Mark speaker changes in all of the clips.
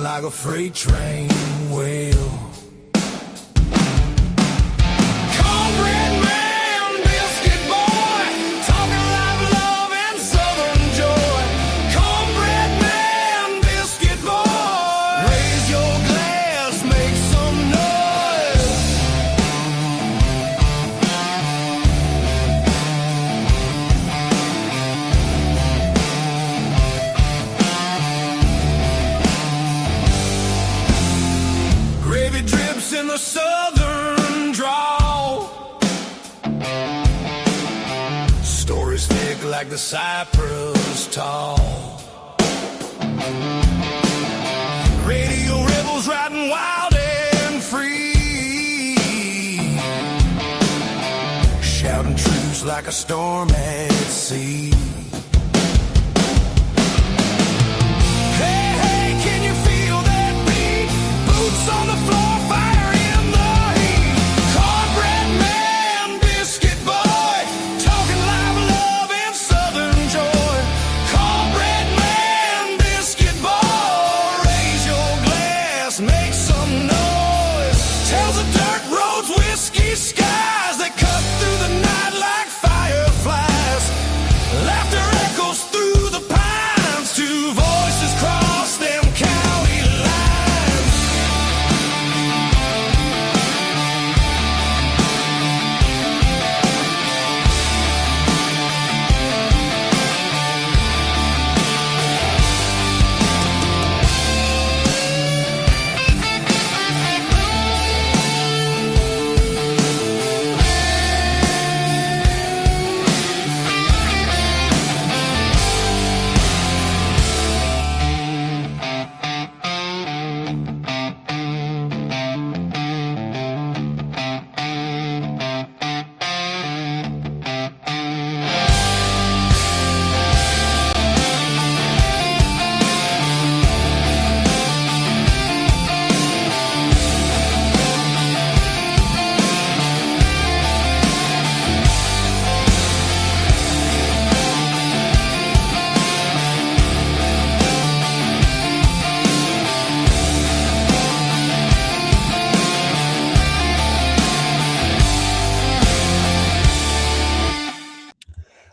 Speaker 1: like a freight train will. Cornbread man, biscuit boy, talking live love and southern joy. Cornbread man, biscuit boy, raise your glass, make some noise. Gravy drips in the southern drawl. Stories thick like the cypress tall. Radio rebels riding wild and free, shouting truths like a storm at sea. Hey, hey, can you feel that beat? Boots on the floor, fire in the heat. Cornbread man, biscuit boy, talking live love and southern joy. Cornbread man, biscuit boy, raise your glass, make some noise. Tells the dirt roads, whiskey skies that cut through the night like fireflies. Laughter echoes through the pines, two voices cross them county lines.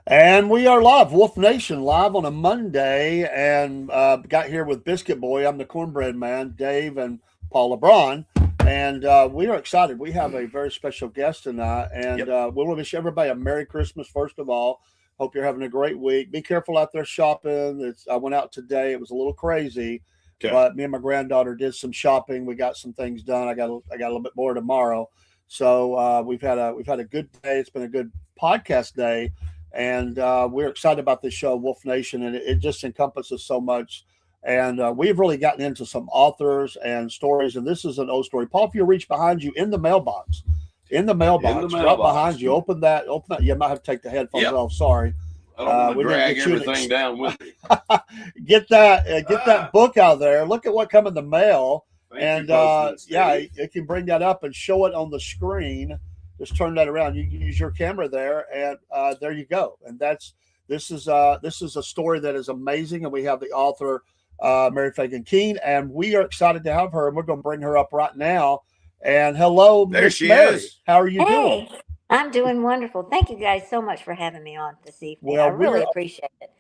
Speaker 2: And we are live, Wolf Nation, live on a Monday, and got here with Biscuit Boy. I'm the Cornbread Man, Dave and Paul LeBron, and we are excited. We have a very special guest tonight, and we want to wish everybody a Merry Christmas, first of all. Hope you're having a great week. Be careful out there shopping. I went out today. It was a little crazy, but me and my granddaughter did some shopping. We got some things done. I got a little bit more tomorrow. So we've had a good day. It's been a good podcast day. And we're excited about this show, Wolf Nation, and it just encompasses so much. And we've really gotten into some authors and stories, and this is an old story. Paul, if you reach behind you in the mailbox, right behind you, open that. You might have to take the headphones off. Sorry.
Speaker 3: I don't want to drag everything down with me.
Speaker 2: Get that book out there. Look at what come in the mail. You can bring that up and show it on the screen. Just turn that around. You can use your camera there, and there you go. And this is a story that is amazing, and we have the author Mary Phagan Kean, and we are excited to have her. And we're going to bring her up right now. And hello, Miss Mary. How are you doing?
Speaker 4: I'm doing wonderful. Thank you guys so much for having me on this evening. I really appreciate it.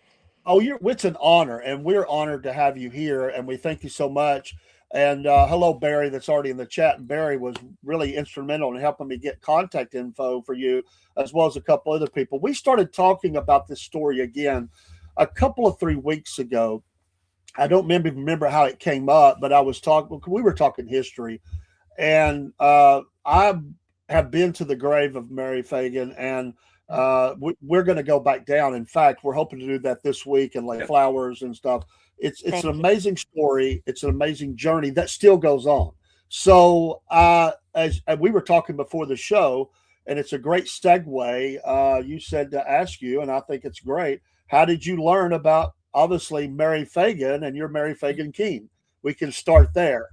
Speaker 2: Oh, it's an honor, and we're honored to have you here, and we thank you so much. And hello, Barry, that's already in the chat. And Barry was really instrumental in helping me get contact info for you, as well as a couple other people. We started talking about this story again a couple of 3 weeks ago. I don't remember how it came up, but we were talking history. And I have been to the grave of Mary Phagan, and we're going to go back down. In fact, we're hoping to do that this week and lay flowers and stuff. It's an amazing story. It's an amazing journey that still goes on. So as we were talking before the show, and it's a great segue, you said to ask you, and I think it's great. How did you learn about, obviously, Mary Phagan and your Mary Phagan Kean? We can start there.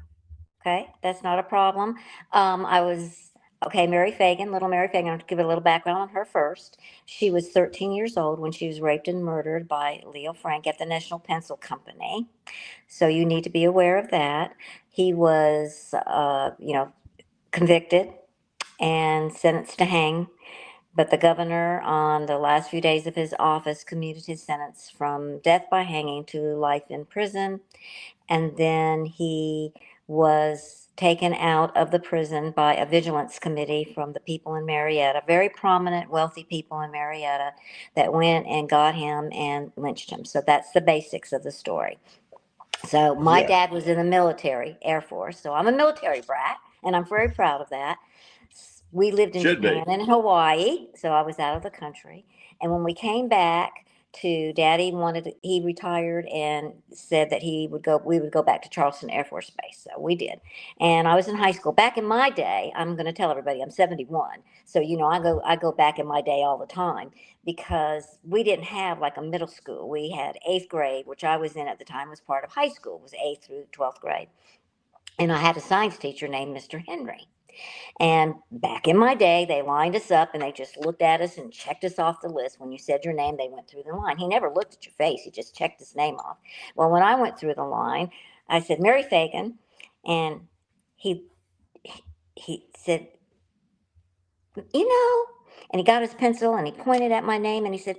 Speaker 4: Okay, that's not a problem. I was Okay, Mary Phagan, Little Mary Phagan, I'll give a little background on her first. She was 13 years old when she was raped and murdered by Leo Frank at the National Pencil Company. So you need to be aware of that. He was, convicted and sentenced to hang. But the governor, on the last few days of his office, commuted his sentence from death by hanging to life in prison. And then he was taken out of the prison by a vigilance committee from the people in Marietta, very prominent, wealthy people in Marietta, that went and got him and lynched him. So that's the basics of the story. So my
Speaker 2: Yeah.
Speaker 4: dad was in the military, Air Force. So I'm a military brat, and I'm very proud of that. We lived in
Speaker 3: Should be.
Speaker 4: Japan and Hawaii, so I was out of the country. And when we came back to Daddy he retired and said that we would go back to Charleston Air Force Base. So we did. And I was in high school. Back in my day, I'm going to tell everybody I'm 71. So, I go back in my day all the time because we didn't have like a middle school. We had 8th grade, which I was in at the time, was part of high school, it was 8th through 12th grade. And I had a science teacher named Mr. Henry. And back in my day, they lined us up and they just looked at us and checked us off the list. When you said your name, they went through the line. He never looked at your face, he just checked his name off. Well, when I went through the line, I said, Mary Phagan. And he said, and he got his pencil and he pointed at my name and he said,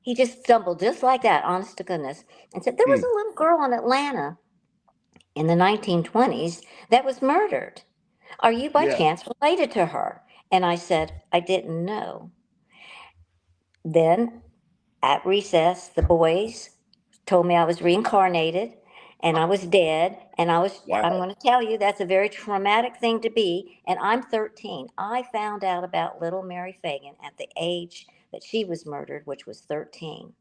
Speaker 4: he just stumbled just like that, honest to goodness, and said, there was a little girl in Atlanta in the 1920s that was murdered. Are you by chance related to her? And I said, I didn't know. Then at recess, the boys told me I was reincarnated and I was dead. And I'm going to tell you, that's a very traumatic thing to be. And I'm 13. I found out about Little Mary Phagan at the age that she was murdered, which was 13.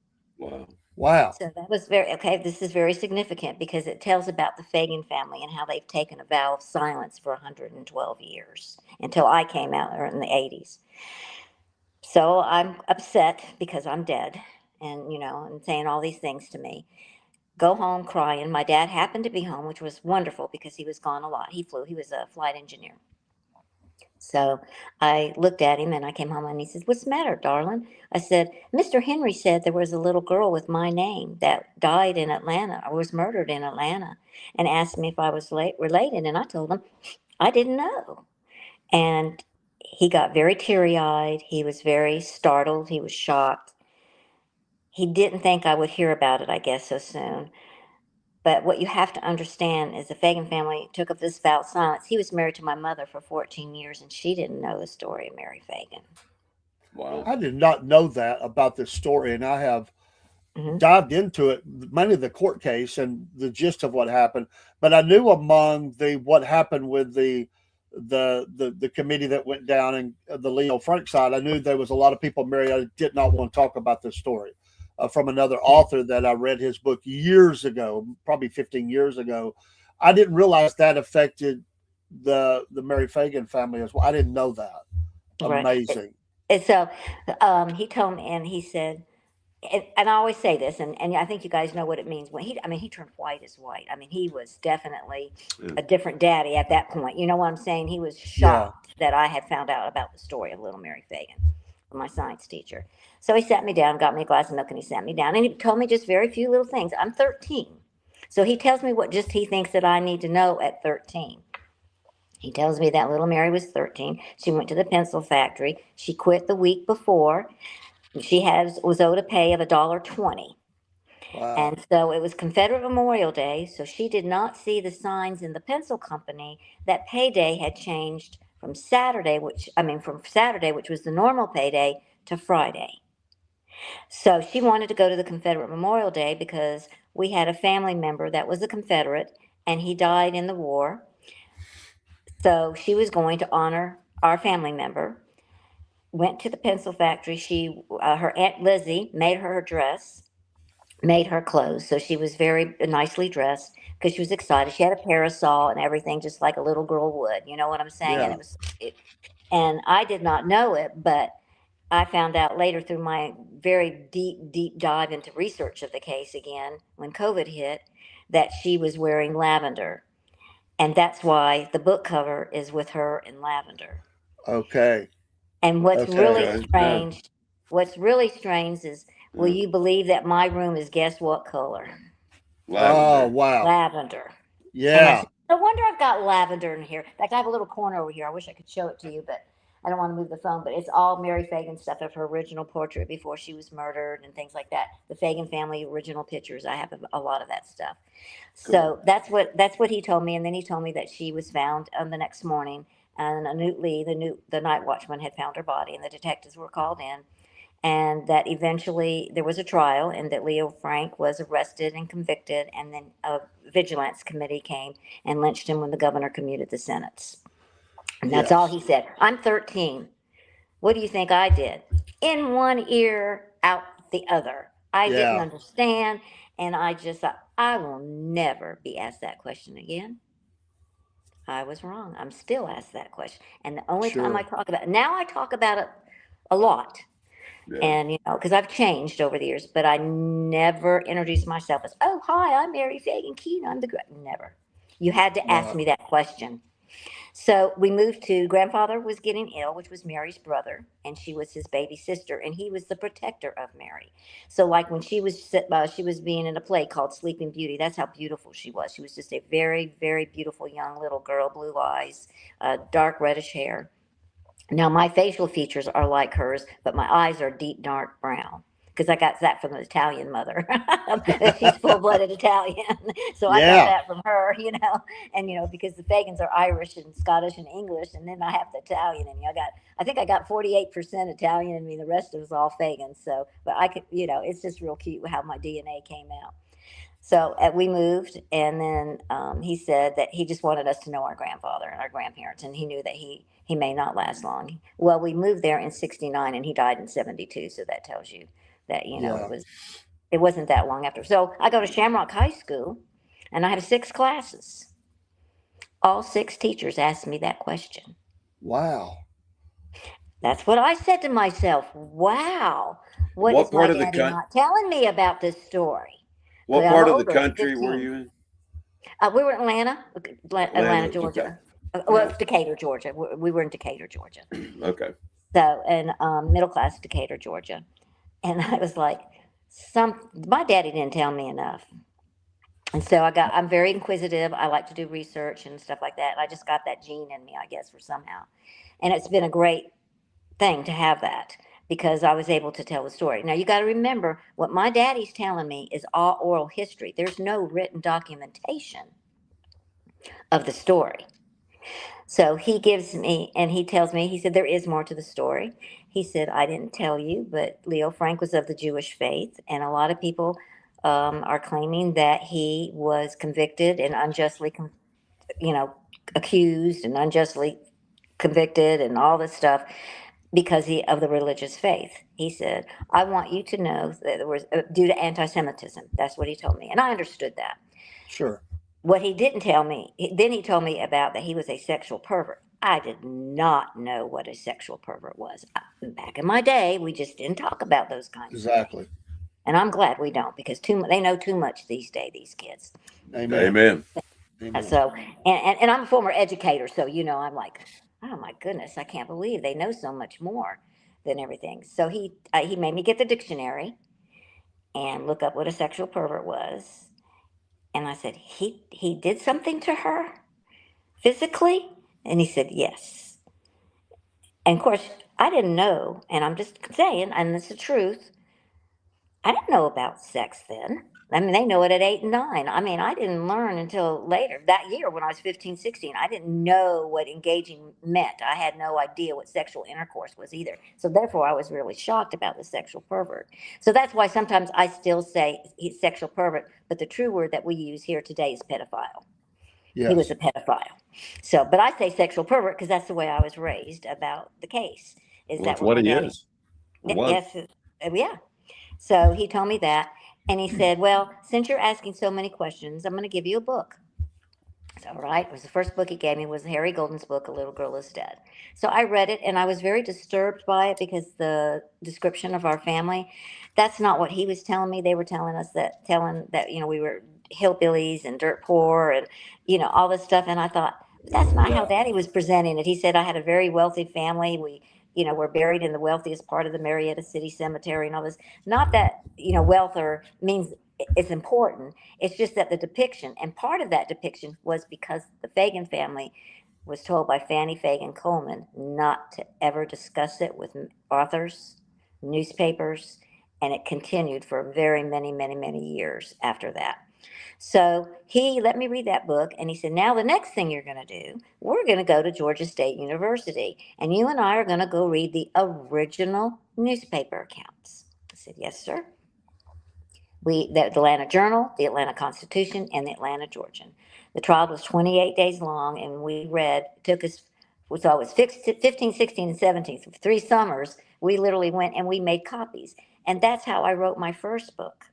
Speaker 2: Wow.
Speaker 4: So that was this is very significant because it tells about the Phagan family and how they've taken a vow of silence for 112 years until I came out in the 80s. So I'm upset because I'm dead and saying all these things to me. Go home crying. My dad happened to be home, which was wonderful because he was gone a lot. He was a flight engineer. So I looked at him and I came home and he says, what's the matter, darling? I said, Mr. Henry said there was a little girl with my name that died in Atlanta or was murdered in Atlanta and asked me if I was related. And I told him I didn't know. And he got very teary-eyed. He was very startled. He was shocked. He didn't think I would hear about it, I guess, so soon. But what you have to understand is the Phagan family took up this vow of silence. He was married to my mother for 14 years, and she didn't know the story of Mary Phagan.
Speaker 3: Wow.
Speaker 2: I did not know that about this story, and I have dived into it, mainly the court case and the gist of what happened. But I knew among what happened with the committee that went down and the Leo Frank side, I knew there was a lot of people in Marietta did not want to talk about this story. From another author that I read his book years ago, probably 15 years ago. I didn't realize that affected the Mary Phagan family as well. I didn't know that. Amazing.
Speaker 4: And so he told me, and he said, and I always say this, and I think you guys know what it means when he turned white as white. I mean, he was definitely a different daddy at that point. You know what I'm saying? He was shocked that I had found out about the story of Little Mary Phagan from my science teacher. So he sat me down, got me a glass of milk, and he sat me down, and he told me just very few little things. I'm 13. So he tells me what just he thinks that I need to know at 13. He tells me that little Mary was 13. She went to the pencil factory. She quit the week before. She was owed a pay of $1.20.
Speaker 2: Wow.
Speaker 4: And so it was Confederate Memorial Day, so she did not see the signs in the pencil company that payday had changed from Saturday, which was the normal payday, to Friday. So she wanted to go to the Confederate Memorial Day because we had a family member that was a Confederate and he died in the war. So she was going to honor our family member. Went to the pencil factory. Her Aunt Lizzie made her dress, made her clothes. So she was very nicely dressed because she was excited. She had a parasol and everything, just like a little girl would. You know what I'm saying?
Speaker 2: Yeah.
Speaker 4: And I did not know it, but I found out later through my very deep dive into research of the case again, when COVID hit, that she was wearing lavender. And that's why the book cover is with her in lavender.
Speaker 2: Okay.
Speaker 4: And what's really
Speaker 3: Okay.
Speaker 4: strange, what's really strange is, will you believe that my room is guess what color?
Speaker 2: Oh,
Speaker 3: Lavender.
Speaker 2: wow.
Speaker 4: Lavender. And I
Speaker 2: Yeah.
Speaker 4: said, no wonder I've got lavender in here. In fact, I have a little corner over here. I wish I could show it to you, but I don't want to move the phone. But it's all Mary Phagan stuff of her original portrait before she was murdered and things like that. The Phagan family original pictures. I have a lot of that stuff. So that's what he told me. And then he told me that she was found the next morning, and Newt Lee, the night watchman, had found her body, and the detectives were called in, and that eventually there was a trial, and that Leo Frank was arrested and convicted, and then a vigilance committee came and lynched him when the governor commuted the sentence. And that's all he
Speaker 2: Yes.
Speaker 4: said. I'm 13. What do you think I did? In one ear, out the other. I didn't
Speaker 2: Yeah.
Speaker 4: understand, and I just thought, I will never be asked that question again. I was wrong. I'm still asked that question. And the only time I
Speaker 2: Sure.
Speaker 4: talk about it, now I talk about it a lot.
Speaker 3: Yeah.
Speaker 4: And, because I've changed over the years, but I never introduced myself as, oh, hi, I'm Mary Phagan Kean. I'm the, never. You had to ask
Speaker 2: Right.
Speaker 4: me that question. So we moved to, grandfather was getting ill, which was Mary's brother, and she was his baby sister, and he was the protector of Mary. So like when she was being in a play called Sleeping Beauty, that's how beautiful she was. She was just a very, very beautiful young little girl, blue eyes, dark reddish hair. Now my facial features are like hers, but my eyes are deep dark brown because I got that from an Italian mother. She's full-blooded Italian, so I got
Speaker 2: Yeah.
Speaker 4: that from her. And because the Fagans are Irish and Scottish and English, and then I have the Italian in me. I think I got 48% Italian in me. The rest of us all Fagans. So, but I could, it's just real cute how my DNA came out. So we moved, and then he said that he just wanted us to know our grandfather and our grandparents, and he knew that he may not last long. Well, we moved there in '69, and he died in '72. So that tells you that
Speaker 2: Yeah.
Speaker 4: it wasn't that long after. So I go to Shamrock High School, and I have 6 classes. All 6 teachers asked me that question.
Speaker 2: Wow.
Speaker 4: That's what I said to myself. Wow, what
Speaker 3: What
Speaker 4: is my
Speaker 3: part of the
Speaker 4: daddy not telling me about this story?
Speaker 3: what
Speaker 4: I'm
Speaker 3: part of the
Speaker 4: older. I'm
Speaker 3: country were
Speaker 4: 15.
Speaker 3: you in?
Speaker 4: We were in Atlanta,
Speaker 3: Atlanta. Okay.
Speaker 4: Georgia.
Speaker 3: All
Speaker 4: Well,
Speaker 3: right.
Speaker 4: it's Decatur, Georgia. We were in Decatur, Georgia.
Speaker 3: Okay.
Speaker 4: So, in middle class Decatur, Georgia. And I was like, my daddy didn't tell me enough. And so I'm very inquisitive. I like to do research and stuff like that. And I just got that gene in me, I guess, for somehow. And it's been a great thing to have that because I was able to tell the story. Now, you got to remember what my daddy's telling me is all oral history. There's no written documentation of the story. So he gives me, and he tells me, he said, there is more to the story. He said, I didn't tell you, but Leo Frank was of the Jewish faith, and a lot of people are claiming that he was convicted and unjustly, you know, accused and unjustly convicted and all this stuff because of the religious faith. He said, I want you to know that it was due to anti-Semitism. That's what he told me, and I understood that.
Speaker 2: Sure.
Speaker 4: What he didn't tell me, then he told me about that he was a sexual pervert. I did not know what a sexual pervert was. Back in my day, we just didn't talk about those kinds of things.
Speaker 2: Exactly.
Speaker 4: And I'm glad we don't because they know too much these days, these kids.
Speaker 2: Amen.
Speaker 3: Amen.
Speaker 2: Amen.
Speaker 4: So, and I'm a former educator, so, I'm like, oh my goodness, I can't believe they know so much more than everything. So he made me get the dictionary and look up what a sexual pervert was. And I said, he did something to her physically? And he said, yes. And of course, I didn't know, and I'm just saying, and it's the truth, I didn't know about sex then. I mean, they know it at 8 and 9. I mean, I didn't learn until later that year when I was 15, 16. I didn't know what engaging meant. I had no idea what sexual intercourse was either. So therefore, I was really shocked about the sexual pervert. So that's why sometimes I still say he's sexual pervert, but the true word that we use here today is pedophile.
Speaker 2: Yes.
Speaker 4: He was a pedophile. So, but I say sexual pervert because that's the way I was raised about the case. Is
Speaker 3: Well,
Speaker 4: that
Speaker 3: that's what
Speaker 4: my
Speaker 3: he
Speaker 4: daddy?
Speaker 3: is. What?
Speaker 4: Yes, yeah. So he told me that, and he said, "Well, since you're asking so many questions, I'm going to give you a book." So, right, it was the first book he gave me was Harry Golden's book, A Little Girl Is Dead. So I read it, and I was very disturbed by it because the description of our family, that's not what he was telling me. They were telling that hillbillies and dirt poor and, all this stuff. And I thought, that's not how
Speaker 2: Yeah.
Speaker 4: Daddy was presenting it. He said, I had a very wealthy family. We, we're buried in the wealthiest part of the Marietta City Cemetery and all this. Not that, wealth or means it's important. It's just that the depiction, and part of that depiction was because the Phagan family was told by Fannie Phagan Coleman not to ever discuss it with authors, newspapers, and it continued for very many, many, many years after that. So he let me read that book, and he said, now the next thing you're going to do, we're going to go to Georgia State University, and you and I are going to go read the original newspaper accounts. I said, yes, sir. The Atlanta Journal, the Atlanta Constitution, and the Atlanta Georgian. The trial was 28 days long, and we read, took us, so it was 15, 16, and 17, so 3 summers, we literally went and we made copies. And that's how I wrote my first book,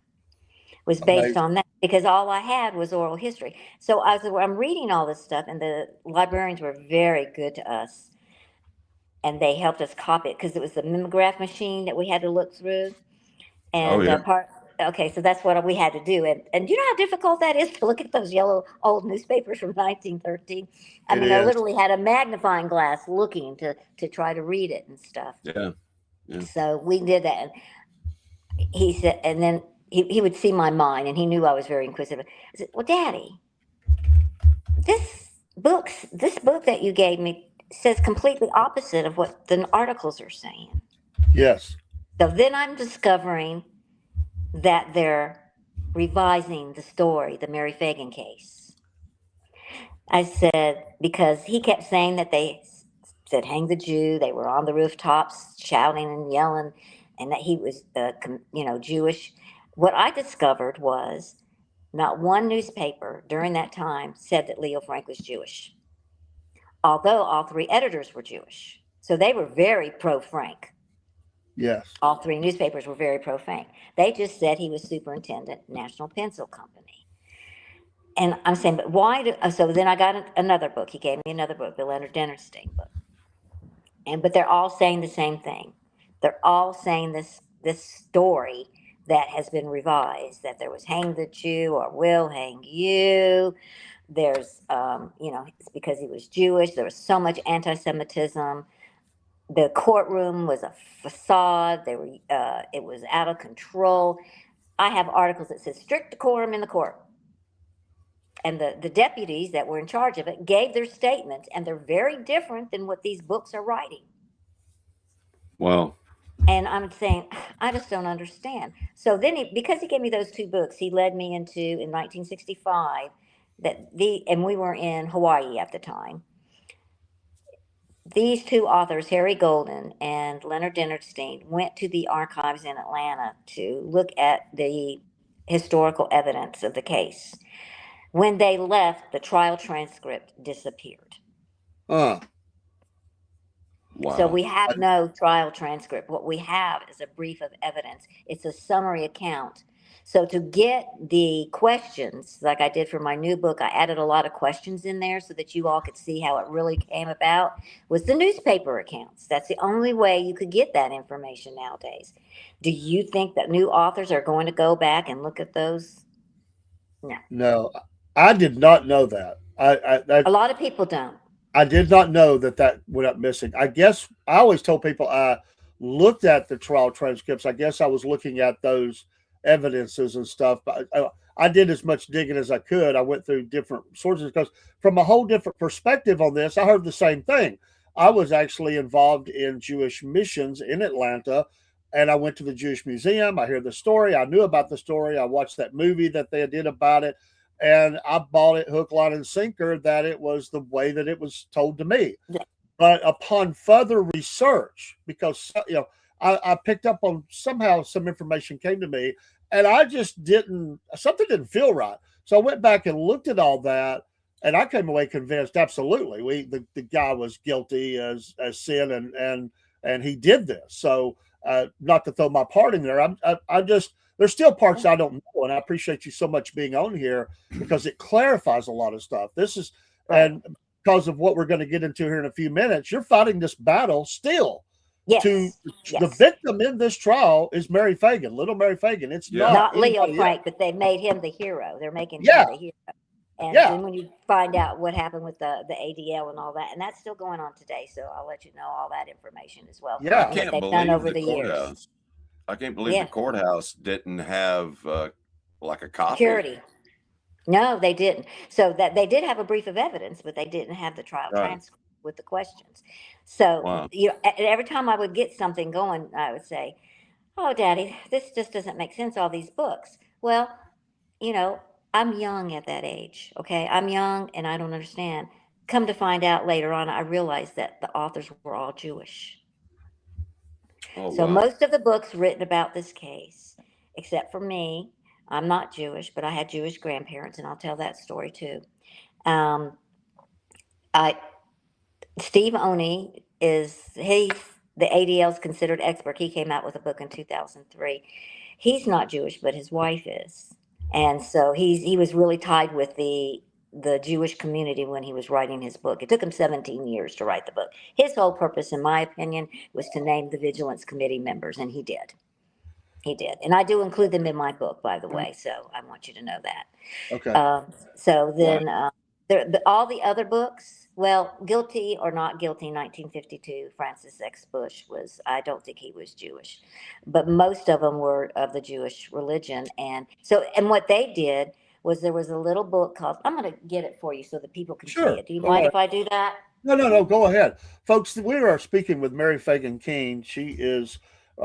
Speaker 4: was based on that, because all I had was oral history. So I'm reading all this stuff, and the librarians were very good to us. And they helped us copy it, because it was the mimeograph machine that we had to look through. And okay, so that's what we had to do. And you know how difficult that is to look at those yellow old newspapers from 1913? I mean, I literally had a magnifying glass looking to try to read it and stuff.
Speaker 5: Yeah.
Speaker 4: So we did that. And he said, and then he would see my mind, and he knew I was very inquisitive. I said, well, Daddy, this book that you gave me says completely opposite of what the articles are saying.
Speaker 2: Yes.
Speaker 4: So then I'm discovering that they're revising the story, the Mary Phagan case. I said, because he kept saying that they said, hang the Jew. They were on the rooftops shouting and yelling, and that he was, Jewish. What I discovered was not one newspaper during that time said that Leo Frank was Jewish, although all 3 editors were Jewish. So they were very pro-Frank.
Speaker 2: Yes.
Speaker 4: All 3 newspapers were very pro-Frank. They just said he was superintendent, National Pencil Company. And I'm saying, but why so then I got another book. He gave me another book, the Leonard Dennerstein book. But they're all saying the same thing. They're all saying this story that has been revised, that there was hang the Jew or will hang you. There's, it's because he was Jewish. There was so much anti-Semitism. The courtroom was a facade. It was out of control. I have articles that says strict decorum in the court. And the deputies that were in charge of it gave their statements, and they're very different than what these books are writing.
Speaker 5: Wow.
Speaker 4: And I'm saying, I just don't understand. So then because he gave me those 2 books, he led me into, in 1965, and we were in Hawaii at the time. These 2 authors, Harry Golden and Leonard Dennerstein, went to the archives in Atlanta to look at the historical evidence of the case. When they left, the trial transcript disappeared.
Speaker 2: Wow.
Speaker 4: So we have no trial transcript. What we have is a brief of evidence. It's a summary account. So to get the questions, like I did for my new book, I added a lot of questions in there so that you all could see how it really came about, was the newspaper accounts. That's the only way you could get that information nowadays. Do you think that new authors are going to go back and look at those?
Speaker 2: No, I did not know that.
Speaker 4: A lot of people don't.
Speaker 2: I did not know that went up missing. I guess I always told people I looked at the trial transcripts. I guess I was looking at those evidences and stuff, but I did as much digging as I could. I went through different sources because from a whole different perspective on this, I heard the same thing. I was actually involved in Jewish missions in Atlanta, and I went to the Jewish Museum. I heard the story. I knew about the story. I watched that movie that they did about it. And I bought it hook, line, and sinker that it was the way that it was told to me. Yeah. But upon further research, because I picked up on somehow some information came to me, and I just something didn't feel right. So I went back and looked at all that, and I came away convinced absolutely the guy was guilty as sin, and he did this. So not to throw my part in there, I just. There's still parts I don't know, and I appreciate you so much being on here because it clarifies a lot of stuff. This is, and because of what we're going to get into here in a few minutes, you're fighting this battle still. to
Speaker 4: Yes,
Speaker 2: the
Speaker 4: yes.
Speaker 2: victim in this trial is Mary Phagan, Little Mary Phagan. It's
Speaker 5: Yeah.
Speaker 2: not
Speaker 4: Not Leo
Speaker 2: anybody else.
Speaker 4: Frank, but they made him the hero. They're making him
Speaker 2: Yeah,
Speaker 4: the hero. And
Speaker 2: yeah,
Speaker 4: then when you find out what happened with the ADL and all that, and that's still going on today, so I'll let you know all that information as well,
Speaker 5: I
Speaker 2: yeah.
Speaker 4: and what
Speaker 5: can't
Speaker 4: they've done
Speaker 5: believe
Speaker 4: over
Speaker 5: the
Speaker 4: the years.
Speaker 5: courthouse. I can't believe the
Speaker 4: Yeah,
Speaker 5: courthouse didn't have like a copy.
Speaker 4: security. No, they didn't. So that they did have a brief of evidence, but they didn't have the trial
Speaker 5: Right.
Speaker 4: transcript with the questions. So
Speaker 5: Wow.
Speaker 4: every time I would get something going, I would say, "Oh, Daddy, this just doesn't make sense. All these books." Well, you know, I'm young at that age. Okay, I'm young and I don't understand. Come to find out later on, I realized that the authors were all Jewish.
Speaker 5: Oh,
Speaker 4: So
Speaker 5: wow.
Speaker 4: most of the books written about this case, except for me, I'm not Jewish, but I had Jewish grandparents, and I'll tell that story too. Um, I Steve Oney he's the ADL's considered expert. He came out with a book in 2003. He's not Jewish, but his wife is, and so he was really tied with the Jewish community when he was writing his book. It took him 17 years to write the book. His whole purpose, in my opinion, was to name the Vigilance Committee members, and he did. He did, and I do include them in my book, by the way. So I want you to know that.
Speaker 2: Okay.
Speaker 4: So
Speaker 5: Wow.
Speaker 4: then, all the other books, well, Guilty or Not Guilty, 1952, Francis X. Bush I don't think he was Jewish, but most of them were of the Jewish religion. And so, and what they did was there was a little book called, I'm going to get it for you so that people can see
Speaker 2: Sure.
Speaker 4: it. Do you
Speaker 2: Go
Speaker 4: mind
Speaker 2: ahead.
Speaker 4: if I do that?
Speaker 2: No. Go ahead, folks. We are speaking with Mary Phagan Kean. She is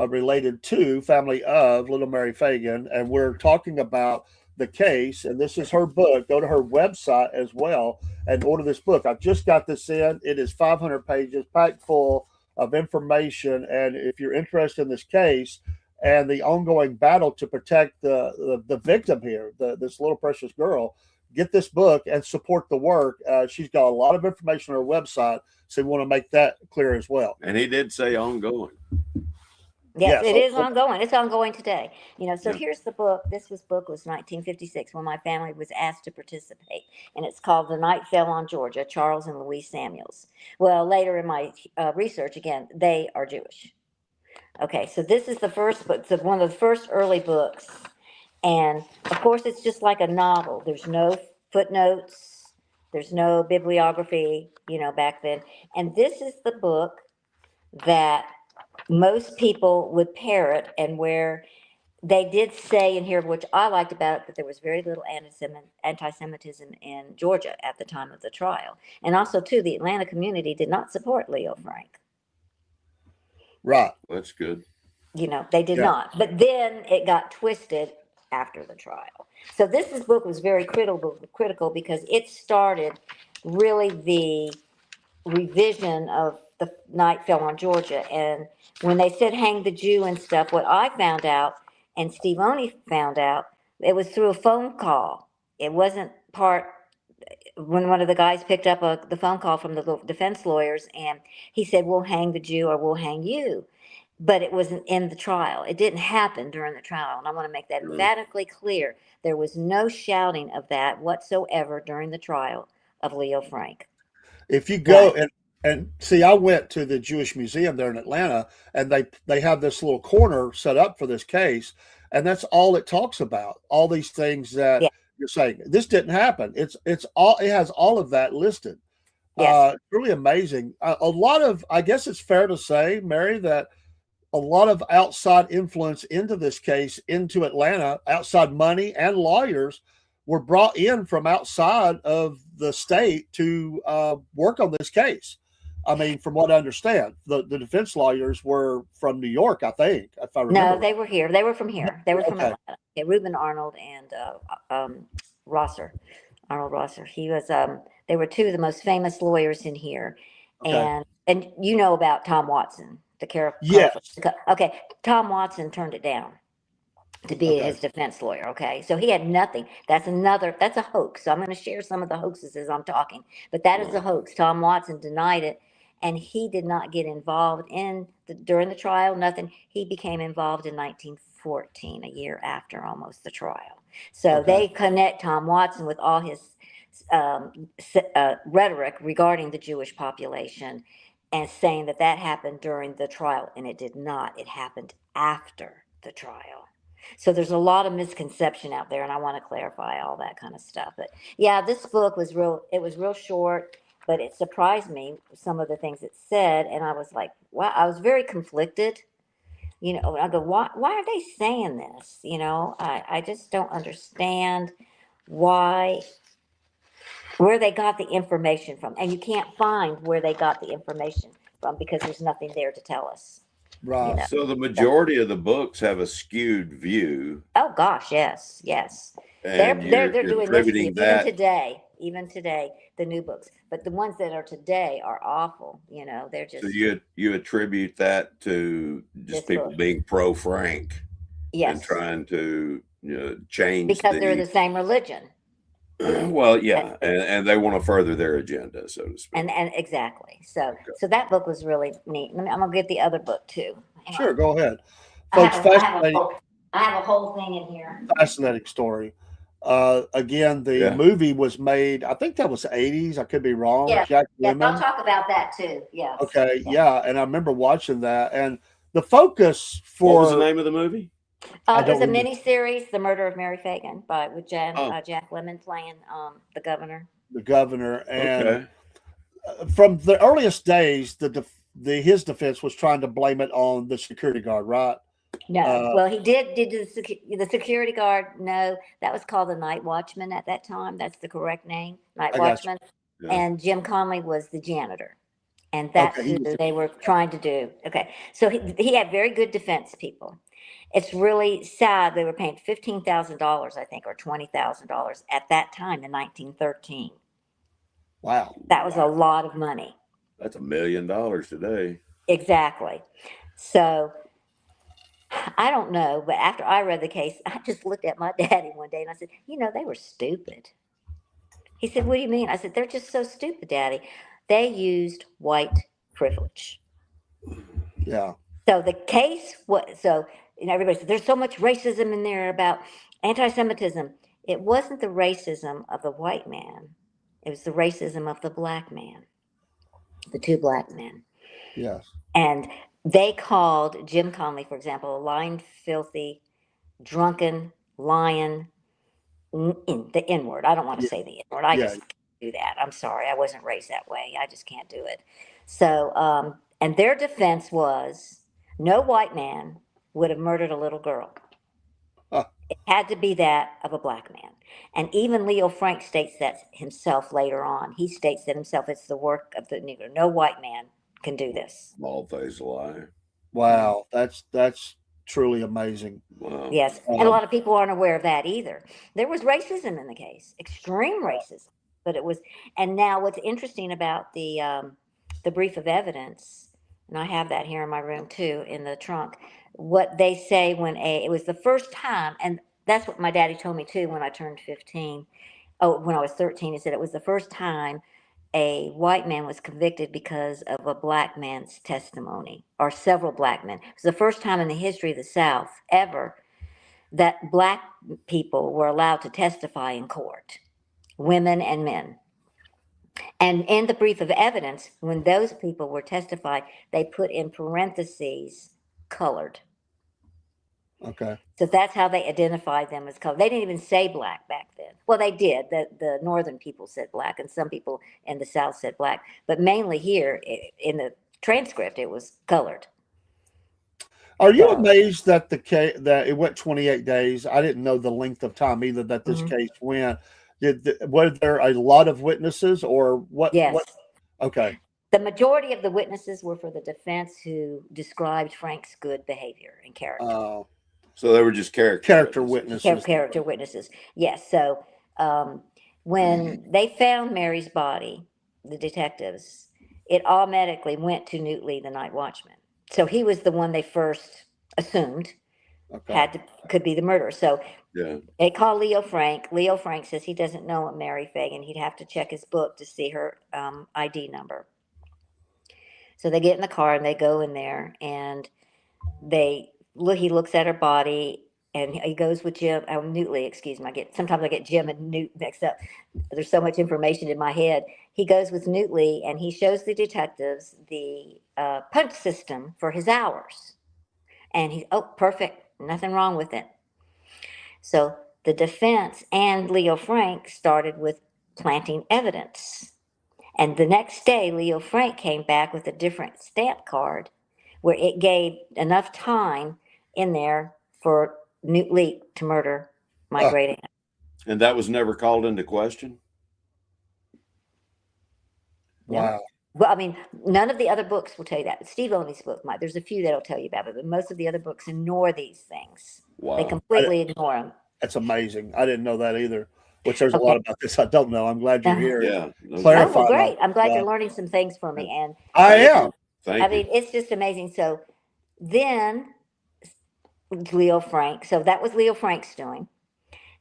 Speaker 2: related to, family of Little Mary Phagan, and we're talking about the case. And this is her book. Go to her website as well and order this book. I've just got this in. It is 500 pages, packed full of information. And if you're interested in this case and the ongoing battle to protect the victim here, this little precious girl, get this book and support the work. She's got a lot of information on her website, so we want to make that clear as well.
Speaker 5: And he did say ongoing.
Speaker 4: Yes,
Speaker 2: Yes.
Speaker 4: it is ongoing. It's ongoing today. So
Speaker 5: Yeah.
Speaker 4: here's the book. Book was 1956 when my family was asked to participate, and it's called The Night Fell on Georgia, Charles and Louise Samuels. Well, later in my research, again, they are Jewish. Okay, so this is the first book. It's one of the first early books, and of course, it's just like a novel. There's no footnotes. There's no bibliography, back then. And this is the book that most people would parrot, and where they did say in here, which I liked about it, that there was very little anti-Semitism in Georgia at the time of the trial. And also, too, the Atlanta community did not support Leo Frank.
Speaker 2: Right.
Speaker 5: That's good.
Speaker 4: They did
Speaker 2: Yeah.
Speaker 4: not. But then it got twisted after the trial. So this book was very critical because it started really the revision of The Night Fell on Georgia. And when they said hang the Jew and stuff, what I found out, and Steve Oney found out, it was through a phone call. It wasn't when one of the guys picked up the phone call from the defense lawyers, and he said, we'll hang the Jew or we'll hang you. But it wasn't in the trial. It didn't happen during the trial. And I want to make that emphatically clear. There was no shouting of that whatsoever during the trial of Leo Frank.
Speaker 2: If you go and see, I went to the Jewish Museum there in Atlanta, and they have this little corner set up for this case, and that's all it talks about. All these things that you're saying. This didn't happen. It has all of that listed.
Speaker 4: Yes.
Speaker 2: Really amazing. A lot of, I guess it's fair to say, Mary, that a lot of outside influence into this case, into Atlanta, outside money and lawyers were brought in from outside of the state to work on this case. I mean, from what I understand, the defense lawyers were from New York, I think, if I remember.
Speaker 4: No, they were here. They were from here. They were from
Speaker 2: Okay.
Speaker 4: Atlanta. Okay, Reuben Arnold and Rosser. Arnold Rosser. He was. They were two of the most famous lawyers in here,
Speaker 2: Okay.
Speaker 4: and you know about Tom Watson, the
Speaker 2: Yes.
Speaker 4: Okay, Tom Watson turned it down to be his defense lawyer. Okay, so he had nothing. That's a hoax. So I'm going to share some of the hoaxes as I'm talking, but that is a hoax. Tom Watson denied it, and he did not get involved during the trial. Nothing. He became involved in 1914, a year after almost the trial. So they connect Tom Watson with all his rhetoric regarding the Jewish population. and saying that that happened during the trial, and it did not. It happened after the trial. So there's a lot of misconception out there, and I want to clarify all that kind of stuff. But yeah, this book was real. It was real short, but it surprised me some of the things it said, and I was like, wow. I was very conflicted. I go, why are they saying this? I just don't understand why, where they got the information from. And you can't find where they got the information from because there's nothing there to tell us.
Speaker 2: Right.
Speaker 5: So the majority of the books have a skewed view,
Speaker 4: Oh gosh, yes, yes.
Speaker 5: and
Speaker 4: They're
Speaker 5: you're
Speaker 4: doing this
Speaker 5: attributing
Speaker 4: even
Speaker 5: that.
Speaker 4: today, the new books. But the ones that are today are awful. They're
Speaker 5: So
Speaker 4: just
Speaker 5: you attribute that to
Speaker 4: this
Speaker 5: just people
Speaker 4: book.
Speaker 5: being pro Frank and
Speaker 4: Yes,
Speaker 5: trying to change
Speaker 4: because they're the same religion.
Speaker 5: well, yeah, and they want to further their agenda, so to speak.
Speaker 4: And exactly. So
Speaker 5: Okay.
Speaker 4: so that book was really neat. I'm gonna get the other book too. Hang
Speaker 2: Sure,
Speaker 4: on.
Speaker 2: go ahead.
Speaker 4: I
Speaker 2: Folks,
Speaker 4: have, a, I, have a
Speaker 2: fascinating,
Speaker 4: whole, I have a whole thing in here.
Speaker 2: fascinating story. Again, the
Speaker 5: Yeah.
Speaker 2: movie was made, I think that was 80s. I could be wrong.
Speaker 4: Yes,
Speaker 2: Jack
Speaker 4: yes, I'll
Speaker 2: Lemmon.
Speaker 4: talk about that too. Yes.
Speaker 2: Okay,
Speaker 4: Yeah.
Speaker 2: yeah. And I remember watching that. And the focus
Speaker 5: What was
Speaker 2: for
Speaker 5: the name of the movie?
Speaker 2: I
Speaker 4: There's a
Speaker 2: don't remember.
Speaker 4: mini series, The Murder of Mary Phagan, with
Speaker 5: Oh.
Speaker 4: Jack Lemmon playing the governor.
Speaker 2: the governor, and
Speaker 5: Okay.
Speaker 2: from the earliest days, his defense was trying to blame it on the security guard, right?
Speaker 4: No, well, he did the security guard. No, that was called the night watchman at that time. That's the correct name, night
Speaker 2: I got you.
Speaker 4: watchman.
Speaker 5: Yeah.
Speaker 4: And Jim Conley was the janitor, and that's
Speaker 2: Okay, he
Speaker 4: who
Speaker 2: was
Speaker 4: they were trying to do. Okay, so he had very good defense people. It's really sad they were paying $15,000, I think, or $20,000 at that time in 1913.
Speaker 2: wow.
Speaker 4: That was a lot of money.
Speaker 5: That's $1 million today.
Speaker 4: Exactly. So I don't know, but after I read the case, I just looked at my daddy one day and I said, they were stupid. He said, "What do you mean?" I said, "They're just so stupid, Daddy. They used white privilege."
Speaker 2: Yeah.
Speaker 4: So the case was everybody said there's so much racism in there about anti-Semitism. It wasn't the racism of the white man; it was the racism of the black man, the two black men.
Speaker 2: Yes.
Speaker 4: And they called Jim Conley, for example, a lying, filthy, drunken, lion, the N word. I don't want to
Speaker 2: Yeah.
Speaker 4: say the N word. I
Speaker 2: Yeah.
Speaker 4: just can't do that. I'm sorry. I wasn't raised that way. I just can't do it. So, and their defense was no white man would have murdered a little girl.
Speaker 2: Huh.
Speaker 4: It had to be that of a black man. And even Leo Frank states that himself later on. He states that himself, it's the work of the Negro. No white man can do this.
Speaker 5: Bald-faced lie.
Speaker 2: Wow. That's truly amazing.
Speaker 5: Wow.
Speaker 4: Yes, and a lot of people aren't aware of that either. There was racism in the case, extreme racism, but it was. And now, what's interesting about the brief of evidence, and I have that here in my room too, in the trunk. What they say it was the first time, and that's what my daddy told me too when I turned 15. Oh, when I was 13, he said it was the first time a white man was convicted because of a black man's testimony, or several black men. It was the first time in the history of the South ever that black people were allowed to testify in court, women and men. And in the brief of evidence, when those people were testified, they put in parentheses colored.
Speaker 2: Okay.
Speaker 4: So that's how they identified them as colored. They didn't even say black back then. Well, they did. The northern people said black, and some people in the South said black. But mainly here in the transcript, it was colored.
Speaker 2: Are you amazed that that it went 28 days? I didn't know the length of time either that this case went. Were there a lot of witnesses or what?
Speaker 4: Yes.
Speaker 2: What? Okay.
Speaker 4: The majority of the witnesses were for the defense who described Frank's good behavior and character.
Speaker 5: So they were just
Speaker 2: Character witnesses.
Speaker 4: Character witnesses. Yes. So when they found Mary's body, the detectives, it automatically went to Newt Lee, the night watchman. So he was the one they first assumed could be the murderer. So they call Leo Frank. Leo Frank says he doesn't know Mary Phagan. He'd have to check his book to see her ID number. So they get in the car and they go in there and he looks at her body and he goes with Jim, Newtley, excuse me. Sometimes I get Jim and Newt mixed up. There's so much information in my head. He goes with Newtley and he shows the detectives the punch system for his hours. And oh, perfect. Nothing wrong with it. So the defense and Leo Frank started with planting evidence. And the next day, Leo Frank came back with a different stamp card where it gave enough time in there for Newt Leake to murder my
Speaker 2: Oh.
Speaker 4: great aunt.
Speaker 5: And that was never called into question?
Speaker 2: Wow.
Speaker 4: Well, I mean, none of the other books will tell you that. Steve Oney's book might. There's a few that'll tell you about it, but most of the other books ignore these things.
Speaker 5: Wow.
Speaker 4: They completely ignore them.
Speaker 2: That's amazing. I didn't know that either. Which there's a
Speaker 4: Okay.
Speaker 2: lot about this I don't know. I'm glad you're here.
Speaker 5: Yeah. No
Speaker 2: Clarify.
Speaker 4: Oh, well, great.
Speaker 2: all
Speaker 4: I'm glad
Speaker 2: that.
Speaker 4: you're learning some things for me. And
Speaker 2: I am.
Speaker 5: Thank
Speaker 4: I
Speaker 5: you.
Speaker 4: mean, it's just amazing. So then Leo Frank, so that was Leo Frank's doing.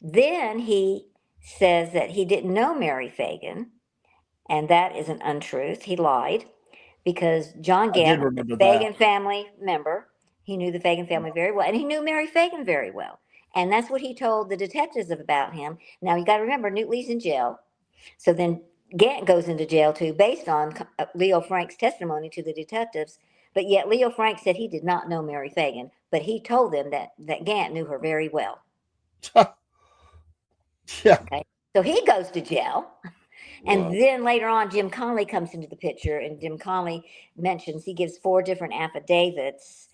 Speaker 4: Then he says that he didn't know Mary Phagan, and that is an untruth. He lied because John
Speaker 2: I did
Speaker 4: Gant,
Speaker 2: remember
Speaker 4: the
Speaker 2: that.
Speaker 4: Phagan family member, he knew the Phagan family very well, and he knew Mary Phagan very well. And that's what he told the detectives about him. Now, you got to remember, Newt Lee's in jail. So then Gant goes into jail too, based on Leo Frank's testimony to the detectives. But yet Leo Frank said he did not know Mary Phagan, but he told them that Gant knew her very well.
Speaker 2: Yeah.
Speaker 4: Okay. So he goes to jail. And
Speaker 5: Wow.
Speaker 4: then later on, Jim Conley comes into the picture, and Jim Conley he gives 4 different affidavits,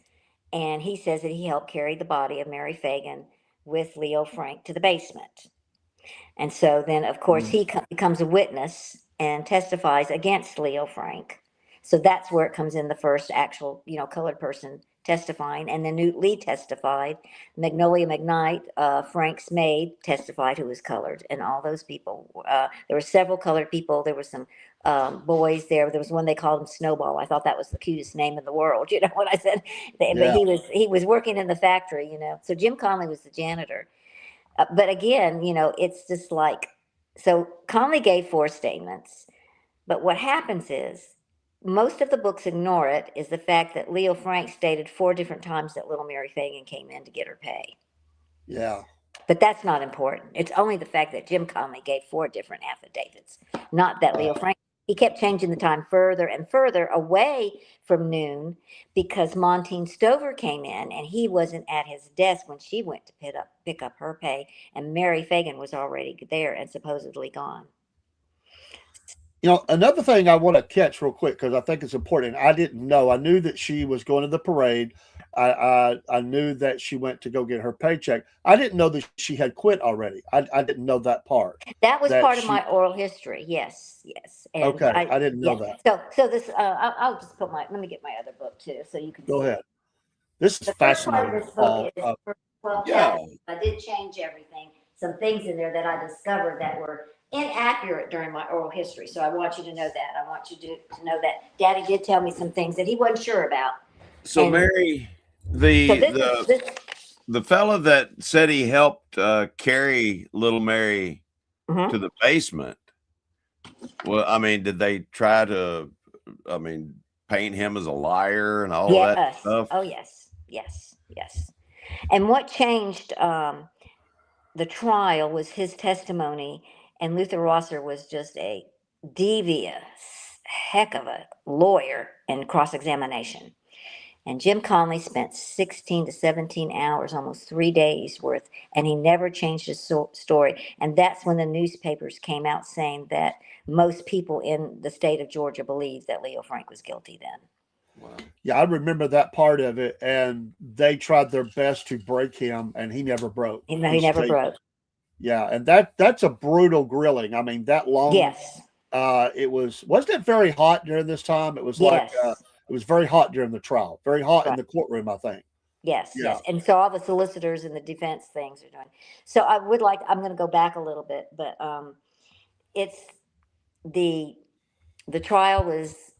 Speaker 4: and he says that he helped carry the body of Mary Phagan with Leo Frank to the basement. And so then, of course, he becomes a witness and testifies against Leo Frank. So that's where it comes in, the first actual, colored person testifying. And then Newt Lee testified. Magnolia McKnight, Frank's maid, testified, who was colored, and all those people. There were several colored people. There were some boys there. There was one they called him Snowball. I thought that was the cutest name in the world. You know what I said? But
Speaker 2: Yeah.
Speaker 4: he was working in the factory. So Jim Conley was the janitor. But again, it's just like, so Conley gave 4 statements, but what happens is most of the books ignore it, is the fact that Leo Frank stated 4 different times that little Mary Phagan came in to get her pay.
Speaker 2: Yeah.
Speaker 4: But that's not important. It's only the fact that Jim Conley gave 4 different affidavits, not that Leo Frank. He kept changing the time further and further away from noon because Montine Stover came in and he wasn't at his desk when she went to pick up her pay, and Mary Phagan was already there and supposedly gone.
Speaker 2: Another thing I want to catch real quick, because I think it's important. I didn't know. I knew that she was going to the parade. I knew that she went to go get her paycheck. I didn't know that she had quit already. I didn't know that part.
Speaker 4: That was part of my oral history. Yes. And
Speaker 2: okay. I didn't know that.
Speaker 4: So this, I'll just let me get my other book too, so you can
Speaker 2: Go
Speaker 4: see
Speaker 2: ahead. This is
Speaker 4: The first part
Speaker 2: fascinating.
Speaker 4: of this book is for 12
Speaker 5: Yeah.
Speaker 4: chapters. I did change everything. Some things in there that I discovered that were inaccurate during my oral history. So I want you to know that. I want you to know that Daddy did tell me some things that he wasn't sure about.
Speaker 5: So
Speaker 4: And-
Speaker 5: Mary,
Speaker 4: So
Speaker 5: the fella that said he helped carry little Mary
Speaker 4: Mhm.
Speaker 5: to the basement. Well, I mean, did they try to, paint him as a liar and all that
Speaker 4: Yes.
Speaker 5: stuff?
Speaker 4: Oh, yes. And what changed the trial was his testimony, and Luther Rosser was just a devious heck of a lawyer in cross-examination. And Jim Conley spent 16 to 17 hours, almost 3 days worth, and he never changed his story. And that's when the newspapers came out saying that most people in the state of Georgia believed that Leo Frank was guilty then.
Speaker 5: Wow.
Speaker 2: Yeah, I remember that part of it, and they tried their best to break him, and he never broke.
Speaker 4: He never broke.
Speaker 2: Yeah, and that's a brutal grilling. I mean, that long.
Speaker 4: Yes.
Speaker 2: Wasn't it very hot during this time? It was
Speaker 4: Yes.
Speaker 2: it was very hot during the trial, very hot in
Speaker 4: Right.
Speaker 2: the courtroom, I think.
Speaker 4: Yes,
Speaker 2: Yeah.
Speaker 4: yes. And so all the solicitors and the defense things are doing. So I'm going to go back a little bit, but it's the trial was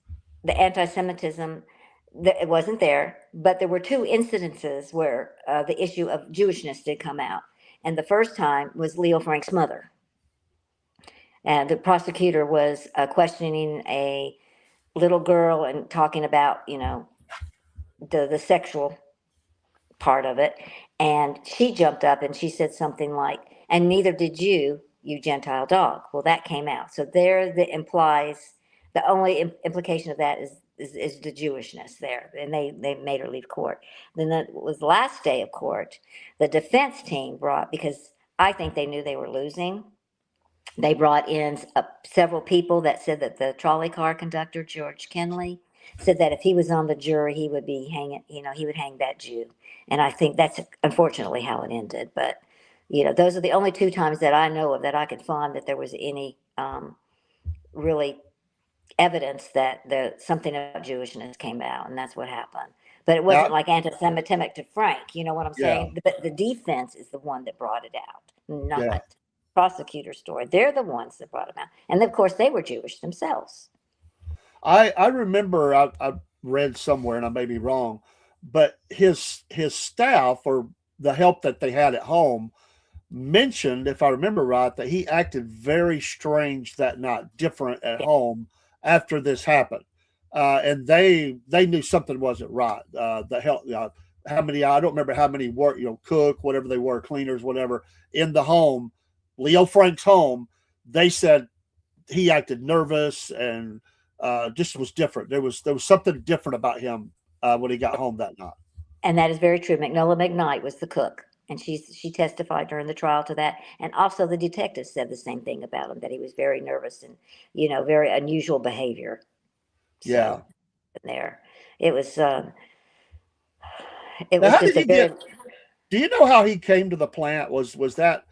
Speaker 4: the anti-Semitism. It wasn't there, but there were 2 incidences where the issue of Jewishness did come out. And the first time was Leo Frank's mother. And the prosecutor was questioning a little girl and talking about, the sexual part of it. And she jumped up and she said something like, and neither did you, you Gentile dog. Well, that came out. So there that implies the only implication of that is the Jewishness there. And they made her leave court. Then that was the last day of court. The defense team brought, because I think they knew they were losing, they brought in several people that said that the trolley car conductor, George Kenley, said that if he was on the jury, he would be hanging, he would hang that Jew. And I think that's unfortunately how it ended. But, those are the only two times that I know of that I could find that there was any really evidence that something about Jewishness came out, and that's what happened. But it wasn't
Speaker 2: Now,
Speaker 4: like anti-Semitic to Frank. You know what I'm
Speaker 2: yeah,
Speaker 4: saying? But the defense is the one that brought it out,
Speaker 2: yeah.
Speaker 4: not prosecutor story. They're the ones that brought them out. And of course, they were Jewish themselves.
Speaker 2: I remember I read somewhere, and I may be wrong, but his staff or the help that they had at home mentioned, if I remember right, that he acted very strange that night, different at
Speaker 4: Yeah.
Speaker 2: home after this happened, and they knew something wasn't right. The help, how many, I don't remember how many work, cook, whatever they were, cleaners, whatever, in the home, Leo Frank's home. They said he acted nervous and just was different. There was something different about him when he got home that night.
Speaker 4: And that is very true. Magnolia McKnight was the cook. And she testified during the trial to that. And also the detectives said the same thing about him, that he was very nervous and, very unusual behavior.
Speaker 2: Yeah.
Speaker 4: So there, it was
Speaker 2: Now,
Speaker 4: just
Speaker 2: how did
Speaker 4: a
Speaker 2: he
Speaker 4: very,
Speaker 2: do you know how he came to the plant? Was that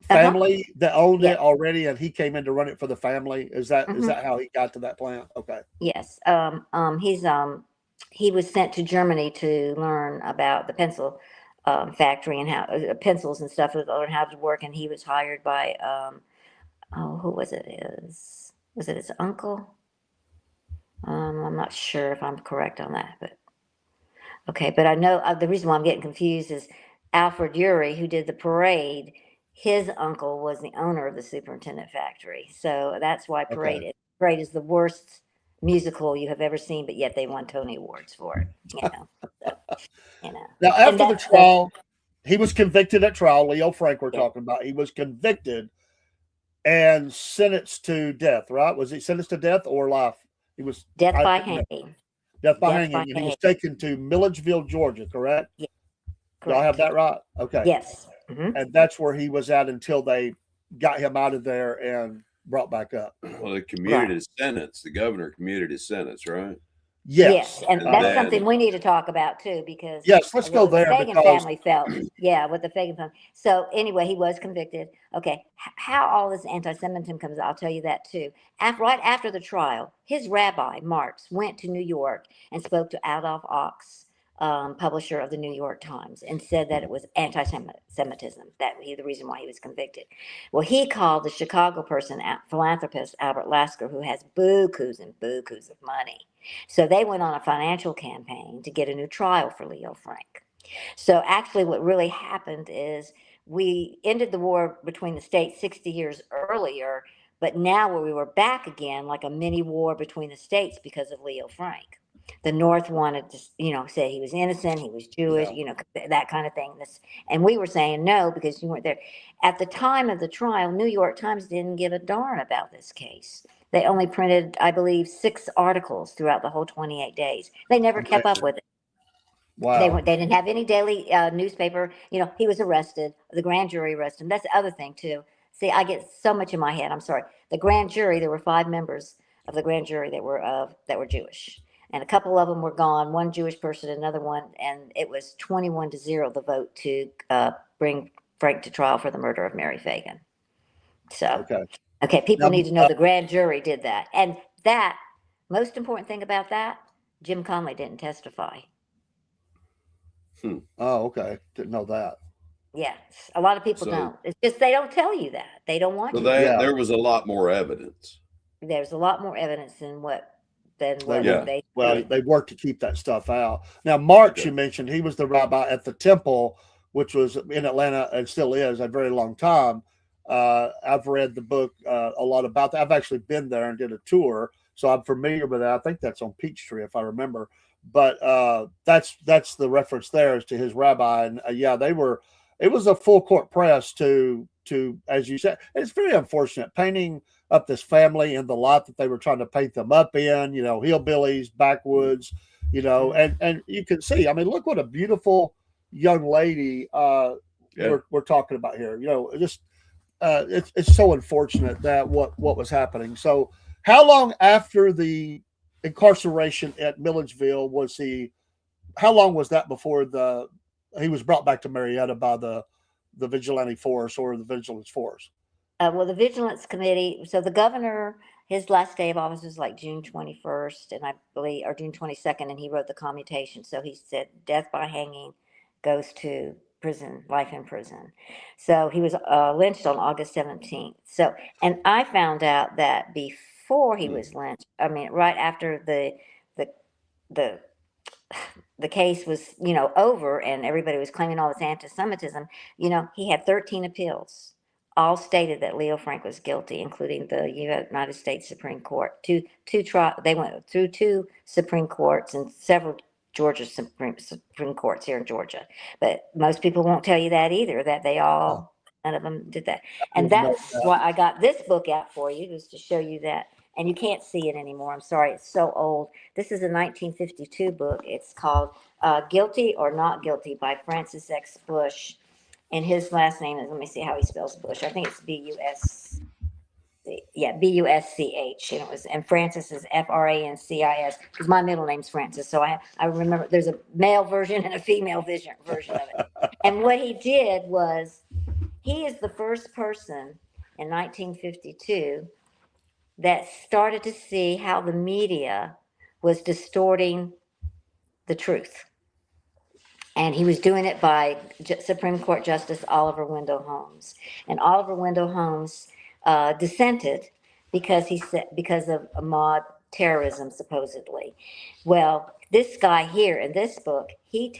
Speaker 2: family that owned
Speaker 4: yeah.
Speaker 2: it already, and he came in to run it for the family? Is that
Speaker 4: Mhm.
Speaker 2: how he got to that plant? Okay.
Speaker 4: Yes. He was sent to Germany to learn about the pencil factory and how pencils and stuff, to learn how to work. And he was hired by, who was it? Was it his uncle? I'm not sure if I'm correct on that, but okay. But I know the reason why I'm getting confused is Alfred Urey, who did the parade. His uncle was the owner of the superintendent factory, so that's why
Speaker 2: Okay.
Speaker 4: Parade is the worst musical you have ever seen, but yet they won Tony Awards for it. So,
Speaker 2: Now,
Speaker 4: and
Speaker 2: after the
Speaker 4: that's
Speaker 2: trial, he was convicted at trial. Leo Frank, we're
Speaker 4: yeah.
Speaker 2: talking about. He was convicted and sentenced to death. Right? Was he sentenced to death or life? He was
Speaker 4: Death by
Speaker 2: death
Speaker 4: hanging.
Speaker 2: by
Speaker 4: Death by
Speaker 2: hanging, and he was
Speaker 4: hanging.
Speaker 2: taken to Milledgeville, Georgia. Correct?
Speaker 4: Yeah,
Speaker 2: Y'all have
Speaker 4: correct.
Speaker 2: that right? Okay.
Speaker 4: Yes. Mhm.
Speaker 2: And that's where he was at until they got him out of there and brought back up.
Speaker 3: Well, they commuted his sentence. The governor commuted his sentence, right?
Speaker 2: Yes.
Speaker 4: And
Speaker 3: And
Speaker 4: that's
Speaker 3: then-
Speaker 4: something we need to talk about too, because
Speaker 2: Yes, let's go
Speaker 4: what the
Speaker 2: there
Speaker 4: Phagan
Speaker 2: because
Speaker 4: family felt. Yeah, what the Phagan family. So anyway, he was convicted. Okay, how all this anti-Semitism comes, I'll tell you that too. Right after the trial, his rabbi Marx went to New York and spoke to Adolph Ochs, publisher of the New York Times, and said that it was anti-Semitism, that the reason why he was convicted. Well, he called the Chicago philanthropist Albert Lasker, who has bukus and bukus of money. So they went on a financial campaign to get a new trial for Leo Frank. So actually what really happened is we ended the war between the states 60 years earlier, but now we were back again like a mini war between the states because of Leo Frank. The North wanted to, say he was innocent, he was Jewish, that kind of thing. And we were saying no because you weren't there. At the time of the trial, New York Times didn't give a darn about this case. They only printed, I believe, 6 articles throughout the whole 28 days. They never kept up with it.
Speaker 2: wow.
Speaker 4: They didn't have any daily newspaper. He was arrested. The grand jury arrested him. That's the other thing too. See, I get so much in my head. I'm sorry. The grand jury. There were 5 members of the grand jury that were Jewish, and a couple of them were gone. One Jewish person, another one, and it was 21-0 the vote to bring Frank to trial for the murder of Mary Phagan. So. Okay, people need to know the grand jury did that. And that, most important thing about that, Jim Conley didn't testify.
Speaker 2: Oh, okay. Didn't know that.
Speaker 4: Yes, a lot of people don't. It's just they don't tell you that. They don't want you to.
Speaker 3: There was a lot more evidence.
Speaker 4: There's a lot more evidence than what they.
Speaker 2: Well, they worked to keep that stuff out. Now, Marx, you mentioned, he was the rabbi at the temple, which was in Atlanta and still is a very long time. I've read the book a lot about that. I've actually been there and did a tour, so I'm familiar with that. I think that's on Peachtree, if I remember. but that's the reference there is to his rabbi. And yeah, it was a full court press to, as you said, it's very unfortunate painting up this family in the light that they were trying to paint them up in, hillbillies, backwoods, and you can see, I mean, look what a beautiful young lady
Speaker 3: Yeah.
Speaker 2: we're talking about here. Just it's so unfortunate that what was happening. So, how long after the incarceration at Milledgeville was he? How long was that before he was brought back to Marietta by the vigilante force or the vigilance force?
Speaker 4: Well, the Vigilance Committee, so the governor, his last day of office was like June 21st, and I believe, or June 22nd, and he wrote the commutation. So he said death by hanging goes to prison, life in prison. So he was lynched on August 17th. So, and I found out that before he was lynched, I mean, right after the, the the case was, over and everybody was claiming all this anti-Semitism, he had 13 appeals. All stated that Leo Frank was guilty, including the United States Supreme Court. They went through two Supreme Courts and several Georgia Supreme Courts here in Georgia. But most people won't tell you that either, that none of them did that. And that's why I got this book out for you, was to show you that. And you can't see it anymore. I'm sorry, it's so old. This is a 1952 book. It's called Guilty or Not Guilty by Francis X. Bush. And his last name is, let me see how he spells Bush. I think it's B-U-S. Yeah, B-U-S-C-H. And Francis is F-R-A-N-C-I-S, because my middle name's Francis. So I remember there's a male version and a female version of it. And what he did was, he is the first person in 1952 that started to see how the media was distorting the truth. And he was doing it by Supreme Court Justice Oliver Wendell Holmes. And Oliver Wendell Holmes dissented because of mob terrorism, supposedly. Well, this guy here in this book, he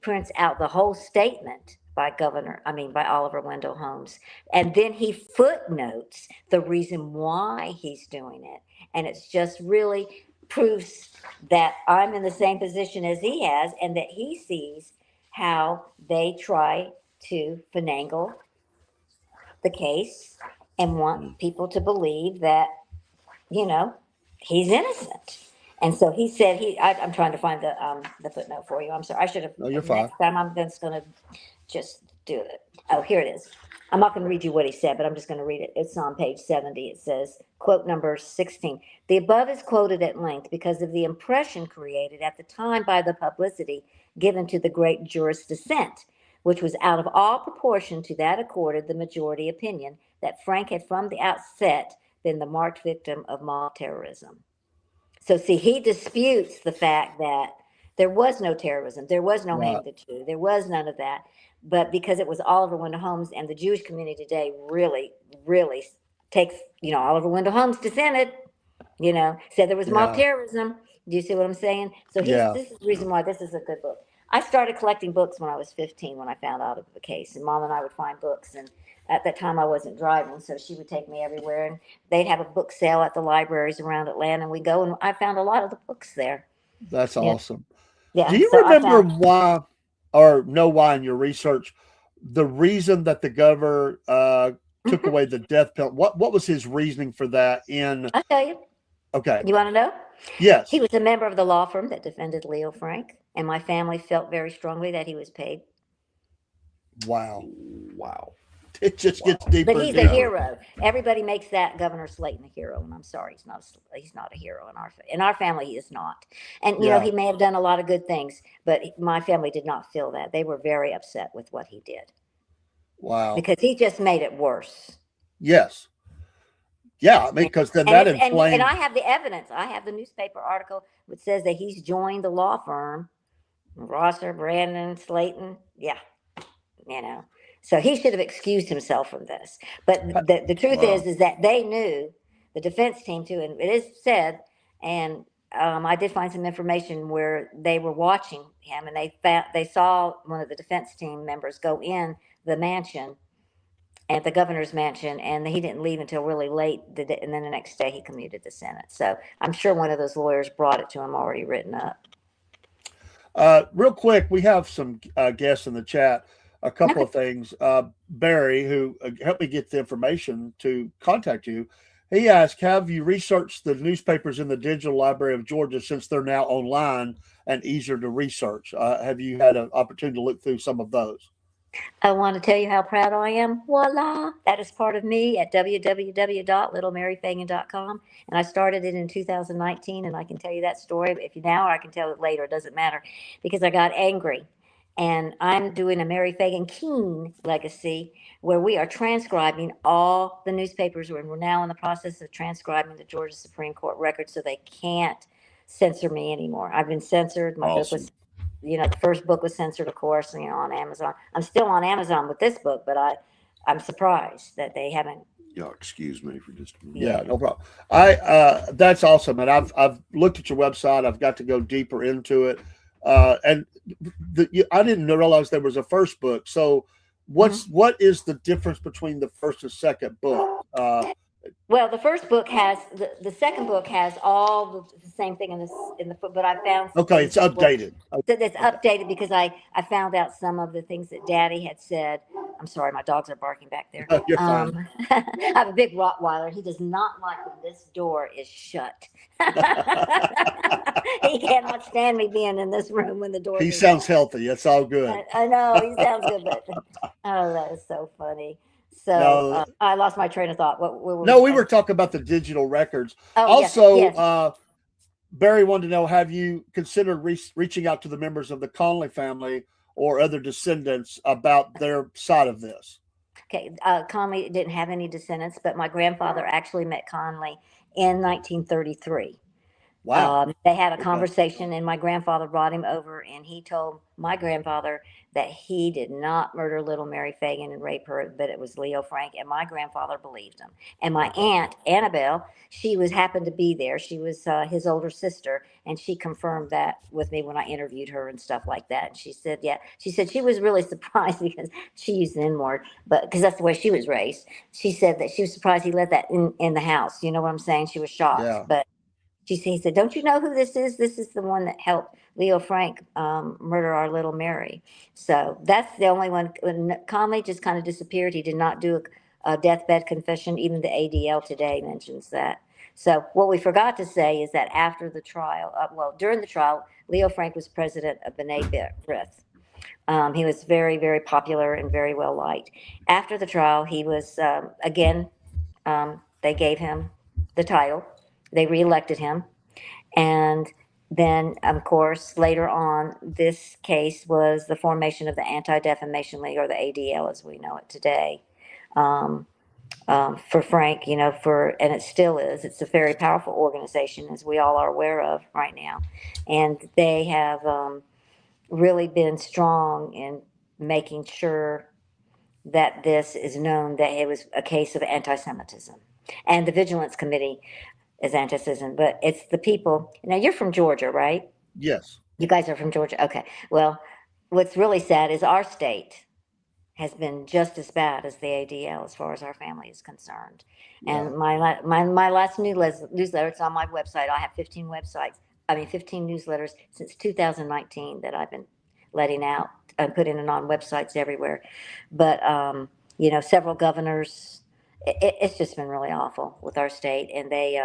Speaker 4: prints out the whole statement by Oliver Wendell Holmes. And then he footnotes the reason why he's doing it. And it's just really proves that I'm in the same position as he has, and that he sees how they try to finagle the case and want people to believe that, he's innocent. And so he said I'm trying to find the footnote for you. I'm sorry. I should have.
Speaker 2: No, you're fine.
Speaker 4: Next time I'm just going to just do it. Oh, here it is. I'm not going to read you what he said, but I'm just going to read it. It's on page 70. It says, quote number 16. The above is quoted at length because of the impression created at the time by the publicity given to the great jurist's dissent, which was out of all proportion to that accorded the majority opinion that Frank had from the outset been the marked victim of mob terrorism. So see, he disputes the fact that there was no terrorism, there was no hang the Jew, there was none of that. But because it was Oliver Wendell Holmes, and the Jewish community today really, really takes, Oliver Wendell Holmes dissented, said there was mob terrorism. Do you see what I'm saying? So this is the reason why this is a good book. I started collecting books when I was 15, when I found out of the case, and Mom and I would find books. And at that time I wasn't driving, so she would take me everywhere, and they'd have a book sale at the libraries around Atlanta, and we go, and I found a lot of the books there.
Speaker 2: That's awesome.
Speaker 4: Yeah.
Speaker 2: Do you remember why, or know why in your research, the reason that the governor took away the death penalty? What was his reasoning for that?
Speaker 4: I'll tell you.
Speaker 2: Okay.
Speaker 4: You want to know?
Speaker 2: Yes.
Speaker 4: He was a member of the law firm that defended Leo Frank, and my family felt very strongly that he was paid.
Speaker 2: Wow.
Speaker 3: Wow.
Speaker 2: It just gets deeper.
Speaker 4: But he's a hero. Everybody makes that Governor Slayton a hero, and I'm sorry, he's not a hero in our family. He is not. And he may have done a lot of good things, but my family did not feel that. They were very upset with what he did.
Speaker 2: Wow.
Speaker 4: Because he just made it worse.
Speaker 2: Yes. Yeah, I mean, because then that inflamed.
Speaker 4: And I have the evidence. I have the newspaper article which says that he's joined the law firm, Rosser, Brandon, Slayton. Yeah, So he should have excused himself from this. But the truth is that they knew, the defense team too, and it is said, and I did find some information where they were watching him, and they saw one of the defense team members go in the mansion at the governor's mansion, and he didn't leave until really late, and then the next day he commuted the sentence. So I'm sure one of those lawyers brought it to him already written up.
Speaker 2: Real quick, we have some guests in the chat. A couple of things. Barry, who helped me get the information to contact you, he asked, have you researched the newspapers in the Digital Library of Georgia since they're now online and easier to research? Have you had an opportunity to look through some of those?
Speaker 4: I want to tell you how proud I am. Voila! That is part of me at www.littlemaryphagan.com. And I started it in 2019, and I can tell you that story. If you now, or I can tell it later, it doesn't matter, because I got angry. And I'm doing a Mary Phagan Kean legacy where we are transcribing all the newspapers, and we're now in the process of transcribing the Georgia Supreme Court record so they can't censor me anymore. I've been censored. My book was, the first book was censored, of course, on Amazon. I'm still on Amazon with this book, but I'm surprised that they haven't.
Speaker 3: Yeah, excuse me for just a minute.
Speaker 2: Yeah, no problem. That's awesome, and I've looked at your website. I've got to go deeper into it, and I didn't realize there was a first book. So, what is the difference between the first and second book?
Speaker 4: Well, the first book has the second book has all the same thing in the but I found
Speaker 2: it's updated.
Speaker 4: It's updated because I found out some of the things that Daddy had said. I'm sorry, my dogs are barking back there.
Speaker 2: You're fine.
Speaker 4: I have a big Rottweiler. He does not like when this door is shut. He cannot stand me being in this room when the door.
Speaker 2: He sounds healthy. It's all good.
Speaker 4: I know he sounds good, but oh, that is so funny. So I lost my train of thought. What
Speaker 2: we were talking about the digital records.
Speaker 4: Oh,
Speaker 2: also, Barry wanted to know: have you considered reaching out to the members of the Conley family or other descendants about their side of this?
Speaker 4: Okay, Conley didn't have any descendants, but my grandfather actually met Conley in 1933.
Speaker 2: Wow.
Speaker 4: They had a conversation, and my grandfather brought him over, and he told my grandfather that he did not murder little Mary Phagan and rape her, but it was Leo Frank, and my grandfather believed him. And my aunt, Annabelle, she happened to be there. She was his older sister, and she confirmed that with me when I interviewed her and stuff like that. And she said, she said she was really surprised because she used the N word, but because that's the way she was raised. She said that she was surprised he let that in the house. You know what I'm saying? She was shocked, but he said, don't you know who this is? This is the one that helped Leo Frank murder our little Mary. So that's the only one. When Conley just kind of disappeared, he did not do a deathbed confession. Even the ADL today mentions that. So what we forgot to say is that after the trial, during the trial, Leo Frank was president of B'nai B'rith. He was very, very popular and very well liked. After the trial, he was, they gave him the title. They reelected him. And then, of course, later on, this case was the formation of the Anti-Defamation League, or the ADL as we know it today, for Frank, and it still is. It's a very powerful organization, as we all are aware of right now. And they have really been strong in making sure that this is known that it was a case of anti-Semitism. And the Vigilance Committee is anti-Semitism, but it's the people. Now, you're from Georgia, right?
Speaker 2: Yes.
Speaker 4: You guys are from Georgia. Okay. Well, what's really sad is our state has been just as bad as the ADL as far as our family is concerned. And my last newsletter, it's on my website. I have 15 newsletters since 2019 that I've been letting out and putting it on websites everywhere. But, several governors, it's just been really awful with our state. And they,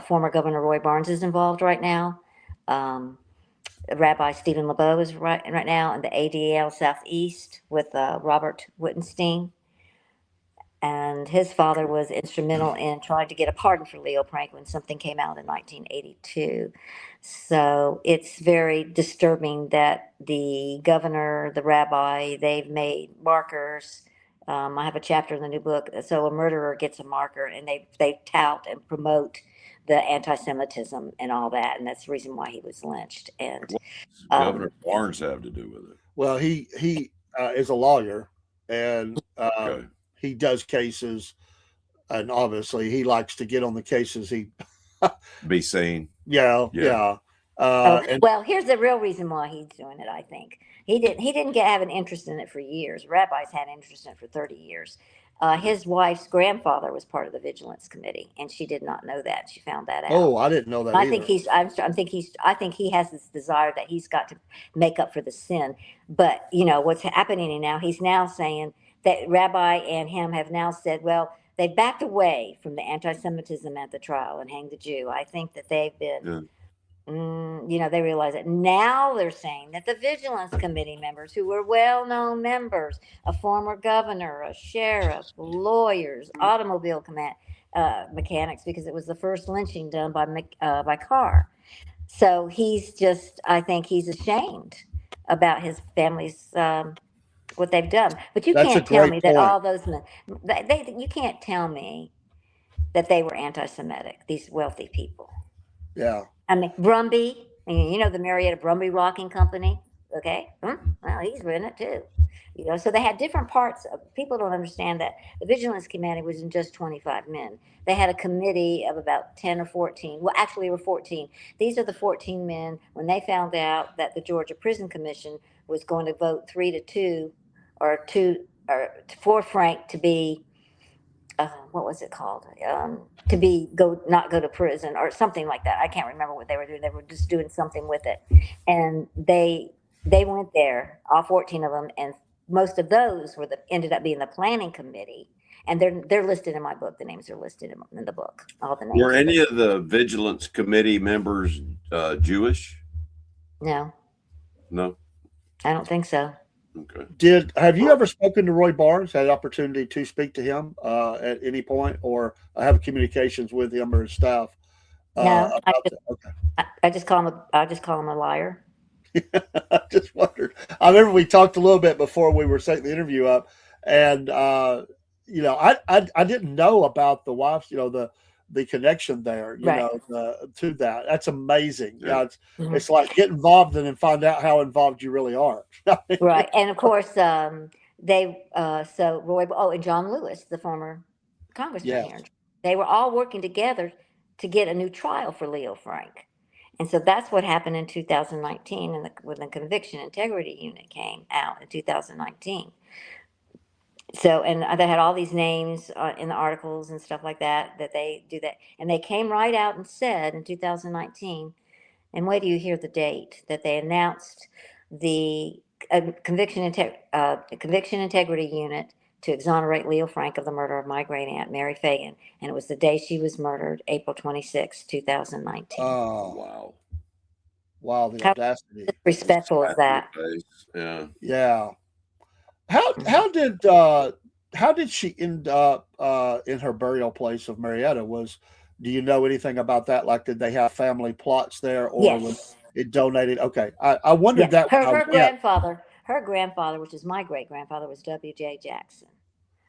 Speaker 4: former Governor Roy Barnes is involved right now. Rabbi Stephen LeBeau is right now, and the ADL Southeast with Robert Wittenstein. And his father was instrumental in trying to get a pardon for Leo Frank when something came out in 1982. So it's very disturbing that the governor, the rabbi, they've made markers. I have a chapter in the new book. So a murderer gets a marker, and they tout and promote the anti-Semitism and all that, and that's the reason why he was lynched. And
Speaker 3: what does Governor Barnes have to do with it?
Speaker 2: Well, he is a lawyer, and he does cases, and obviously he likes to get on the cases. He
Speaker 3: be seen.
Speaker 2: Yeah.
Speaker 4: Well, here's the real reason why he's doing it. I think he didn't have an interest in it for years. Rabbis had interest in it for 30 years. his wife's grandfather was part of the Vigilance Committee, and she did not know that. She found that out.
Speaker 2: Oh, I didn't know that
Speaker 4: I
Speaker 2: either.
Speaker 4: think I think he has this desire that he's got to make up for the sin. But what's happening now? He's now saying that Rabbi and him have now said, well, they backed away from the anti-Semitism at the trial and hanged the Jew. I think that they've been, they realize it now. They're saying that the Vigilance Committee members, who were well-known members, a former governor, a sheriff, lawyers, automobile mechanics, because it was the first lynching done by car. So I think he's ashamed about his family's what they've done. But you
Speaker 2: That's a
Speaker 4: can't tell
Speaker 2: great
Speaker 4: me that
Speaker 2: point.
Speaker 4: all those men, you can't tell me that they were anti-Semitic. These wealthy people.
Speaker 2: Yeah.
Speaker 4: I mean, Brumby, the Marietta Brumby Rocking Company. Okay, well, he's in it too. So they had different parts. People don't understand that the Vigilance Committee wasn't just 25 men. They had a committee of about 10 or 14. Well, actually, there were 14. These are the 14 men. When they found out that the Georgia Prison Commission was going to vote 3-2, or for Frank to be, what was it called? To be not go to prison or something like that. I can't remember what they were doing. They were just doing something with it, and they went there, all 14 of them, and most of those ended up being the planning committee, and they're listed in my book. The names are listed in the book. All the names.
Speaker 3: Were any of the Vigilance Committee members Jewish?
Speaker 4: No,
Speaker 3: No.
Speaker 4: I don't think so.
Speaker 3: Okay.
Speaker 2: Have you ever spoken to Roy Barnes? Had an opportunity to speak to him at any point, or have communications with him or his staff?
Speaker 4: No,
Speaker 2: Okay.
Speaker 4: I just call him a liar.
Speaker 2: I just wondered. I remember we talked a little bit before we were setting the interview up, and I didn't know about the wives. The connection there.
Speaker 4: Right.
Speaker 2: To that. That's amazing.
Speaker 3: Yeah.
Speaker 2: It's like get involved and then find out how involved you really are.
Speaker 4: Right, and of course so Roy. Oh, and John Lewis, the former congressman
Speaker 2: Yes.
Speaker 4: here. They were all working together to get a new trial for Leo Frank. And so that's what happened in 2019 when the Conviction Integrity Unit came out in 2019. So, and they had all these names in the articles and stuff like that they do that. And they came right out and said in 2019, and wait till you hear the date, that they announced the Conviction Integrity Unit to exonerate Leo Frank of the murder of my great aunt, Mary Phagan. And it was the day she was murdered, April 26, 2019.
Speaker 2: Oh, wow. The
Speaker 4: How
Speaker 2: audacity.
Speaker 4: disrespectful is that?
Speaker 3: Yeah.
Speaker 2: Yeah. How did she end up in her burial place of Marietta? Do you know anything about that? Like, did they have family plots there, or was it donated? Okay, I wondered that.
Speaker 4: Her grandfather, which is my great grandfather, was W.J. Jackson.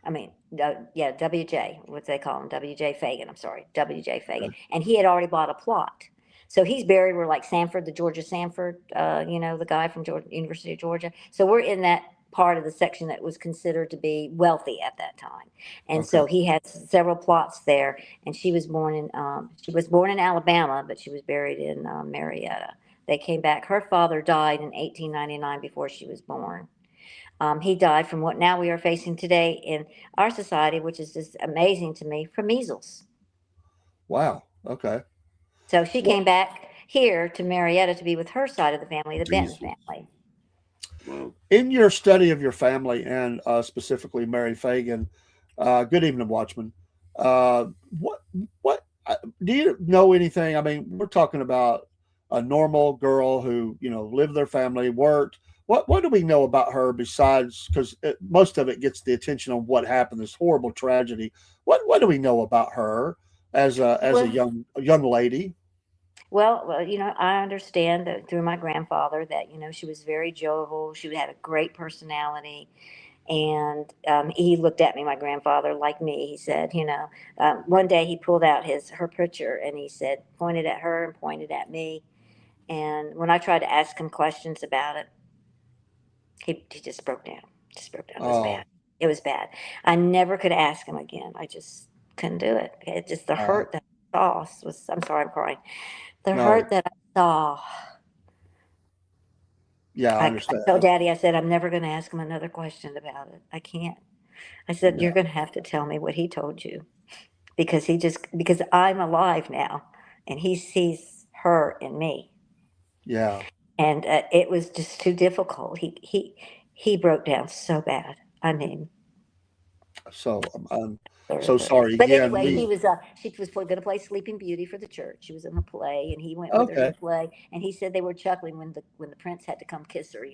Speaker 4: I mean, W.J. What they call him, W.J. Phagan. I'm sorry, W.J. Phagan, and he had already bought a plot. So he's buried where, like, Sanford, the Georgia Sanford, the guy from University of Georgia. So we're in that part of the section that was considered to be wealthy at that time. And so he had several plots there, and she was born in Alabama, but she was buried in Marietta. They came back. Her father died in 1899 before she was born. He died from what now we are facing today in our society, which is just amazing to me, from measles.
Speaker 2: Wow. Okay.
Speaker 4: So she came back here to Marietta to be with her side of the family, the Benton family.
Speaker 3: Wow.
Speaker 2: In your study of your family and specifically Mary Phagan, good evening, Watchman. What do you know anything? I mean, we're talking about a normal girl who lived their family, worked. What do we know about her besides, because most of it gets the attention on what happened, this horrible tragedy. What do we know about her as a young lady?
Speaker 4: Well, I understand that through my grandfather that, she was very jovial. She had a great personality. And he looked at me, my grandfather, like me. He said, one day he pulled out her picture and he said, pointed at her and pointed at me. And when I tried to ask him questions about it, he just broke down. It was bad. It was bad. I never could ask him again. I just couldn't do it. It just, the hurt that I saw was, I'm sorry, I'm crying. Hurt that I saw.
Speaker 2: Yeah, I understand.
Speaker 4: I told Daddy, I said, I'm never going to ask him another question about it. I can't. I said,
Speaker 2: Yeah.
Speaker 4: you're going to have to tell me what he told you, because because I'm alive now, and he sees her in me.
Speaker 2: Yeah.
Speaker 4: And it was just too difficult. He broke down so bad. I mean,
Speaker 2: So I'm
Speaker 4: very,
Speaker 2: so
Speaker 4: very.
Speaker 2: sorry
Speaker 4: But
Speaker 2: again.
Speaker 4: anyway,
Speaker 2: We
Speaker 4: she was going to play Sleeping Beauty for the church. She was in a play, and he went with her to the
Speaker 2: okay.
Speaker 4: play. And he said they were chuckling when the prince had to come kiss her.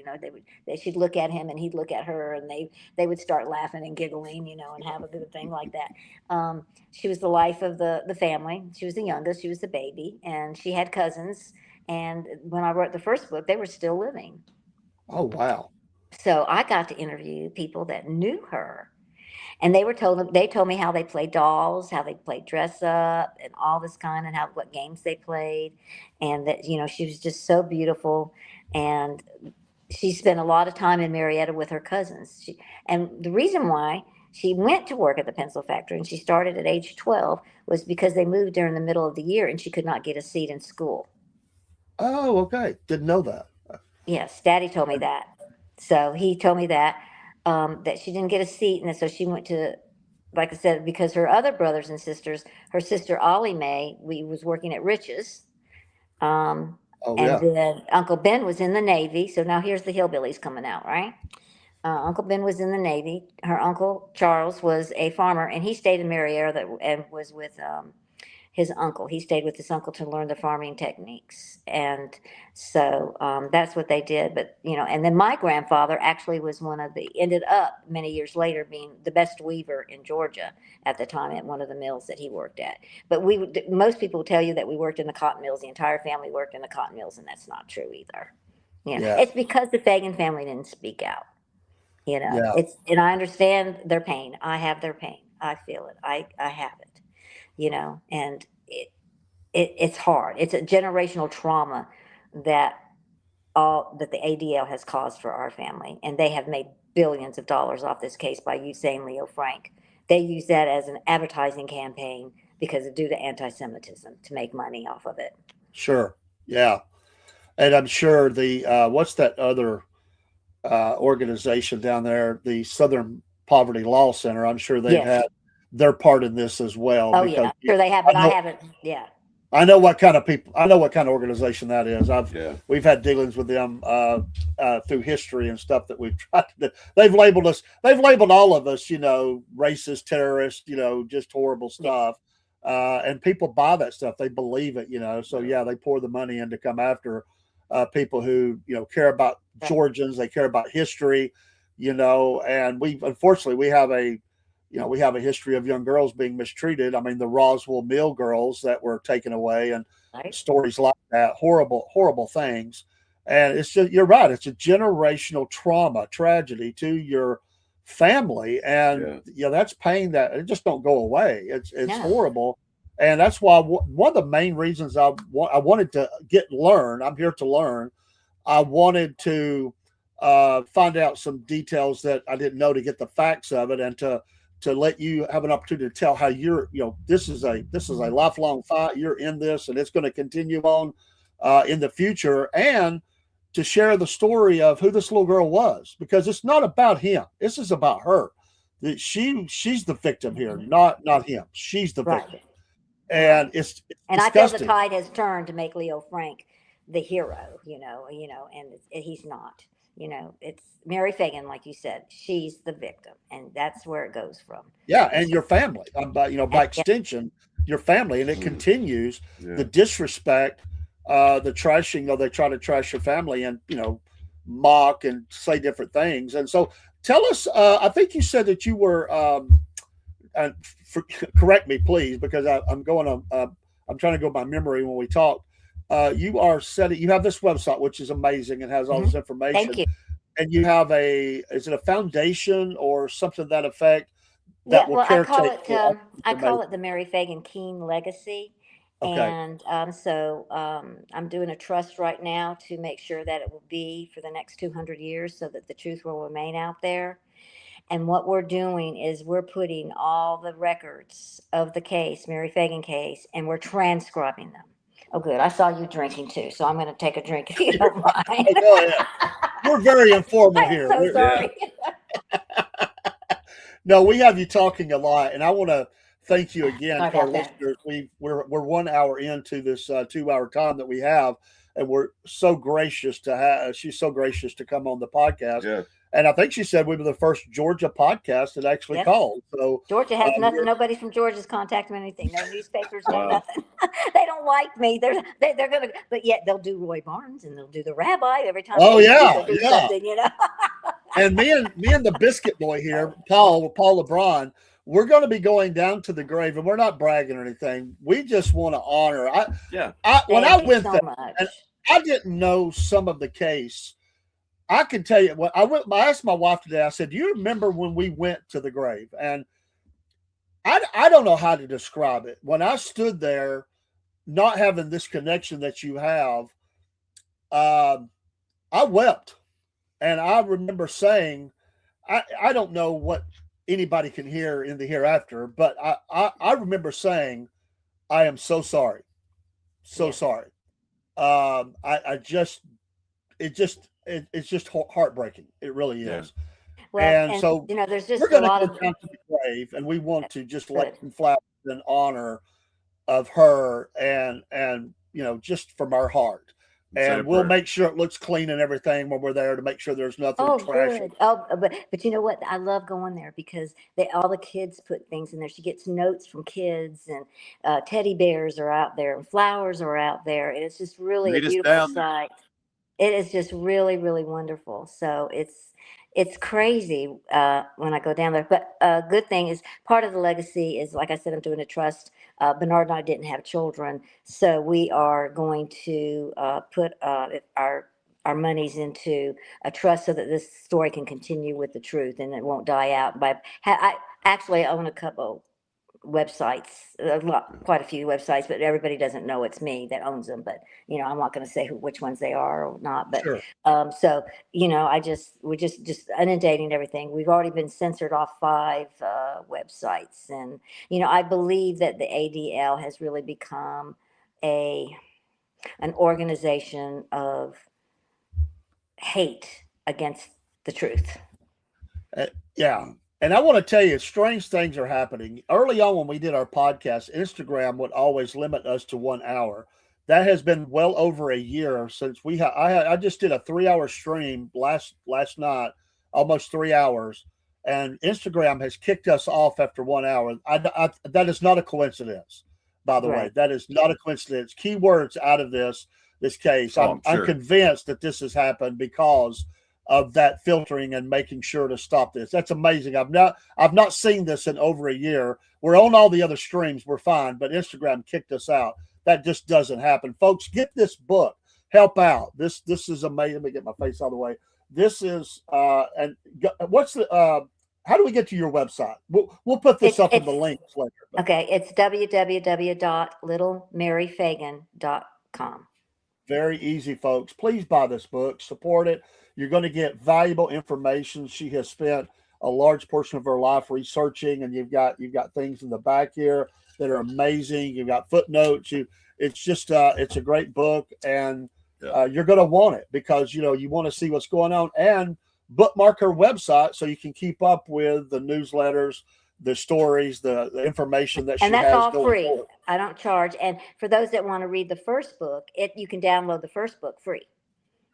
Speaker 4: She'd look at him, and he'd look at her, and they would start laughing and giggling, and have a good thing like that. She was the life of the family. She was the youngest. She was the baby, and she had cousins. And when I wrote the first book, they were still living.
Speaker 2: Oh wow.
Speaker 4: So I got to interview people that knew her, and they told me how they played dolls, how they played dress up, and all this kind, and what games they played, and that she was just so beautiful, and she spent a lot of time in Marietta with her cousins. And the reason why she went to work at the pencil factory, and she started at age 12, was because they moved during the middle of the year, and she could not get a seat in school.
Speaker 2: Oh, okay. Didn't know that.
Speaker 4: Yes, Daddy told me that. So he told me that she didn't get a seat, and so she went to, like I said, because her other brothers and sisters, her sister Ollie Mae, we was working at Rich's, um,
Speaker 2: Oh
Speaker 4: and
Speaker 2: yeah.
Speaker 4: then Uncle Ben was in the Navy. So now here's the hillbillies coming out, right? Uncle Ben was in the Navy. Her uncle Charles was a farmer, and he stayed in Marietta and was with his uncle. He stayed with his uncle to learn the farming techniques. And so that's what they did. But, and then my grandfather actually was ended up many years later being the best weaver in Georgia at the time at one of the mills that he worked at. But most people tell you that we worked in the cotton mills. The entire family worked in the cotton mills, and that's not true either.
Speaker 2: Yeah.
Speaker 4: It's because the Phagan family didn't speak out.
Speaker 2: Yeah.
Speaker 4: And I understand their pain. I have their pain. I feel it. I have it. And it's hard. It's a generational trauma that that the ADL has caused for our family, and they have made billions of dollars off this case by you saying Leo Frank. They use that as an advertising campaign because due to anti-Semitism to make money off of it.
Speaker 2: Sure. Yeah. And I'm sure the what's that other organization down there, the Southern Poverty Law Center. I'm sure they've
Speaker 4: Yes.
Speaker 2: had their part in this as well.
Speaker 4: Oh
Speaker 2: because
Speaker 4: yeah, sure they have, but I haven't. Yeah.
Speaker 2: I know what kind of people. I know what kind of organization that is.
Speaker 3: Yeah.
Speaker 2: We've had dealings with them through history and stuff that we've tried to. They've labeled us. They've labeled all of us, racist, terrorist, just horrible stuff. And people buy that stuff. They believe it, So yeah, they pour the money in to come after people who care about Georgians. They care about history, And we have a history of young girls being mistreated. I mean, the Roswell Mill girls that were taken away, and
Speaker 4: Right.
Speaker 2: stories like that, horrible, horrible things. And it's just, you're right. It's a generational trauma, tragedy to your family. And that's pain that it just don't go away. It's
Speaker 4: No.
Speaker 2: horrible. And that's why one of the main reasons I wanted to learn, I'm here to learn. I wanted to find out some details that I didn't know, to get the facts of it, and to let you have an opportunity to tell how you're, this is a lifelong fight. You're in this, and it's going to continue on in the future, and to share the story of who this little girl was, because it's not about him. This is about her. She's the victim here, not him. She's the victim.
Speaker 4: Right.
Speaker 2: And it's
Speaker 4: And I feel
Speaker 2: disgusting.
Speaker 4: the tide has turned to make Leo Frank the hero, and he's not. It's Mary Phagan, like you said, she's the victim, and that's where it goes from.
Speaker 2: Yeah, and your family, by extension, your family, and it continues the disrespect, the trashing. They try to trash your family, and mock and say different things. And so, tell us. I think you said that you were. Correct me, please, because I'm going on. I'm trying to go by memory when we talked. You have this website, which is amazing and has all this information.
Speaker 4: Thank you.
Speaker 2: And you have is it a foundation or something to that effect? That will
Speaker 4: I call
Speaker 2: caretake
Speaker 4: I call it the Mary Phagan Kean Legacy.
Speaker 2: Okay.
Speaker 4: And so I'm doing a trust right now to make sure that it will be for the next 200 years, so that the truth will remain out there. And what we're doing is we're putting all the records of the case, Mary Phagan case, and we're transcribing them. Oh, good. I saw you drinking too, so I'm going to take a drink if you don't mind.
Speaker 2: Go ahead. We're very informal here.
Speaker 4: I'm so sorry.
Speaker 2: No, we have you talking a lot, and I want to thank you again
Speaker 4: Sorry
Speaker 2: to our
Speaker 4: about that.
Speaker 2: listeners. We're 1 hour into this 2 hour time that we have, and we're so gracious to have. She's so gracious to come on the podcast,
Speaker 3: Yeah.
Speaker 2: and I think she said we were the first Georgia podcast that actually
Speaker 4: Yep.
Speaker 2: called. So
Speaker 4: Georgia has nothing.
Speaker 2: we're
Speaker 4: Nobody from Georgia's contacted me anything. No newspapers, no
Speaker 3: Wow.
Speaker 4: nothing. They don't like me. They're gonna, but yet they'll do Roy Barnes and they'll do the rabbi every time
Speaker 2: oh
Speaker 4: they need
Speaker 2: yeah,
Speaker 4: to do
Speaker 2: yeah.
Speaker 4: something. You know.
Speaker 2: And me and the biscuit boy here, Paul LeBron, we're going to be going down to the grave, and we're not bragging or anything. We just want to honor.
Speaker 3: Yeah.
Speaker 2: When I
Speaker 4: Thank you
Speaker 2: went
Speaker 4: so
Speaker 2: there,
Speaker 4: much.
Speaker 2: and I didn't know some of the case. I can tell you what I went. I asked my wife today. I said, "Do you remember when we went to the grave?" And I don't know how to describe it. When I stood there, not having this connection that you have, I wept. And I remember saying, I don't know what anybody can hear in the hereafter, but I remember saying, I am so sorry. So
Speaker 4: Yeah.
Speaker 2: sorry. It's just heartbreaking. It really
Speaker 3: Yeah.
Speaker 2: is.
Speaker 4: Well,
Speaker 2: And
Speaker 4: and
Speaker 2: so
Speaker 4: you know, there's
Speaker 2: we're
Speaker 4: just a
Speaker 2: going to
Speaker 4: lot
Speaker 2: go
Speaker 4: of
Speaker 2: down to the grave, and we want to just lay
Speaker 4: good.
Speaker 2: some flowers in honor of her, and just from our heart.
Speaker 3: Say a
Speaker 2: And we'll
Speaker 3: prayer.
Speaker 2: make sure it looks clean and everything when we're there to make sure there's nothing
Speaker 4: Oh,
Speaker 2: trashy.
Speaker 4: good. Oh, but you know what? I love going there because all the kids put things in there. She gets notes from kids, and teddy bears are out there, and flowers are out there, and it's just really a
Speaker 5: Meet us
Speaker 4: beautiful
Speaker 5: down there.
Speaker 4: sight. It is just really, really wonderful. So it's crazy when I go down there. But good thing is part of the legacy is, like I said, I'm doing a trust. Bernard and I didn't have children, so we are going to put our monies into a trust so that this story can continue with the truth and it won't die out. I actually own a couple websites, quite a few websites, but everybody doesn't know it's me that owns them. But I'm not going to say which ones they are or not. But
Speaker 2: Sure.
Speaker 4: so we're just inundating everything. We've already been censored off 5 websites, and I believe that the ADL has really become an organization of hate against the truth.
Speaker 2: Yeah. And I want to tell you, strange things are happening. Early on, when we did our podcast, Instagram would always limit us to 1 hour. That has been well over a year since I just did a 3 hour stream last night, almost 3 hours, and Instagram has kicked us off after 1 hour. That is not a coincidence, by the way.
Speaker 4: Right.
Speaker 2: That is not a coincidence. Keywords out of this case.
Speaker 5: Oh,
Speaker 2: I'm
Speaker 5: sure.
Speaker 2: convinced that this has happened because of that filtering and making sure to stop this. That's amazing. I've not seen this in over a year. We're on all the other streams, we're fine, but Instagram kicked us out. That just doesn't happen. Folks, get this book. Help out. This is amazing. Let me get my face out of the way. This is and what's the how do we get to your website? We'll put this up in the links later.
Speaker 4: Okay, it's www.littlemaryphagan.com.
Speaker 2: Very easy, folks. Please buy this book. Support it. You're going to get valuable information. She has spent a large portion of her life researching, and you've got things in the back here that are amazing. You've got footnotes. It's just it's a great book, and you're going to want it because you want to see what's going on, and bookmark her website so you can keep up with the newsletters, the stories, the information that she has.
Speaker 4: And that's all
Speaker 2: going
Speaker 4: free.
Speaker 2: forward.
Speaker 4: I don't charge. And for those that want to read the first book, you can download the first book free.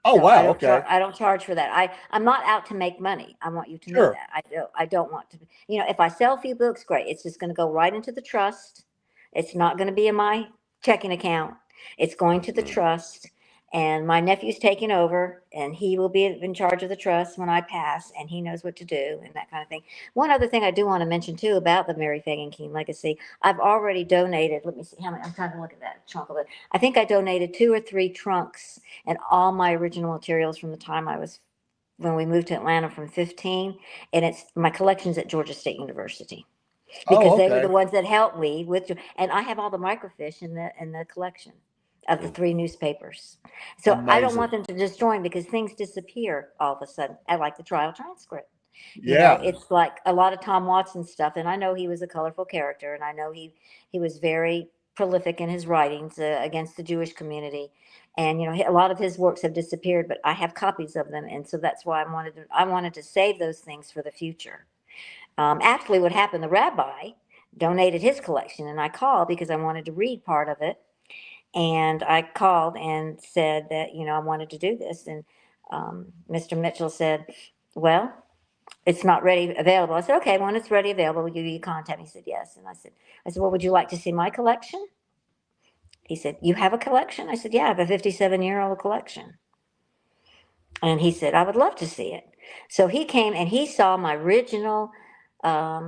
Speaker 2: Oh,
Speaker 4: So
Speaker 2: wow. Okay.
Speaker 4: I don't charge for that. I'm not out to make money. I want you to know
Speaker 2: Sure.
Speaker 4: that. I don't want to. If I sell a few books, great. It's just going to go right into the trust. It's not going to be in my checking account. It's going to the trust. And my nephew's taking over, and he will be in charge of the trust when I pass, and he knows what to do and that kind of thing. One other thing I do want to mention too about the Mary Phagan Kean legacy, I've already donated. Let me see how many. I'm trying to look at that trunk of it. I think I donated 2 or 3 trunks and all my original materials from the time when we moved to Atlanta from 15, and it's my collections at Georgia State University because they were the ones that helped me with, and I have all the microfiche in the collection of the 3 newspapers. So I don't want them to destroy them because things disappear all of a sudden. I like the trial transcript.
Speaker 2: Yeah.
Speaker 4: It's like a lot of Tom Watson stuff, and I know he was a colorful character, and I know he was very prolific in his writings against the Jewish community, and a lot of his works have disappeared, but I have copies of them, and so that's why I wanted to save those things for the future. Actually, what happened, the rabbi donated his collection, and I called because I wanted to read part of it. And I called and said that, I wanted to do this. And Mr. Mitchell said, well, it's not ready available. I said, okay, when it's ready available, will you contact me? He said, yes. And I said, well, would you like to see my collection? He said, you have a collection? I said, yeah, I have a 57-year-old collection. And he said, I would love to see it. So he came and he saw my original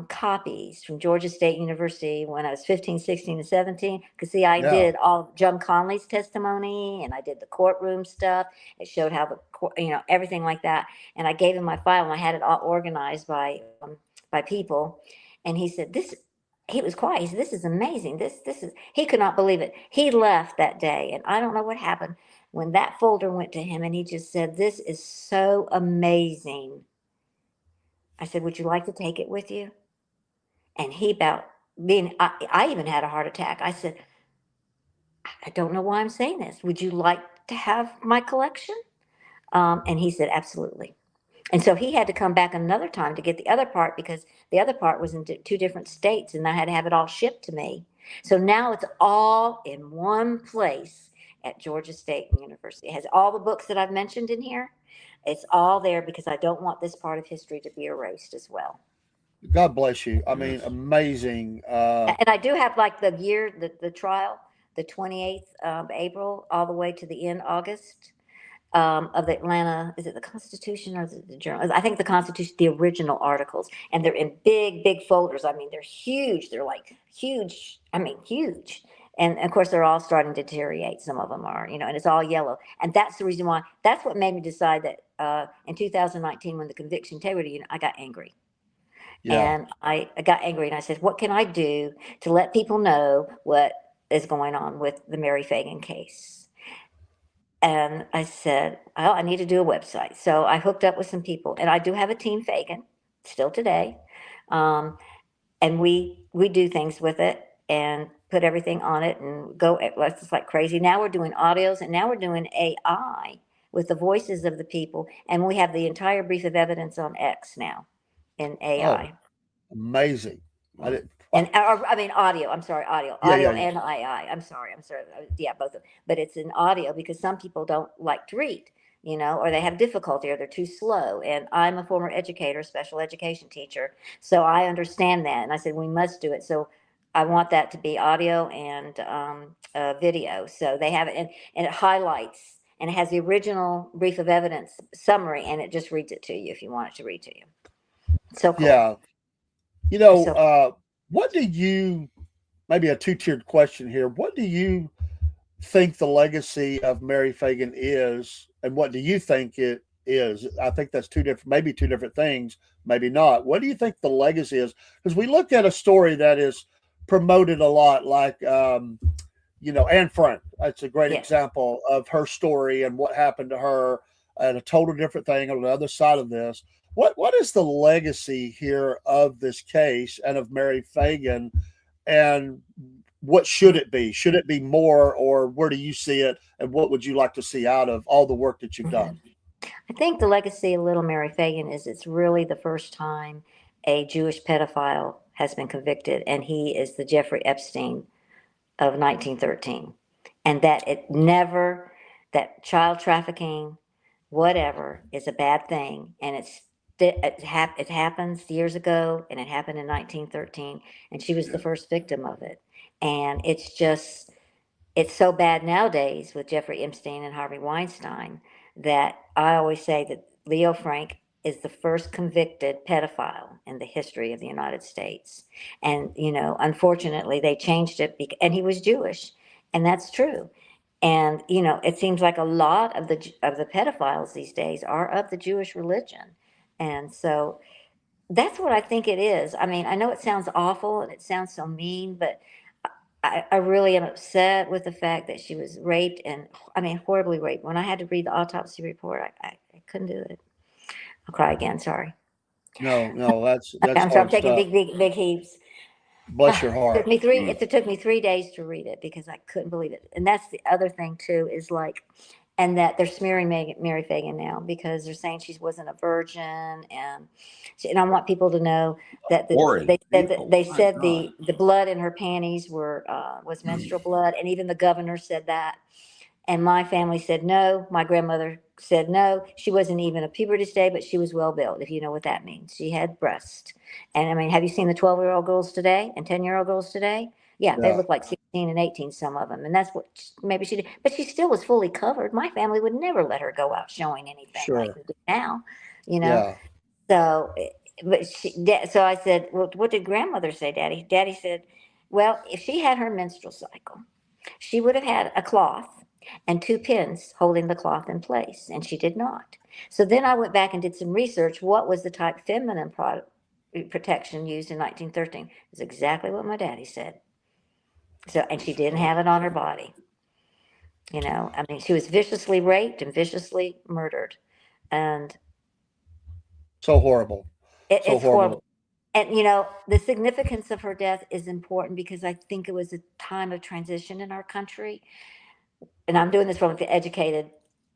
Speaker 4: copies from Georgia State University when I was 15, 16, and 17. Because, see, I
Speaker 2: Yeah.
Speaker 4: did all of John Conley's testimony and I did the courtroom stuff. It showed how everything like that. And I gave him my file and I had it all organized by people. And he said, he was quiet. He said, this is amazing. This is, he could not believe it. He left that day and I don't know what happened when that folder went to him and he just said, this is so amazing. I said, would you like to take it with you? And he I even had a heart attack. I said, I don't know why I'm saying this. Would you like to have my collection? And he said, absolutely. And so he had to come back another time to get the other part because the other part was in two different states and I had to have it all shipped to me. So now it's all in one place at Georgia State University. It has all the books that I've mentioned in here. It's all there because I don't want this part of history to be erased as well.
Speaker 2: God bless you. I mean,
Speaker 5: Yes.
Speaker 2: amazing.
Speaker 4: And I do have like the year, the trial, the 28th of April, all the way to the end, August, of the Atlanta, is it the Constitution or the Journal? I think the Constitution, the original articles, and they're in big, big folders. I mean, they're huge. They're like huge. I mean, huge. And of course, they're all starting to deteriorate. Some of them are, and it's all yellow. And that's the reason why, that's what made me decide that in 2019, when the Conviction Integrity, I got angry.
Speaker 2: Yeah.
Speaker 4: And I got angry and I said, what can I do to let people know what is going on with the Mary Phagan case? And I said, well, I need to do a website. So I hooked up with some people and I do have a team Phagan still today. And we do things with it and put everything on it and go, it's just like crazy. Now we're doing audios and now we're doing AI with the voices of the people. And we have the entire brief of evidence on X now in AI.
Speaker 2: Amazing. I didn't,
Speaker 4: Audio. I'm sorry, audio,
Speaker 2: Yeah,
Speaker 4: audio,
Speaker 2: yeah, yeah.
Speaker 4: and AI. I'm sorry. Yeah, both of them. But it's in audio because some people don't like to read, or they have difficulty or they're too slow. And I'm a former educator, special education teacher, so I understand that. And I said we must do it. So I want that to be audio and video. So they have it, and it highlights and it has the original brief of evidence summary, and it just reads it to you if you want it to read to you. So cool.
Speaker 2: Yeah.
Speaker 4: So
Speaker 2: What do you, maybe a two-tiered question here, what do you think the legacy of Mary Phagan is, and what do you think it is? I think that's maybe two different things, maybe not. What do you think the legacy is? Because we look at a story that is promoted a lot, like, Anne Frank. That's a great
Speaker 4: Yes.
Speaker 2: example of her story and what happened to her, and a total different thing on the other side of this. What is the legacy here of this case and of Mary Phagan, and what should it be? Should it be more, or where do you see it, and what would you like to see out of all the work that you've done?
Speaker 4: I think the legacy of Little Mary Phagan is it's really the first time a Jewish pedophile has been convicted, and he is the Jeffrey Epstein of 1913. And that that child trafficking, whatever, is a bad thing. And it happens years ago, and it happened in 1913, and she was the first victim of it. And it's so bad nowadays with Jeffrey Epstein and Harvey Weinstein that I always say that Leo Frank is the first convicted pedophile in the history of the United States. And, unfortunately, they changed it, and he was Jewish, and that's true. And, it seems like a lot of the pedophiles these days are of the Jewish religion. And so that's what I think it is. I mean, I know it sounds awful and it sounds so mean, but I really am upset with the fact that she was raped horribly raped. When I had to read the autopsy report, I couldn't do it. I'll cry again. Sorry.
Speaker 2: No, that's
Speaker 4: I'm
Speaker 2: hard
Speaker 4: taking
Speaker 2: stuff.
Speaker 4: big heaves.
Speaker 2: Bless your
Speaker 4: It
Speaker 2: heart.
Speaker 4: took me 3 days to read it because I couldn't believe it. And that's the other thing too, is like, and that they're smearing Mary Phagan now because they're saying she wasn't a virgin, and I want people to know that
Speaker 3: Horrid people.
Speaker 4: they
Speaker 3: My
Speaker 4: said
Speaker 3: God.
Speaker 4: the blood in her panties was menstrual blood, and even the governor said that. And my family said no. My grandmother said no. She wasn't even a puberty stage, but she was well built, if you know what that means. She had breasts. And I mean, have you seen the 12-year-old girls today and 10-year-old girls today? Yeah, they
Speaker 2: Yeah.
Speaker 4: look like 16 and 18, some of them. And that's what maybe she did. But she still was fully covered. My family would never let her go out showing anything like
Speaker 2: Sure.
Speaker 4: we do now, you know?
Speaker 2: Yeah.
Speaker 4: So, so I said, well, what did grandmother say, Daddy? Daddy said, well, if she had her menstrual cycle, she would have had a cloth and two pins holding the cloth in place, and she did not. So then I went back and did some research. What was the type feminine protection used in 1913? It's exactly what my daddy said. So, and she didn't have it on her body. You know, I mean, she was viciously raped and viciously murdered, and
Speaker 2: So horrible. So
Speaker 4: it's
Speaker 2: horrible.
Speaker 4: horrible. And you know, the significance of her death is important because I think it was a time of transition in our country, and I'm doing this from the educated,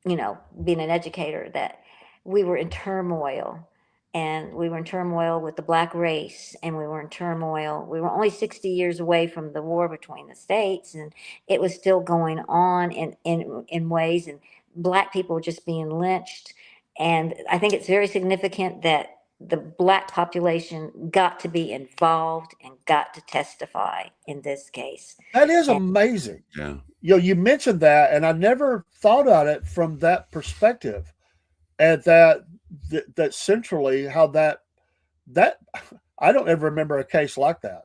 Speaker 4: you know, being an educator, that we were in turmoil, and we were in turmoil with the black race, and we were in turmoil. We were only 60 years away from the war between the states, and it was still going on in ways, and black people were just being lynched. And I think it's very significant that the black population got to be involved and got to testify in this case.
Speaker 2: That is
Speaker 4: And
Speaker 2: amazing.
Speaker 5: Yeah.
Speaker 2: You know, you mentioned that, and I never thought on it from that perspective, and that centrally how that I don't ever remember a case like that.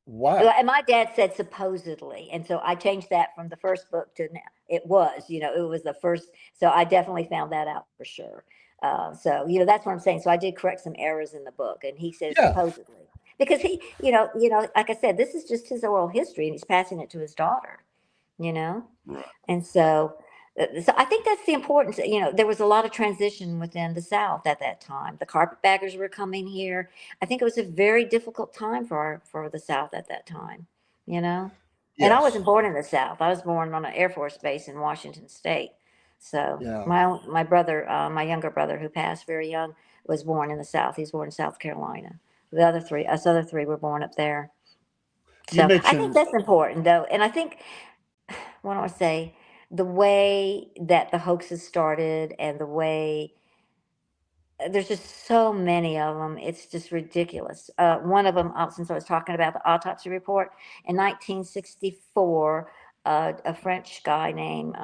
Speaker 2: Wow.
Speaker 4: And my dad said supposedly, and so I changed that from the first book to now. It was, you know, it was the first. So I definitely found that out for sure. So you know, that's what I'm saying. So I did correct some errors in the book, and he said
Speaker 2: Yeah.
Speaker 4: supposedly because he, like I said, this is just his oral history, and he's passing it to his daughter. You know,
Speaker 5: Right.
Speaker 4: and so I think that's the importance. You know, there was a lot of transition within the South at that time. The carpetbaggers were coming here. I think it was a very difficult time for the South at that time. You know, and I
Speaker 2: Yes.
Speaker 4: wasn't born in the South. I was born on an Air Force base in Washington State. So
Speaker 2: Yeah.
Speaker 4: my brother, my younger brother, who passed very young, was born in the South. He's born in South Carolina. Us other three were born up there.
Speaker 2: You
Speaker 4: So I think
Speaker 2: mentioned
Speaker 4: that's important, though, and I think what do I say? The way that the hoaxes started and the way there's just so many of them. It's just ridiculous. One of them, since I was talking about the autopsy report, in 1964, a French guy named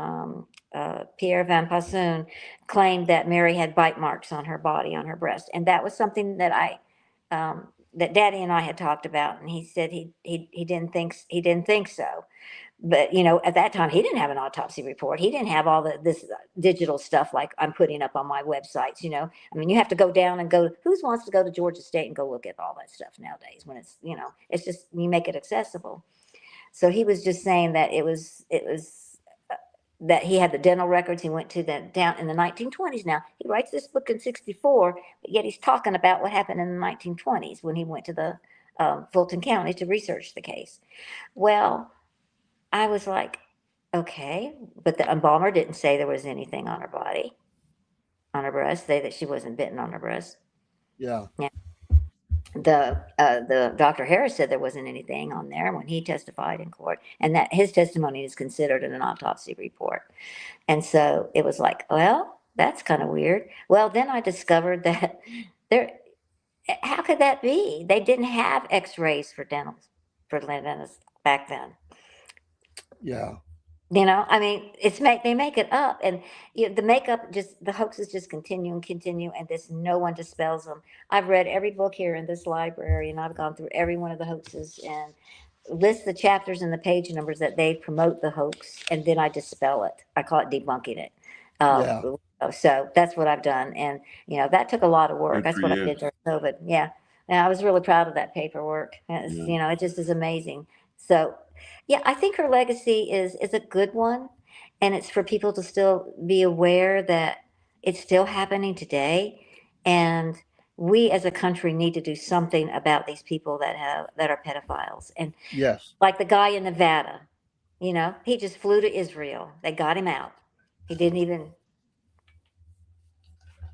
Speaker 4: Pierre Van Passun claimed that Mary had bite marks on her body, on her breast, and that was something that that Daddy and I had talked about, and he said he didn't think so. But you know, at that time he didn't have an autopsy report. He didn't have all this digital stuff like I'm putting up on my websites. You know, I mean, you have to go down and go. Who wants to go to Georgia State and go look at all that stuff nowadays? When it's, you know, it's just you make it accessible. So he was just saying that it was that he had the dental records. He went to the down in the 1920s. Now he writes this book in '64, but yet he's talking about what happened in the 1920s when he went to the Fulton County to research the case. Well, I was like, okay, but the embalmer didn't say there was anything on her body, on her breast, say that she wasn't bitten on her breast.
Speaker 2: yeah.
Speaker 4: Yeah. The Dr. Harris said there wasn't anything on there when he testified in court, and that his testimony is considered in an autopsy report. And so it was like, well, that's kind of weird. Well, then I discovered that there, how could that be? They didn't have X-rays for dentists back then.
Speaker 2: Yeah.
Speaker 4: You know, I mean, they make it up, and the makeup just the hoaxes just continue and continue, and this no one dispels them. I've read every book here in this library, and I've gone through every one of the hoaxes and list the chapters and the page numbers that they promote the hoax, and then I dispel it. I call it debunking it.
Speaker 2: Yeah.
Speaker 4: So that's what I've done, and that took a lot of work.
Speaker 5: Good
Speaker 4: That's
Speaker 5: for
Speaker 4: what I
Speaker 5: you.
Speaker 4: did during COVID. Yeah, and I was really proud of that paperwork.
Speaker 5: Yeah.
Speaker 4: It just is amazing. So yeah, I think her legacy is a good one, and it's for people to still be aware that it's still happening today, and we as a country need to do something about these people that are pedophiles. And
Speaker 2: Yes.
Speaker 4: like the guy in Nevada, he just flew to Israel. They got him out. He didn't even,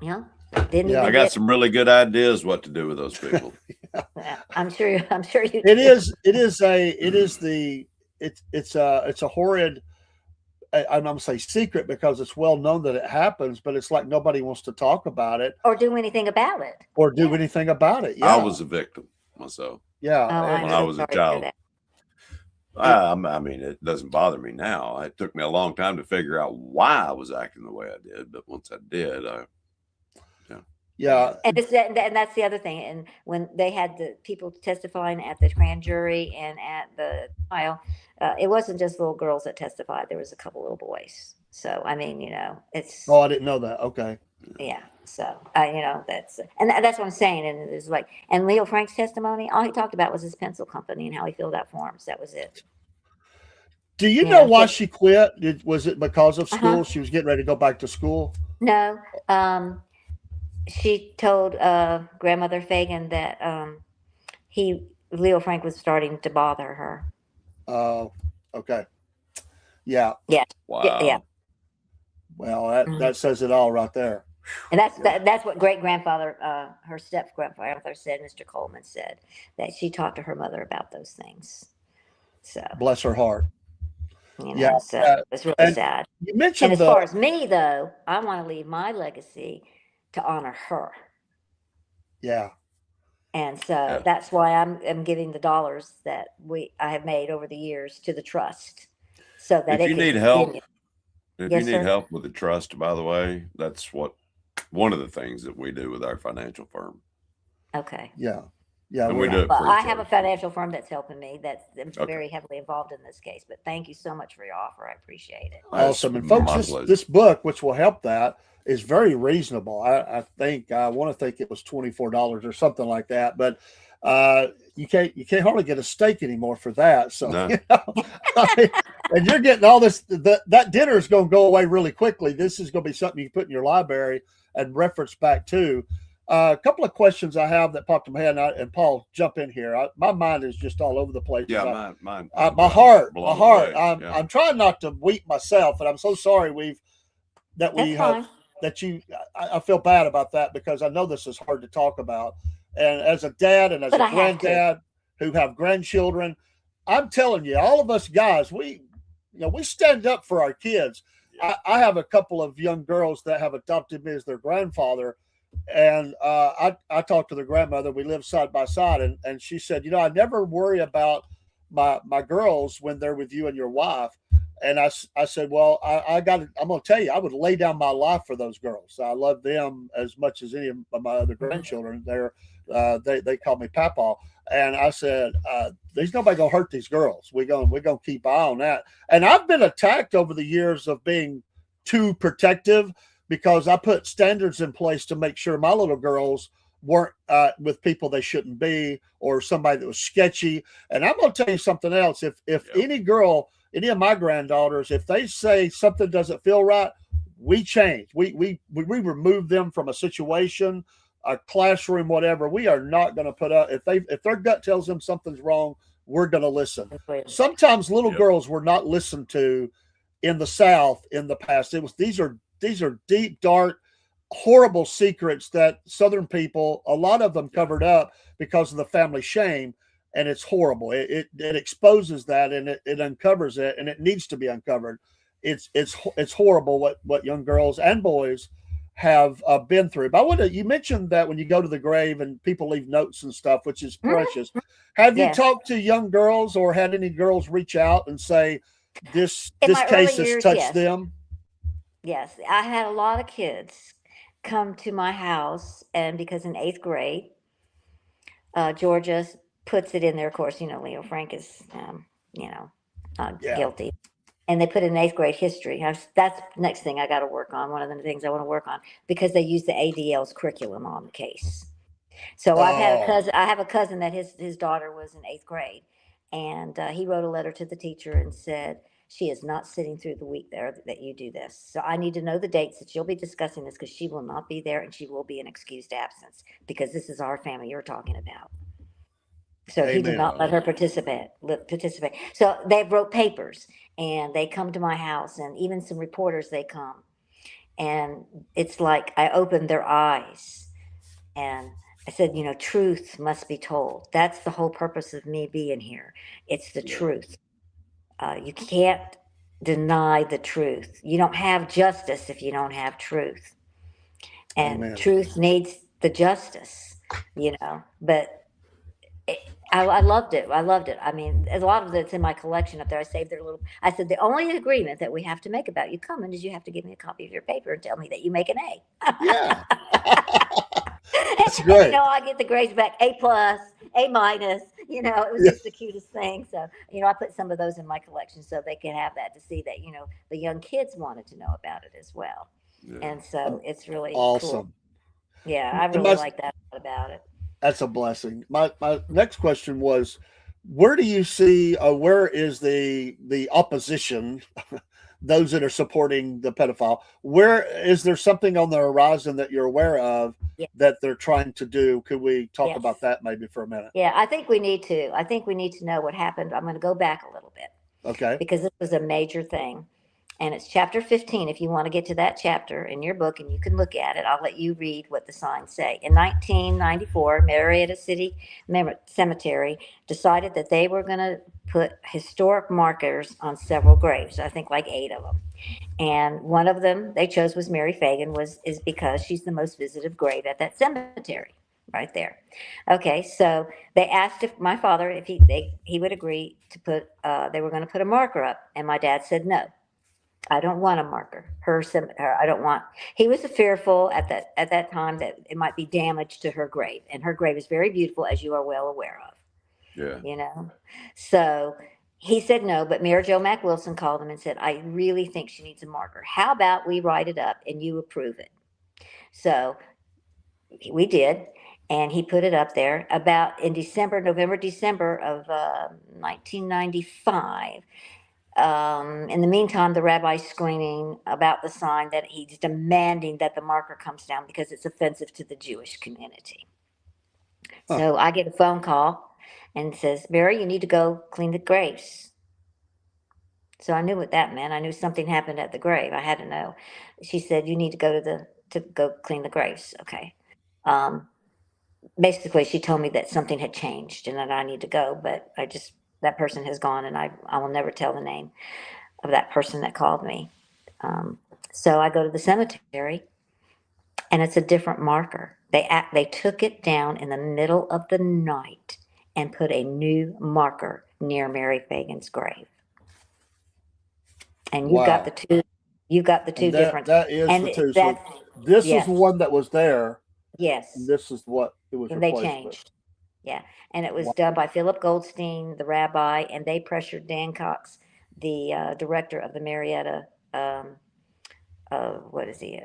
Speaker 4: didn't
Speaker 2: Yeah.
Speaker 5: I
Speaker 4: even
Speaker 5: got
Speaker 4: get.
Speaker 5: some really good ideas what to do with those people.
Speaker 4: I'm sure you.
Speaker 2: It is. It's a horrid. I'm gonna say secret because it's well known that it happens, but it's like nobody wants to talk about it
Speaker 4: or do anything about it.
Speaker 2: or do
Speaker 4: Yeah.
Speaker 2: anything about it.
Speaker 5: I
Speaker 2: Yeah.
Speaker 5: was a victim myself
Speaker 2: Yeah.
Speaker 4: Oh, I'm
Speaker 5: when
Speaker 4: so
Speaker 5: I was a
Speaker 4: sorry to hear
Speaker 5: child.
Speaker 4: that.
Speaker 5: I mean, it doesn't bother me now. It took me a long time to figure out why I was acting the way I did, but once I did,
Speaker 2: Yeah.
Speaker 4: And and that's the other thing. And when they had the people testifying at the grand jury and at the trial, it wasn't just little girls that testified. There was a couple little boys. So I mean, it's
Speaker 2: Oh, I didn't know that. Okay.
Speaker 4: yeah. So that's that's what I'm saying. And it's like, and Leo Frank's testimony, all he talked about was his pencil company and how he filled out forms. That was it.
Speaker 2: Do you
Speaker 4: Yeah,
Speaker 2: know why
Speaker 4: but-
Speaker 2: she quit? Was it because of school?
Speaker 4: Uh-huh.
Speaker 2: She was getting ready to go back to school.
Speaker 4: No. She told grandmother Phagan that Leo Frank was starting to bother her.
Speaker 2: Oh, okay. Yeah.
Speaker 4: Yeah.
Speaker 5: wow.
Speaker 4: Yeah.
Speaker 2: Well, that says it all right there.
Speaker 4: And that's what great grandfather, her step grandfather said. Mr. Coleman said that she talked to her mother about those things. So
Speaker 2: Bless her heart. Yeah.
Speaker 4: so it's really
Speaker 2: and
Speaker 4: sad.
Speaker 2: You
Speaker 4: And
Speaker 2: mentioned
Speaker 4: as far as me, though, I want to leave my legacy to honor her.
Speaker 2: Yeah.
Speaker 4: And so that's why I'm giving the dollars that I have made over the years to the trust, so that
Speaker 5: If you need help,
Speaker 4: continue.
Speaker 5: if
Speaker 4: Yes,
Speaker 5: you need
Speaker 4: sir.
Speaker 5: help with the trust, by the way, that's one of the things that we do with our financial firm.
Speaker 4: Okay.
Speaker 2: Yeah. Yeah.
Speaker 5: And we do it
Speaker 4: Well,
Speaker 5: free
Speaker 4: I
Speaker 5: of
Speaker 4: have a
Speaker 5: charge.
Speaker 4: financial firm that's helping me. That's
Speaker 5: Okay.
Speaker 4: very heavily involved in this case. But thank you so much for your offer. I appreciate it.
Speaker 2: Awesome. And
Speaker 5: That's
Speaker 2: folks,
Speaker 5: my
Speaker 2: this,
Speaker 5: pleasure.
Speaker 2: this book, which will help that, is very reasonable. I want to think it was $24 or something like that, but you can't hardly get a steak anymore for that. So,
Speaker 5: No.
Speaker 2: and you're getting all this, that dinner is going to go away really quickly. This is going to be something you can put in your library and reference back to. A couple of questions I have that popped in my head, and Paul, jump in here. My mind is just all over the place.
Speaker 5: Yeah, mine.
Speaker 2: My heart.
Speaker 5: blown away. Yeah.
Speaker 2: I'm trying not to weep myself, and I'm so sorry
Speaker 4: That's fine.
Speaker 2: I feel bad about that because I know this is hard to talk about. And as a dad and as
Speaker 4: But
Speaker 2: a
Speaker 4: I have to.
Speaker 2: granddad who have grandchildren, I'm telling you, all of us guys, we stand up for our kids. I have a couple of young girls that have adopted me as their grandfather. And I talked to the grandmother. We live side by side, and she said, I never worry about my girls when they're with you and your wife. And I said, well, I'm going to tell you, I would lay down my life for those girls. I love them as much as any of my other grandchildren. They call me Papa. And I said, there's nobody going to hurt these girls. We're going to keep eye on that. And I've been attacked over the years of being too protective, because I put standards in place to make sure my little girls weren't with people they shouldn't be, or somebody that was sketchy. And I'm going to tell you something else. If any girl, any of my granddaughters, if they say something doesn't feel right, we change. We remove them from a situation, a classroom, whatever. We are not going to put up if their gut tells them something's wrong, we're going to listen. Sometimes little girls were not listened to in the South in the past. These are deep, dark, horrible secrets that Southern people, a lot of them covered up because of the family shame, and it's horrible. It exposes that, and it uncovers it, and it needs to be uncovered. It's horrible what young girls and boys have been through. But you mentioned that when you go to the grave and people leave notes and stuff, which is precious. Have you talked to young girls or had any girls reach out and say this case has touched them?
Speaker 4: Yes, I had a lot of kids come to my house, and because in 8th grade, Georgia puts it in there. Of course, Leo Frank is, not guilty. And they put in 8th grade history. That's the next thing I got to work on. One of the things I want to work on, because they use the ADL's curriculum on the case. So I have a cousin that his daughter was in 8th grade, and he wrote a letter to the teacher and said, she is not sitting through the week there that you do this. So I need to know the dates that you'll be discussing this, because she will not be there, and she will be an excused absence, because this is our family you're talking about. So he did not let her participate. So they wrote papers, and they come to my house, and even some reporters, they come. And it's like I opened their eyes, and I said, truth must be told. That's the whole purpose of me being here. It's the
Speaker 3: Yeah.
Speaker 4: truth. You can't deny the truth. You don't have justice if you don't have truth. And
Speaker 2: Amen.
Speaker 4: truth needs the justice, But I loved it. I loved it. I mean, a lot of it's in my collection up there. I saved their little. I said the only agreement that we have to make about you coming is you have to give me a copy of your paper and tell me that you make an A.
Speaker 2: Yeah. That's
Speaker 4: And,
Speaker 2: great.
Speaker 4: I get the grades back A plus, A minus. It was
Speaker 2: Yeah.
Speaker 4: just the cutest thing. So I put some of those in my collection so they can have that to see that the young kids wanted to know about it as well.
Speaker 3: Yeah.
Speaker 4: And so it's really cool.
Speaker 2: Awesome.
Speaker 4: Yeah, I
Speaker 2: And
Speaker 4: really like that about it.
Speaker 2: That's a blessing. My next question was, where do you see, where is the opposition, those that are supporting the pedophile? Where is there something on the horizon that you're aware of
Speaker 4: Yeah.
Speaker 2: that they're trying to do? Could we talk
Speaker 4: Yes.
Speaker 2: about that maybe for a minute?
Speaker 4: Yeah, I think we need to. I think we need to know what happened. I'm going to go back a little bit
Speaker 2: Okay.
Speaker 4: because this was a major thing. And it's chapter 15. If you want to get to that chapter in your book and you can look at it, I'll let you read what the signs say. In 1994, Marietta City Cemetery decided that they were going to put historic markers on several graves. I think like 8 of them. And one of them they chose was Mary Phagan, is because she's the most visited grave at that cemetery right there. Okay, so they asked if my father, if he would agree to put, they were going to put a marker up, and my dad said no. I don't want a marker. I don't want. He was fearful at that time that it might be damage to her grave, and her grave is very beautiful, as you are well aware of.
Speaker 3: Yeah.
Speaker 4: So he said no, but Mayor Joe Mack Wilson called him and said, "I really think she needs a marker. How about we write it up and you approve it?" So we did, and he put it up there about in November, December of 1995. In the meantime, the rabbi's screaming about the sign that he's demanding that the marker comes down because it's offensive to the Jewish community.
Speaker 2: Huh.
Speaker 4: So I get a phone call and it says, "Barry, you need to go clean the graves." So I knew what that meant. I knew something happened at the grave. I had to know. She said, "You need to go to go clean the graves." Okay. Basically, she told me that something had changed and that I need to go, but that person has gone, and I will never tell the name of that person that called me. So I go to the cemetery, and it's a different marker. They took it down in the middle of the night and put a new marker near Mary Phagan's grave. And you've got
Speaker 2: Wow.
Speaker 4: the two. You've got the two
Speaker 2: And
Speaker 4: different.
Speaker 2: that is
Speaker 4: And
Speaker 2: the two. So
Speaker 4: that's
Speaker 2: this is
Speaker 4: yes.
Speaker 2: the one that was there,
Speaker 4: yes.
Speaker 2: and this is what it was
Speaker 4: And they
Speaker 2: replaced
Speaker 4: changed. Yeah. And it was
Speaker 2: Wow.
Speaker 4: done by Philip Goldstein, the rabbi, and they pressured Dan Cox, the director of the Marietta, what is he,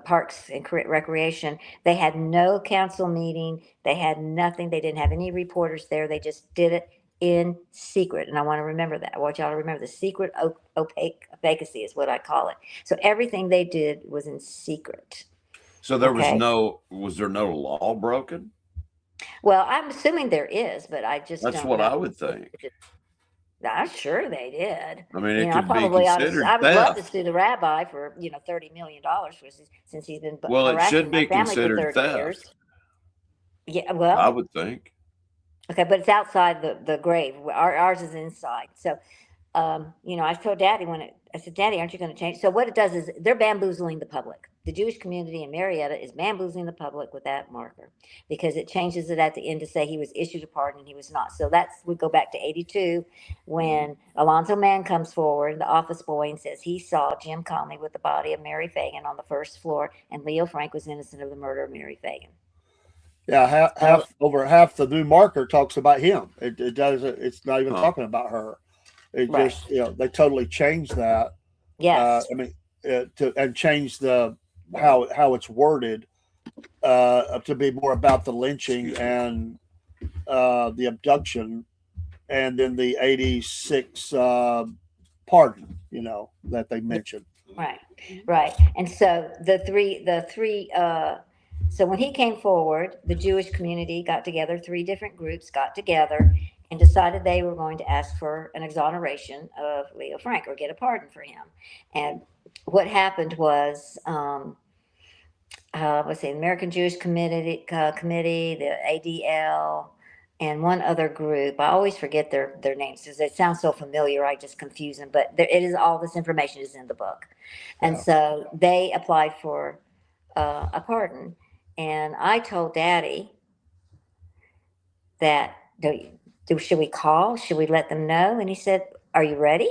Speaker 4: Parks and Recreation. They had no council meeting. They had nothing. They didn't have any reporters there. They just did it in secret. And I want to remember that. I want y'all to remember the secret opacacy is what I call it. So everything they did was in secret.
Speaker 3: So there
Speaker 4: Okay.
Speaker 3: was there no law broken?
Speaker 4: Well, I'm assuming there is, but I just
Speaker 3: That's
Speaker 4: don't
Speaker 3: what
Speaker 4: know.
Speaker 3: I would think.
Speaker 4: I'm sure they did.
Speaker 3: I mean,
Speaker 4: You
Speaker 3: it
Speaker 4: know, I
Speaker 3: could be
Speaker 4: probably ought to,
Speaker 3: considered
Speaker 4: I would love to
Speaker 3: theft.
Speaker 4: sue the rabbi for, $30 million since he's been
Speaker 3: Well, it
Speaker 4: harassing
Speaker 3: should
Speaker 4: my
Speaker 3: be
Speaker 4: family for
Speaker 3: considered
Speaker 4: 30 years.
Speaker 3: theft.
Speaker 4: Yeah,
Speaker 3: I
Speaker 4: well,
Speaker 3: would think.
Speaker 4: okay, but it's outside the grave. Ours is inside. So, I told Daddy I said, "Daddy, aren't you going to change?" So what it does is they're bamboozling the public. The Jewish community in Marietta is bamboozling the public with that marker because it changes it at the end to say he was issued a pardon and he was not. So we go back to 82 when Alonzo Mann comes forward, the office boy, and says he saw Jim Conley with the body of Mary Phagan on the first floor and Leo Frank was innocent of the murder of Mary Phagan.
Speaker 2: Yeah,
Speaker 4: So,
Speaker 2: over half the new marker talks about him. It doesn't. It's not even
Speaker 3: Huh.
Speaker 2: talking about her. It
Speaker 4: Right.
Speaker 2: just they totally changed that.
Speaker 4: yes.
Speaker 2: And change how it's worded to be more about the lynching
Speaker 3: Excuse me.
Speaker 2: and the abduction, and then the 86 pardon. That they mentioned.
Speaker 4: Right. And so the three, so when he came forward, the Jewish community got together, 3 different groups got together, and decided they were going to ask for an exoneration of Leo Frank or get a pardon for him. And what happened was, let's see, the American Jewish Committee, the ADL, and one other group. I always forget their names because they sound so familiar. I just confuse them. But it is all this information is in the book, and
Speaker 2: Yeah.
Speaker 4: so they applied for a pardon. And I told Daddy that should we call? Should we let them know? And he said, "Are you ready?"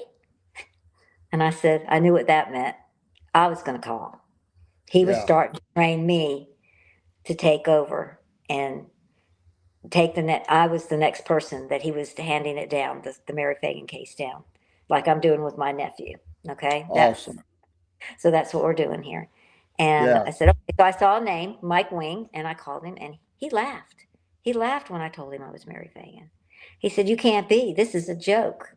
Speaker 4: And I said, I knew what that meant. I was going to call. He was
Speaker 2: Yeah.
Speaker 4: starting to train me to take over and take the net. I was the next person that he was handing it down, the Mary Phagan case down, like I'm doing with my nephew. Okay.
Speaker 2: Awesome.
Speaker 4: So that's what we're doing here. And
Speaker 2: Yeah.
Speaker 4: I said, okay. So I saw a name, Mike Wing, and I called him and he laughed. He laughed when I told him I was Mary Phagan. He said, "You can't be. This is a joke."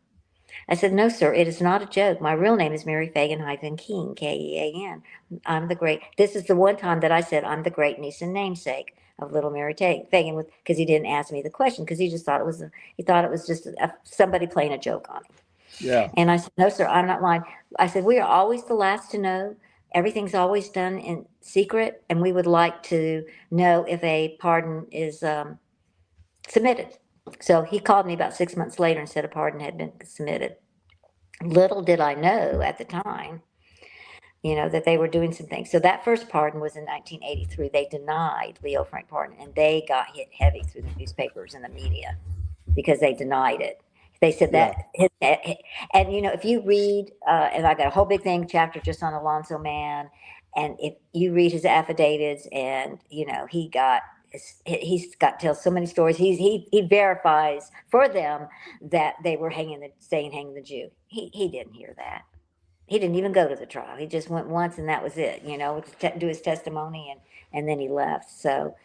Speaker 4: I said, "No, sir, it is not a joke. My real name is Mary Phagan Kean, Kean. I'm the great." This is the one time that I said I'm the great niece and namesake of Little Mary Phagan, because he didn't ask me the question because he just thought it was just somebody playing a joke on him.
Speaker 2: Yeah.
Speaker 4: And I said, "No, sir, I'm not lying." I said, "We are always the last to know. Everything's always done in secret, and we would like to know if a pardon is submitted." So he called me about 6 months later and said a pardon had been submitted. Little did I know at the time, that they were doing some things. So that first pardon was in 1983. They denied Leo Frank pardon, and they got hit heavy through the newspapers and the media because they denied it. They said that, and if you read, and I got a whole big thing chapter just on Alonzo Mann, and if you read his affidavits, and he's got to tell so many stories. He verifies for them that they were hanging the Jew. He didn't hear that. He didn't even go to the trial. He just went once and that was it. To do his testimony and then he left. So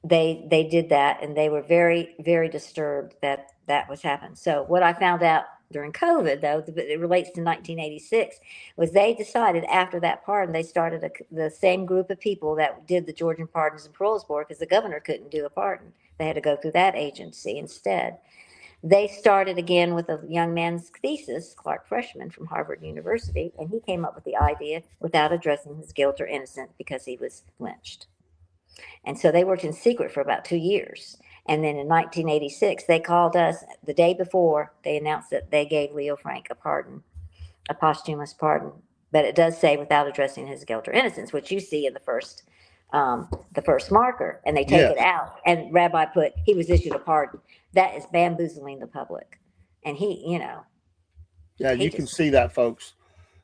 Speaker 4: they did that, and they were very, very disturbed that was happening. So what I found out during COVID, though, it relates to 1986, was they decided after that pardon, they started the same group of people that did the Georgian Pardons and Paroles Board, because the governor couldn't do a pardon. They had to go through that agency instead. They started again with a young man's thesis, Clark Freshman from Harvard University, and he came up with the idea without addressing his guilt or innocence because he was lynched. And so they worked in secret for about 2 years. And then in 1986, they called us the day before they announced that they gave Leo Frank a pardon, a posthumous pardon. But it does say without addressing his guilt or innocence, which you see in the first marker. And they take it out. And Rabbi put, he was issued a pardon. That is bamboozling the public. And
Speaker 2: Yeah, you can see that, folks.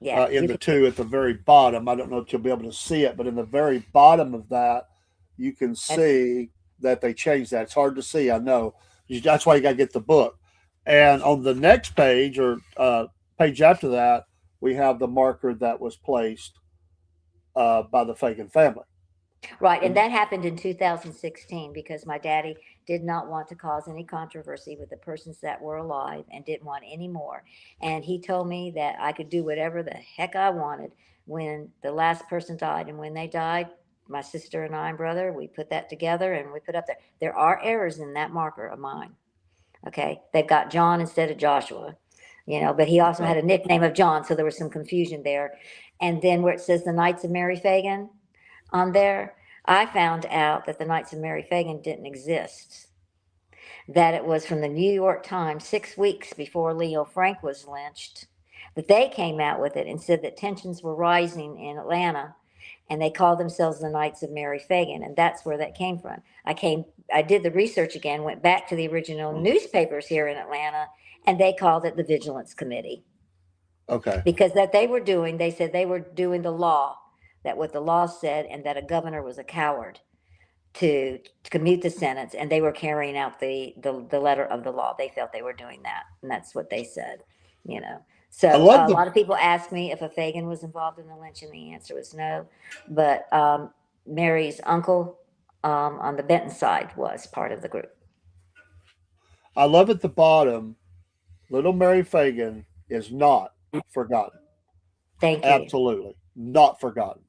Speaker 4: Yeah,
Speaker 2: in the two at the very bottom. I don't know if you'll be able to see it, but in the very bottom of that, you can see that they changed that. It's hard to see, I know. That's why you got to get the book. And on the next page, or page after that, we have the marker that was placed by the Phagan family.
Speaker 4: Right, and that happened in 2016 because my daddy did not want to cause any controversy with the persons that were alive and didn't want any more. And he told me that I could do whatever the heck I wanted when the last person died. And when they died, my sister and I and brother, we put that together and we put up there. There are errors in that marker of mine. Okay, they've got John instead of Joshua, but he also had a nickname of John, so there was some confusion there. And then where it says the Knights of Mary Phagan on there, I found out that the Knights of Mary Phagan didn't exist. That it was from the New York Times 6 weeks before Leo Frank was lynched, that they came out with it and said that tensions were rising in Atlanta, and they called themselves the Knights of Mary Phagan, and that's where that came from. I did the research again, went back to the original newspapers here in Atlanta, and they called it the Vigilance Committee.
Speaker 2: Okay.
Speaker 4: Because they said they were doing the law, that what the law said, and that a governor was a coward to commute the sentence, and they were carrying out the letter of the law. They felt they were doing that, and that's what they said, So a lot of people ask me if a Phagan was involved in the lynching. The answer was no, but Mary's uncle on the Benton side was part of the group.
Speaker 2: I love at the bottom, Little Mary Phagan is not forgotten.
Speaker 4: Thank you.
Speaker 2: Absolutely not forgotten.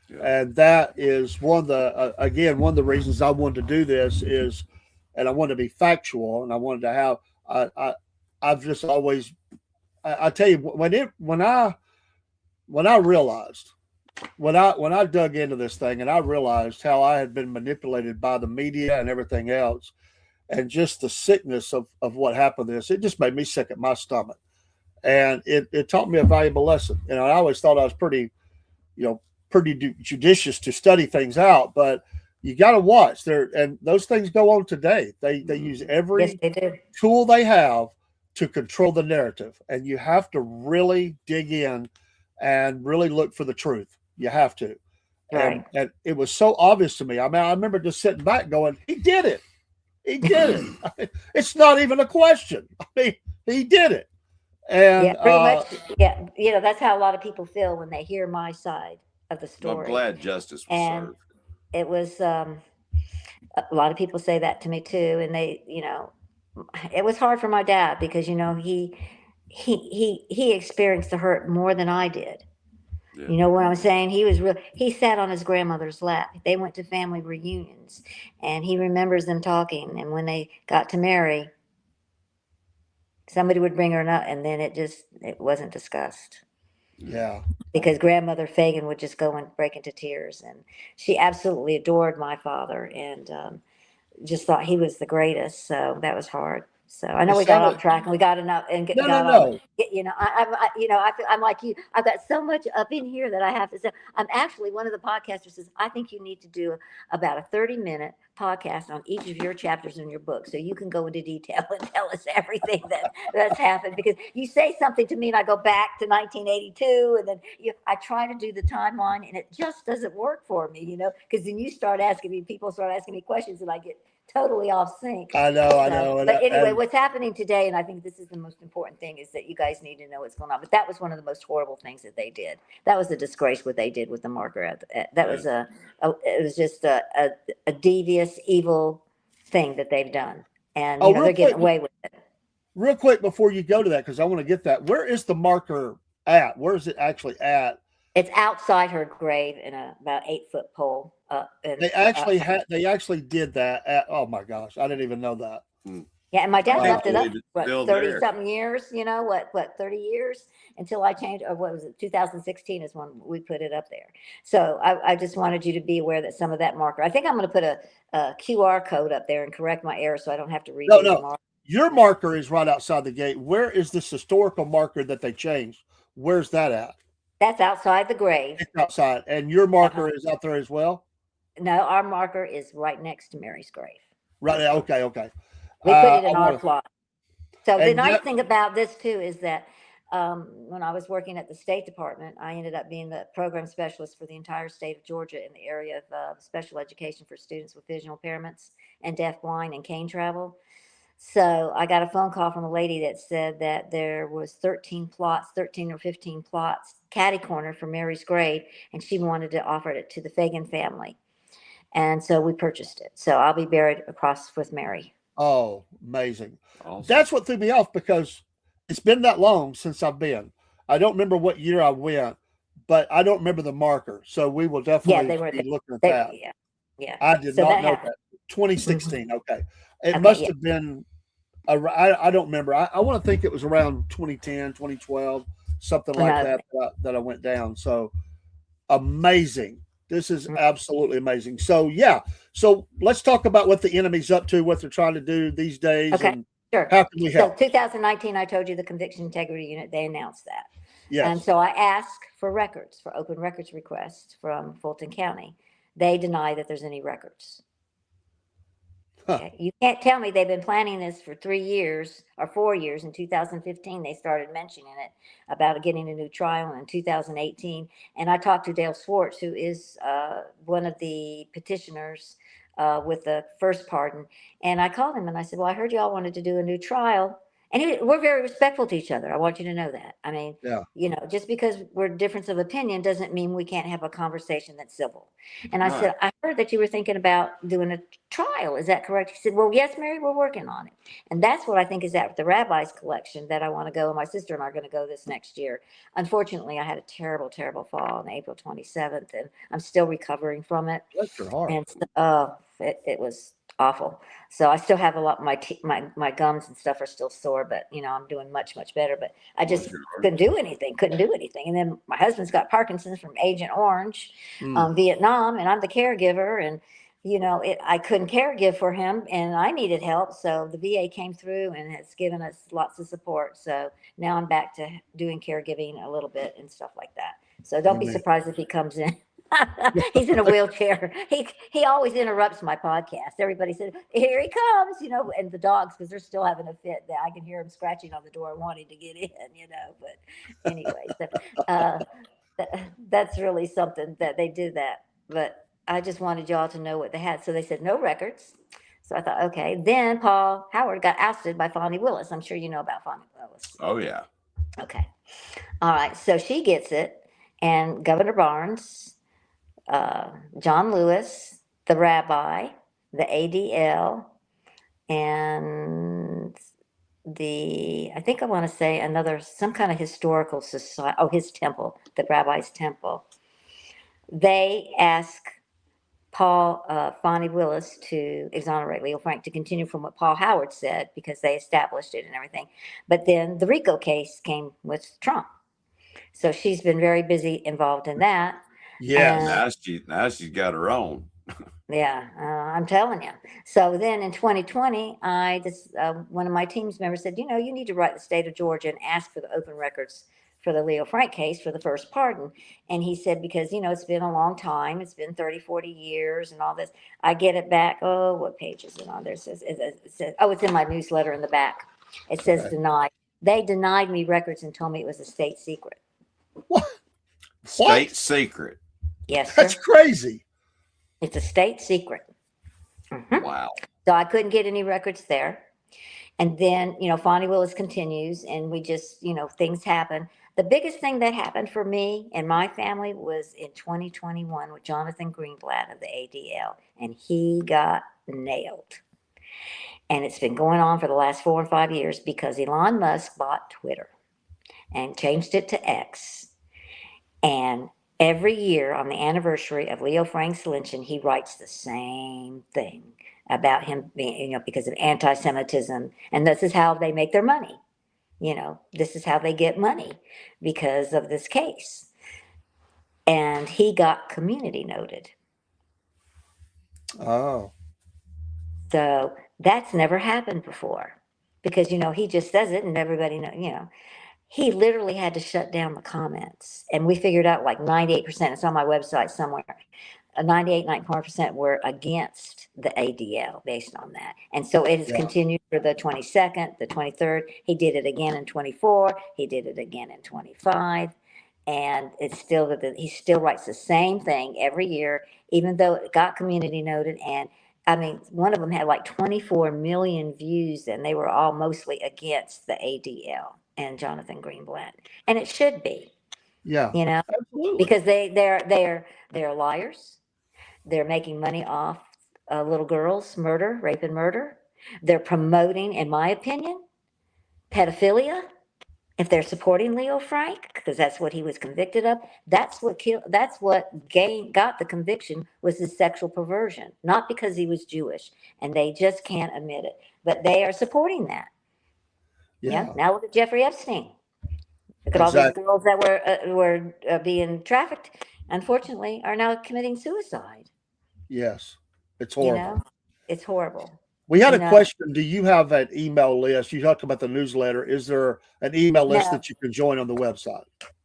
Speaker 2: Yeah. And that is one of the reasons I wanted to do this is, and I wanted to be factual, and I wanted to have I've just always, I tell you, when I realized, when I dug into this thing and I realized how I had been manipulated by the media and everything else, and just the sickness of what happened to this, it just made me sick at my stomach. And it taught me a valuable lesson. You know, I always thought I was pretty, pretty judicious to study things out, but you got to watch there. And those things go on today. They use
Speaker 4: Yes,
Speaker 2: every
Speaker 4: they do.
Speaker 2: tool they have to control the narrative. And you have to really dig in and really look for the truth. You have to.
Speaker 4: Right.
Speaker 2: And it was so obvious to me. I mean, I remember just sitting back going, he did it. He did it. I mean, it's not even a question. I mean, he did it. And
Speaker 4: Yeah, pretty much. Yeah, that's how a lot of people feel when they hear my side of the
Speaker 5: I'm
Speaker 4: story.
Speaker 5: glad justice was
Speaker 4: And
Speaker 5: served.
Speaker 4: it was a lot of people say that to me too, and it was hard for my dad because he experienced the hurt more than I did.
Speaker 5: Yeah.
Speaker 4: You know what I'm saying? He sat on his grandmother's lap. They went to family reunions, and he remembers them talking. And when they got to marry, somebody would bring her up, and then it wasn't discussed
Speaker 2: yeah,
Speaker 4: because grandmother Phagan would just go and break into tears, and she absolutely adored my father, and just thought he was the greatest. So that was hard. So I know
Speaker 2: it
Speaker 4: we got
Speaker 2: sounded
Speaker 4: off track and we got enough and
Speaker 2: no, no,
Speaker 4: got on.
Speaker 2: no.
Speaker 4: I feel, I'm like you. I've got so much up in here that I have to say. I'm actually one of the podcasters says I think you need to do about a 30-minute podcast on each of your chapters in your book, so you can go into detail and tell us everything that's happened. Because you say something to me and I go back to 1982, and then I try to do the timeline, and it just doesn't work for me. Because then people start asking me questions, and I get totally off sync.
Speaker 2: I know, I
Speaker 4: So,
Speaker 2: know,
Speaker 4: but anyway,
Speaker 2: and
Speaker 4: what's happening today, and I think this is the most important thing, is that you guys need to know what's going on. But that was one of the most horrible things that they did. That was a disgrace what they did with the marker. That was it was just a devious, evil thing that they've done, and
Speaker 2: oh,
Speaker 4: they're getting away with it.
Speaker 2: real quick before you go to that, because I want to get that. Where is the marker at? Where is it actually at?
Speaker 4: It's outside her grave in a about 8-foot pole up. And
Speaker 2: They actually did that. Oh my gosh, I didn't even know that.
Speaker 4: yeah, and my dad
Speaker 2: I
Speaker 4: left it up
Speaker 5: believe it's
Speaker 4: what
Speaker 5: still
Speaker 4: 30
Speaker 5: there.
Speaker 4: something years, 30 years until I changed, or what was it, 2016 is when we put it up there. So I just wanted you to be aware that some of that marker, I think I'm going to put a QR code up there and correct my error so I don't have to redo the
Speaker 2: No,
Speaker 4: marker.
Speaker 2: your marker is right outside the gate. Where is this historical marker that they changed? Where's that at?
Speaker 4: That's outside the grave.
Speaker 2: It's outside, and your marker is out there as well.
Speaker 4: No, our marker is right next to Mary's grave.
Speaker 2: Right. Okay. Okay.
Speaker 4: We put it
Speaker 2: I
Speaker 4: in our
Speaker 2: wanna-
Speaker 4: plot. So the
Speaker 2: and
Speaker 4: nice
Speaker 2: that-
Speaker 4: thing about this too is that when I was working at the State Department, I ended up being the program specialist for the entire state of Georgia in the area of special education for students with visual impairments and deaf, blind, and cane travel. So I got a phone call from a lady that said that there was 13 or 15 plots, catty corner for Mary's grave, and she wanted to offer it to the Phagan family. And so we purchased it. So I'll be buried across with Mary.
Speaker 2: Oh, amazing.
Speaker 5: Awesome.
Speaker 2: That's what threw me off because it's been that long since I've been. I don't remember what year I went, but I don't remember the marker. So we will definitely
Speaker 4: they were
Speaker 2: be looking at
Speaker 4: They,
Speaker 2: that.
Speaker 4: yeah.
Speaker 2: I did
Speaker 4: So
Speaker 2: not
Speaker 4: that
Speaker 2: know
Speaker 4: happened.
Speaker 2: that. 2016. Okay. It
Speaker 4: Okay,
Speaker 2: must
Speaker 4: yeah.
Speaker 2: have been, I don't remember. I want to think it was around 2010, 2012, something like
Speaker 4: No.
Speaker 2: that I went down. So amazing. This is
Speaker 4: Mhm.
Speaker 2: absolutely amazing. So, yeah. So let's talk about what the enemy's up to, what they're trying to do these days,
Speaker 4: Okay,
Speaker 2: and
Speaker 4: sure.
Speaker 2: how can we
Speaker 4: So
Speaker 2: help?
Speaker 4: 2019, I told you the Conviction Integrity Unit, they announced that. And
Speaker 2: Yes.
Speaker 4: so I asked for records, for open records requests from Fulton County. They deny that there's any records.
Speaker 2: Huh.
Speaker 4: Okay. You can't tell me they've been planning this for 3 years or 4 years. In 2015, they started mentioning it about getting a new trial in 2018. And I talked to Dale Swartz, who is one of the petitioners with the first pardon. And I called him and I said, well, I heard y'all wanted to do a new trial. And we're very respectful to each other. I want you to know that. I mean,
Speaker 2: Yeah.
Speaker 4: just because we're difference of opinion doesn't mean we can't have a conversation that's civil. And I
Speaker 5: Right.
Speaker 4: said, I heard that you were thinking about doing a trial. Is that correct? He said, well, yes, Mary, we're working on it. And that's what I think is at the rabbi's collection that I want to go. And my sister and I are going to go this next year. Unfortunately, I had a terrible, terrible fall on April 27th, and I'm still recovering from it.
Speaker 2: Bless your heart.
Speaker 4: And so, it was awful. So I still have a lot. My gums and stuff are still sore, but I'm doing much better. But I
Speaker 3: Bless
Speaker 4: just
Speaker 3: your heart.
Speaker 4: couldn't do anything. Couldn't do anything. And then my husband's got Parkinson's from Agent Orange,
Speaker 2: Mm.
Speaker 4: Vietnam, and I'm the caregiver, and I couldn't caregive for him, and I needed help. So the VA came through and has given us lots of support. So now I'm back to doing caregiving a little bit and stuff like that. So don't be
Speaker 2: Amen.
Speaker 4: surprised if he comes in. He's in a wheelchair. He always interrupts my podcast. Everybody says, "Here he comes," and the dogs, because they're still having a fit. That I can hear him scratching on the door, wanting to get in. But anyway, so, that's really something that they do that. But I just wanted y'all to know what they had. So they said no records. So I thought, okay. Then Paul Howard got ousted by Fonnie Willis. I'm sure you know about Fonnie Willis.
Speaker 5: Oh yeah.
Speaker 4: Okay. All right. So she gets it, and Governor Barnes, John Lewis, the rabbi, the ADL, and I think I want to say some kind of historical society. Oh, his temple, the rabbi's temple. They ask Fonnie Willis to exonerate Leo Frank, to continue from what Paul Howard said, because they established it and everything. But then the RICO case came with Trump. So she's been very busy involved in that.
Speaker 2: Yes.
Speaker 5: Now she's got her own.
Speaker 4: Yeah, I'm telling you. So then in 2020, one of my team's members said, you need to write the state of Georgia and ask for the open records for the Leo Frank case for the first pardon. And he said, because, it's been a long time. It's been 30, 40 years and all this. I get it back. Oh, what page is it on there? It says, it's in my newsletter in the back. It says
Speaker 2: Okay.
Speaker 4: denied. They denied me records and told me it was a state secret.
Speaker 2: What?
Speaker 5: State secret.
Speaker 4: Yes, sir.
Speaker 2: That's crazy.
Speaker 4: It's a state secret. Mhm.
Speaker 5: Wow.
Speaker 4: So I couldn't get any records there. And then, Fonnie Willis continues, and we just, things happen. The biggest thing that happened for me and my family was in 2021 with Jonathan Greenblatt of the ADL, and he got nailed. And it's been going on for the last 4 or 5 years because Elon Musk bought Twitter and changed it to X. And every year on the anniversary of Leo Frank's lynching, he writes the same thing about him being, because of anti-Semitism. And this is how they make their money. This is how they get money because of this case. And he got community noted.
Speaker 2: Oh.
Speaker 4: So that's never happened before because, he just says it and everybody knows, he literally had to shut down the comments. And we figured out like 98%, it's on my website somewhere, 94% were against the ADL based on that. And so it has continued for the 22nd, the 23rd. He did it again in 24. He did it again in 25. And it's still he still writes the same thing every year, even though it got community noted. And I mean, one of them had like 24 million views, and they were all mostly against the ADL and Jonathan Greenblatt. And it should be,
Speaker 2: Yeah. Absolutely.
Speaker 4: because they're liars. They're making money off little girls' murder, rape and murder. They're promoting, in my opinion, pedophilia. If they're supporting Leo Frank, because that's what he was convicted of, that's what got the conviction, was his sexual perversion, not because he was Jewish, and they just can't admit it. But they are supporting that. Yeah. Now look at Jeffrey Epstein. Look at all these girls that were being trafficked. Unfortunately, are now committing suicide.
Speaker 2: Yes, it's horrible.
Speaker 4: It's horrible.
Speaker 2: We had a question. Do you have an email list? You talked about the newsletter. Is there an email list that you can join on the website?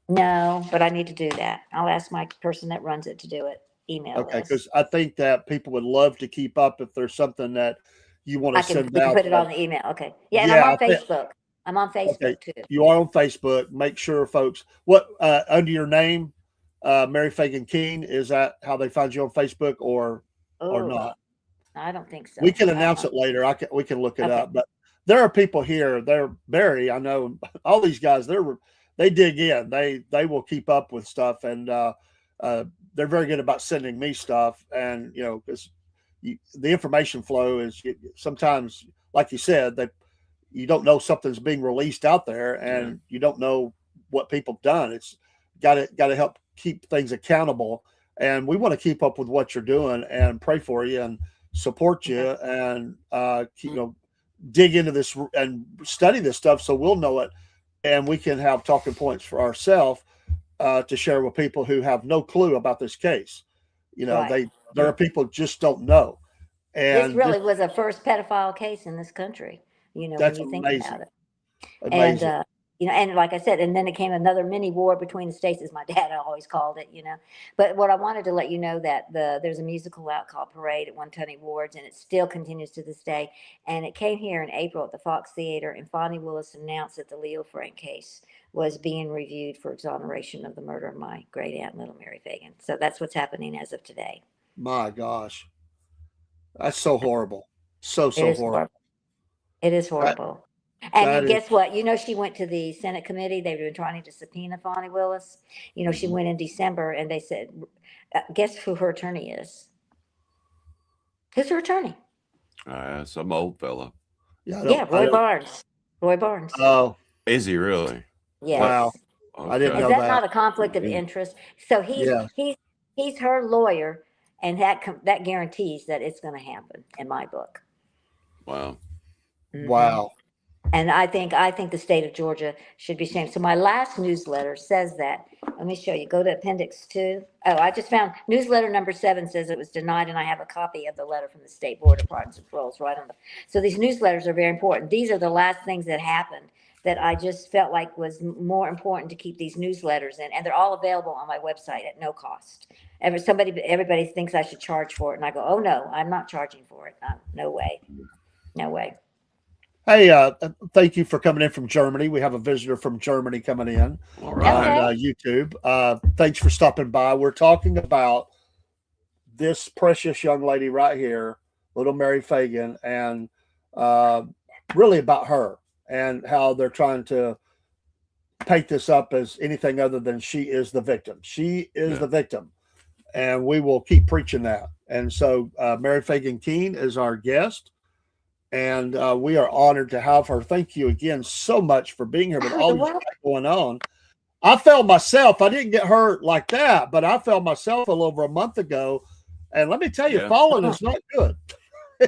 Speaker 4: No, but I need to do that. I'll ask my person that runs it to do it. Email list.
Speaker 2: Okay, because I think that people would love to keep up if there's something that you want to send out.
Speaker 4: Put it on the email. Okay. Yeah, and I'm on Facebook. I'm on Facebook too.
Speaker 2: You are on Facebook. Make sure, folks, under your name, Mary Phagan Kean, is that how they find you on Facebook or not?
Speaker 4: I don't think so.
Speaker 2: We can announce it later. We can look it up. But there are people here. Barry, I know all these guys. They dig in. They will keep up with stuff, and they're very good about sending me stuff. And because the information flow is sometimes, like you said, that you don't know something's being released out there, and you don't know what people have done. It's got to help keep things accountable, and we want to keep up with what you're doing and pray for you. And support you and dig into this and study this stuff so we'll know it and we can have talking points for ourselves to share with people who have no clue about this case.
Speaker 4: Right.
Speaker 2: There are people just don't know.
Speaker 4: This
Speaker 2: And
Speaker 4: really was a first pedophile case in this country, when
Speaker 2: that's
Speaker 4: you think
Speaker 2: amazing.
Speaker 4: about it.
Speaker 2: Amazing.
Speaker 4: And and like I said, and then it came another mini war between the states, as my dad always called it. But what I wanted to let you know that there's a musical out called Parade at One Tony Awards, and it still continues to this day. And it came here in April at the Fox Theater, and Fonnie Willis announced that the Leo Frank case was being reviewed for exoneration of the murder of my great aunt Little Mary Phagan. So that's what's happening as of today.
Speaker 2: My gosh, that's so horrible. So
Speaker 4: It is
Speaker 2: horrible.
Speaker 4: horrible. It is horrible. And
Speaker 2: that
Speaker 4: guess what? She went to the Senate committee. They've been trying to subpoena Fonnie Willis. She went in December, and they said, guess who her attorney is? Who's her attorney?
Speaker 5: Some old fella.
Speaker 4: Yeah, Roy Barnes. Roy Barnes.
Speaker 2: Oh,
Speaker 5: is he really?
Speaker 4: Yes.
Speaker 2: Wow.
Speaker 5: Okay.
Speaker 2: I didn't know
Speaker 4: Is that
Speaker 2: that.
Speaker 4: not a conflict of interest? So he's her lawyer, and that guarantees that it's going to happen in my book.
Speaker 5: Wow.
Speaker 4: Mhm.
Speaker 2: Wow.
Speaker 4: And I think the state of Georgia should be ashamed. So my last newsletter says that. Let me show you. Go to Appendix 2. Oh, I just found newsletter number 7 says it was denied, and I have a copy of the letter from the State Board of Pardons and Paroles right on the. So these newsletters are very important. These are the last things that happened that I just felt like was more important to keep these newsletters in, and they're all available on my website at no cost. Everybody thinks I should charge for it, and I go, oh no, I'm not charging for it. No way, no way.
Speaker 2: Hey, thank you for coming in from Germany. We have a visitor from Germany coming in
Speaker 5: All right.
Speaker 2: on YouTube. Thanks for stopping by. We're talking about this precious young lady right here, Little Mary Phagan, and really about her and how they're trying to paint this up as anything other than she is the victim. She is the victim, and we will keep preaching that. And so Mary Phagan Kean is our guest. And we are honored to have her. Thank you again so much for being here with all this going on. I fell myself. I didn't get hurt like that, but I fell myself a little over a month ago. And let me tell you, falling is not good.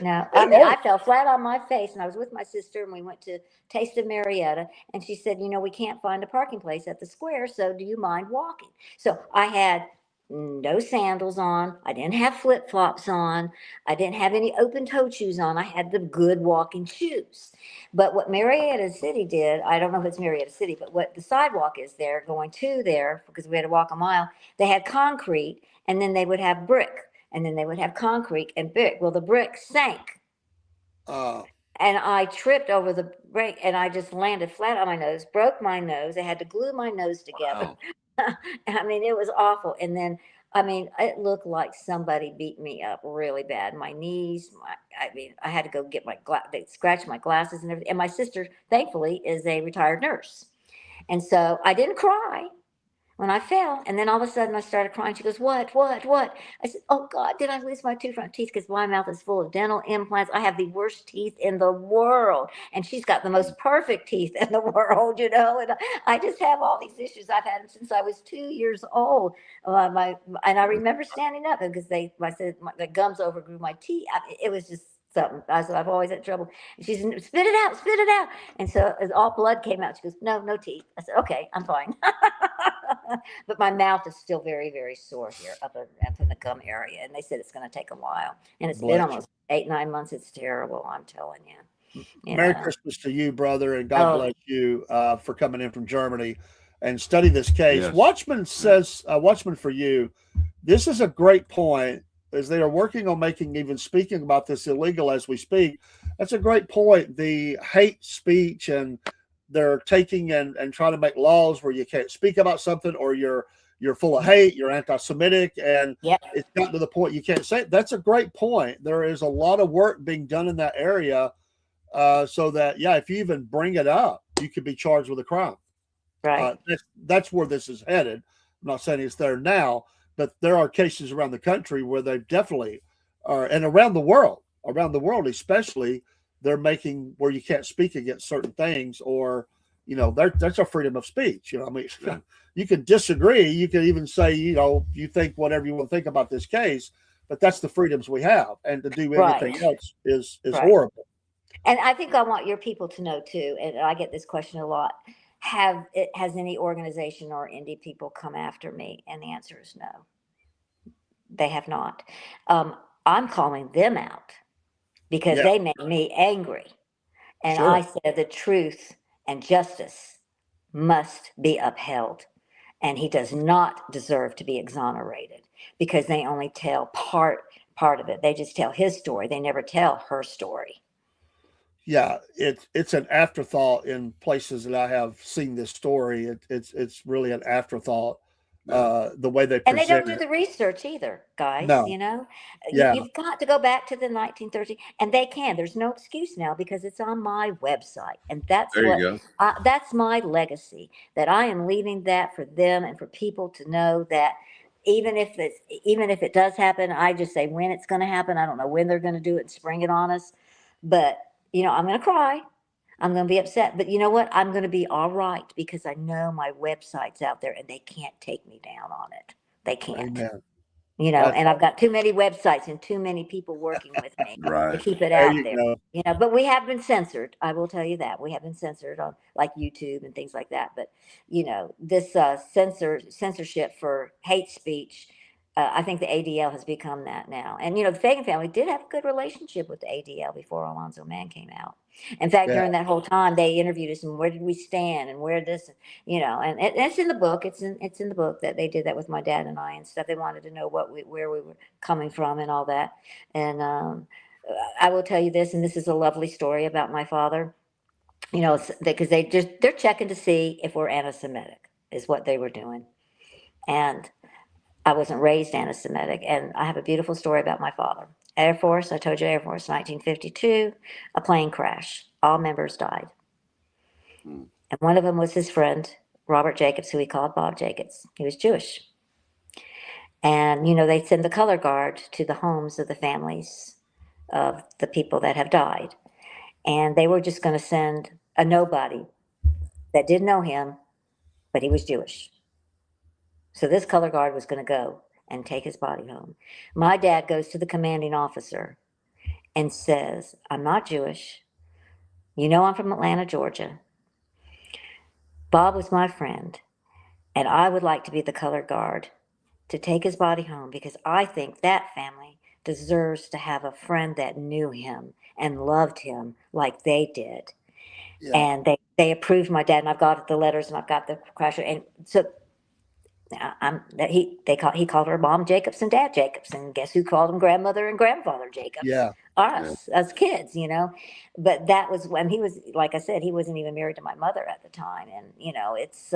Speaker 4: No, I fell flat on my face, and I was with my sister, and we went to Taste of Marietta, and she said, we can't find a parking place at the square, so do you mind walking? So I had no sandals on. I didn't have flip-flops on. I didn't have any open-toed shoes on. I had the good walking shoes. But what Marietta City did, I don't know if it's Marietta City, but what the sidewalk is there, going to there, because we had to walk a mile, they had concrete, and then they would have brick, and then they would have concrete and brick. Well, the brick sank. And I tripped over the brick, and I just landed flat on my nose, broke my nose. I had to glue my nose together. Wow. It was awful. And then, it looked like somebody beat me up really bad. My knees, I had to go get they scratched my glasses and everything. And my sister, thankfully, is a retired nurse. And so I didn't cry when I fell. And then all of a sudden I started crying. She goes, what? I said, oh God, did I lose my 2 front teeth? Because my mouth is full of dental implants. I have the worst teeth in the world. And she's got the most perfect teeth in the world, And I just have all these issues. I've had them since I was 2 years old. And I remember standing up because the gums overgrew my teeth. It was just something. I said, I've always had trouble. And she said, spit it out. And so as all blood came out, she goes, no teeth. I said, okay, I'm fine. But my mouth is still very, very sore here up in the gum area. And they said it's going to take a while. And it's been almost 8-9 months. It's terrible, I'm telling you.
Speaker 2: Merry Christmas to you, brother. And God bless you for coming in from Germany and study this case. Yes. Watchman says, Watchman for you, this is a great point. As they are working on even speaking about this illegal as we speak, that's a great point. The hate speech, and they're taking and trying to make laws where you can't speak about something, or you're full of hate, you're anti-Semitic, and it's gotten to the point you can't say it. That's a great point. There is a lot of work being done in that area, so that if you even bring it up, you could be charged with a crime.
Speaker 4: Right.
Speaker 2: That's where this is headed. I'm not saying it's there now, but there are cases around the country where they definitely are, and around the world especially, they're making where you can't speak against certain things, or that's a freedom of speech. You can disagree. You can even say you think whatever you want to think about this case, but that's the freedoms we have, and to do anything
Speaker 4: Right.
Speaker 2: else is
Speaker 4: Right.
Speaker 2: horrible.
Speaker 4: And I think I want your people to know too, and I get this question a lot. Has any organization or indie people come after me? And the answer is no, they have not. I'm calling them out because
Speaker 2: Yeah,
Speaker 4: they made me angry. And
Speaker 2: sure.
Speaker 4: I said the truth and justice must be upheld. And he does not deserve to be exonerated because they only tell part of it. They just tell his story. They never tell her story.
Speaker 2: Yeah, it's an afterthought in places that I have seen this story. It's really an afterthought. The way they
Speaker 4: And they don't
Speaker 2: present
Speaker 4: do
Speaker 2: it.
Speaker 4: the research either, guys.
Speaker 2: No,
Speaker 4: You know,
Speaker 2: yeah,
Speaker 4: you've got to go back to the 1930s, and they can. There's no excuse now because it's on my website, and
Speaker 3: There you go.
Speaker 4: that's my legacy. That I am leaving that for them and for people to know that even if it does happen, I just say when it's going to happen. I don't know when they're going to do it and spring it on us, but I'm going to cry. I'm going to be upset, but you know what? I'm going to be all right because I know my website's out there and they can't take me down on it. They can't,
Speaker 2: amen. That's
Speaker 4: and I've got too many websites and too many people working with me to
Speaker 3: Right.
Speaker 4: keep it
Speaker 2: there
Speaker 4: out
Speaker 2: you
Speaker 4: there.
Speaker 2: go.
Speaker 4: But we have been censored. I will tell you that we have been censored on like YouTube and things like that. But this censorship for hate speech. I think the ADL has become that now. And the Fagan family did have a good relationship with the ADL before Alonzo Mann came out. In fact,
Speaker 2: Yeah,
Speaker 4: during that whole time, they interviewed us and where did we stand and where this, and it's in the book. It's in the book that they did that with my dad and I and stuff. They wanted to know where we were coming from and all that. And I will tell you this, and this is a lovely story about my father. Because they're checking to see if we're anti-Semitic is what they were doing, and I wasn't raised anti-Semitic, and I have a beautiful story about my father. Air Force, I told you Air Force, 1952, a plane crash. All members died.
Speaker 3: Hmm.
Speaker 4: And one of them was his friend, Robert Jacobs, who he called Bob Jacobs. He was Jewish. And, they send the color guard to the homes of the families of the people that have died. And they were just going to send a nobody that didn't know him, but he was Jewish. So this color guard was going to go and take his body home. My dad goes to the commanding officer and says, I'm not Jewish. I'm from Atlanta, Georgia. Bob was my friend, and I would like to be the color guard to take his body home because I think that family deserves to have a friend that knew him and loved him like they did.
Speaker 2: yeah,
Speaker 4: And they approved my dad, and I've got the letters and I've got the crasher. And so he called her Mom Jacobs and Dad Jacobs, and guess who called him Grandmother and Grandfather Jacobs?
Speaker 2: yeah,
Speaker 3: Yeah.
Speaker 4: Us as kids. But that was when he was, like I said, he wasn't even married to my mother at the time, and it's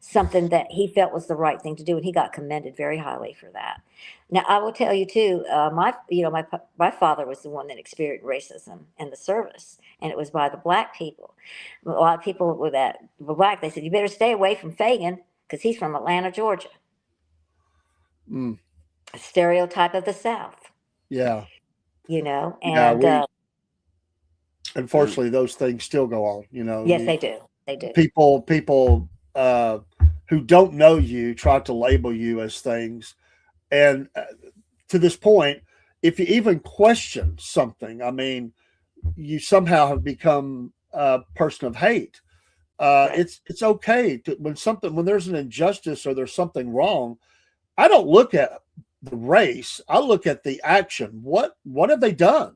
Speaker 4: something that he felt was the right thing to do, and he got commended very highly for that. Now I will tell you too, my father was the one that experienced racism in the service, and it was by the black people. A lot of people were black. They said you better stay away from Fagan because he's from Atlanta, Georgia,
Speaker 2: mm,
Speaker 4: a stereotype of the South,
Speaker 2: yeah, yeah.
Speaker 4: and
Speaker 2: Unfortunately, those things still go on.
Speaker 4: yes, they do. They do.
Speaker 2: People who don't know you try to label you as things, and to this point, if you even question something, I mean, you somehow have become a person of hate.
Speaker 4: Right.
Speaker 2: It's okay when there's an injustice or there's something wrong. I don't look at the race. I look at the action. What have they done?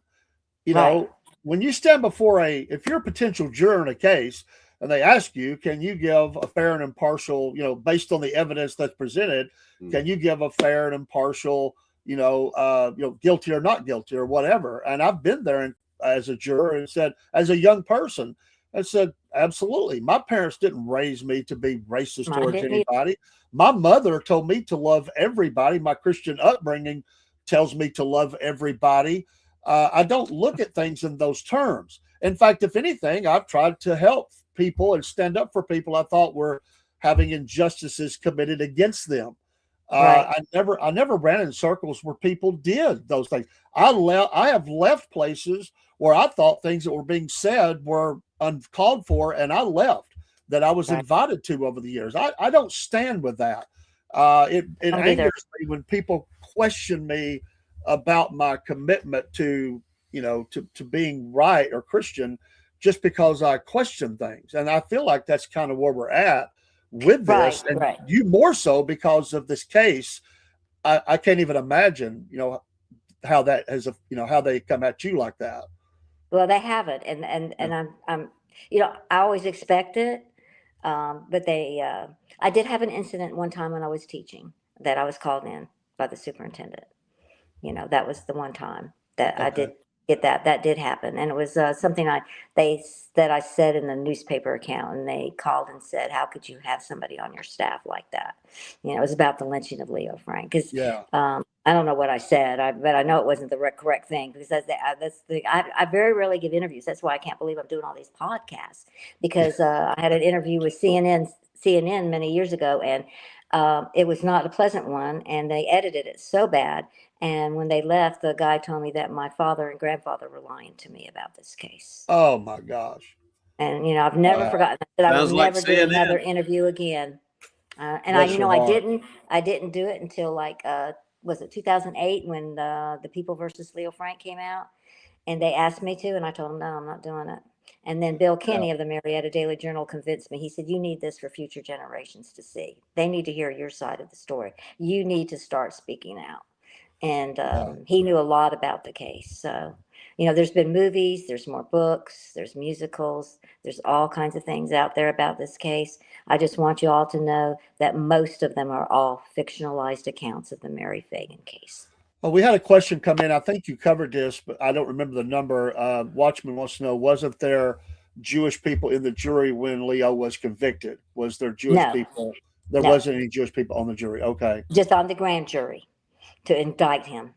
Speaker 2: You
Speaker 4: Right.
Speaker 2: know, when you stand before if you're a potential juror in a case and they ask you, can you give a fair and impartial, based on the evidence that's presented, can you give a fair and impartial, guilty or not guilty or whatever? And I've been there as a juror and said, as a young person, I said, absolutely. My parents didn't raise me to be racist
Speaker 4: Mine
Speaker 2: towards
Speaker 4: didn't either.
Speaker 2: anybody. My mother told me to love everybody. My Christian upbringing tells me to love everybody. I don't look at things in those terms. In fact, if anything, I've tried to help people and stand up for people I thought were having injustices committed against them.
Speaker 4: Right.
Speaker 2: I never ran in circles where people did those things. I have left places where I thought things that were being said were uncalled for, and I left that I was
Speaker 4: Right.
Speaker 2: invited to over the years. I don't stand with that. It
Speaker 4: Don't either.
Speaker 2: angers me when people question me about my commitment to, to being right or Christian just because I question things. And I feel like that's kind of where we're at with
Speaker 4: Right,
Speaker 2: this. And
Speaker 4: right.
Speaker 2: you more so because of this case. I can't even imagine, how that has, how they come at you like that.
Speaker 4: Well, they haven't, and I always expect it, but I did have an incident one time when I was teaching that I was called in by the superintendent. That was the one time that I
Speaker 2: Okay.
Speaker 4: did get that. That did happen, and it was something that I said in the newspaper account, and they called and said, "How could you have somebody on your staff like that?" It was about the lynching of Leo Frank. Because
Speaker 2: Yeah.
Speaker 4: I don't know what I said, but I know it wasn't the correct thing, because I very rarely give interviews. That's why I can't believe I'm doing all these podcasts, because I had an interview with CNN many years ago, and it was not a pleasant one, and they edited it so bad. And when they left, the guy told me that my father and grandfather were lying to me about this case.
Speaker 2: Oh my gosh.
Speaker 4: And I've never
Speaker 2: Wow.
Speaker 4: forgotten that. I will
Speaker 3: Sounds like
Speaker 4: never do another
Speaker 3: CNN.
Speaker 4: interview again. And
Speaker 2: Bless your heart.
Speaker 4: I didn't do it until like was it 2008 when the People versus Leo Frank came out, and they asked me to, and I told them no, I'm not doing it. And then Bill
Speaker 2: Yeah.
Speaker 4: Kinney of the Marietta Daily Journal convinced me. He said, "You need this for future generations to see. They need to hear your side of the story. You need to start speaking out." And
Speaker 2: Yeah.
Speaker 4: he knew a lot about the case. So, there's been movies, there's more books, there's musicals, there's all kinds of things out there about this case. I just want you all to know that most of them are all fictionalized accounts of the Mary Phagan case.
Speaker 2: Well, we had a question come in. I think you covered this, but I don't remember the number. Watchman wants to know: wasn't there Jewish people in the jury when Leo was convicted? Was there Jewish
Speaker 4: No,
Speaker 2: people? There
Speaker 4: no,
Speaker 2: wasn't any Jewish people on the jury. Okay.
Speaker 4: just on the grand jury to indict him.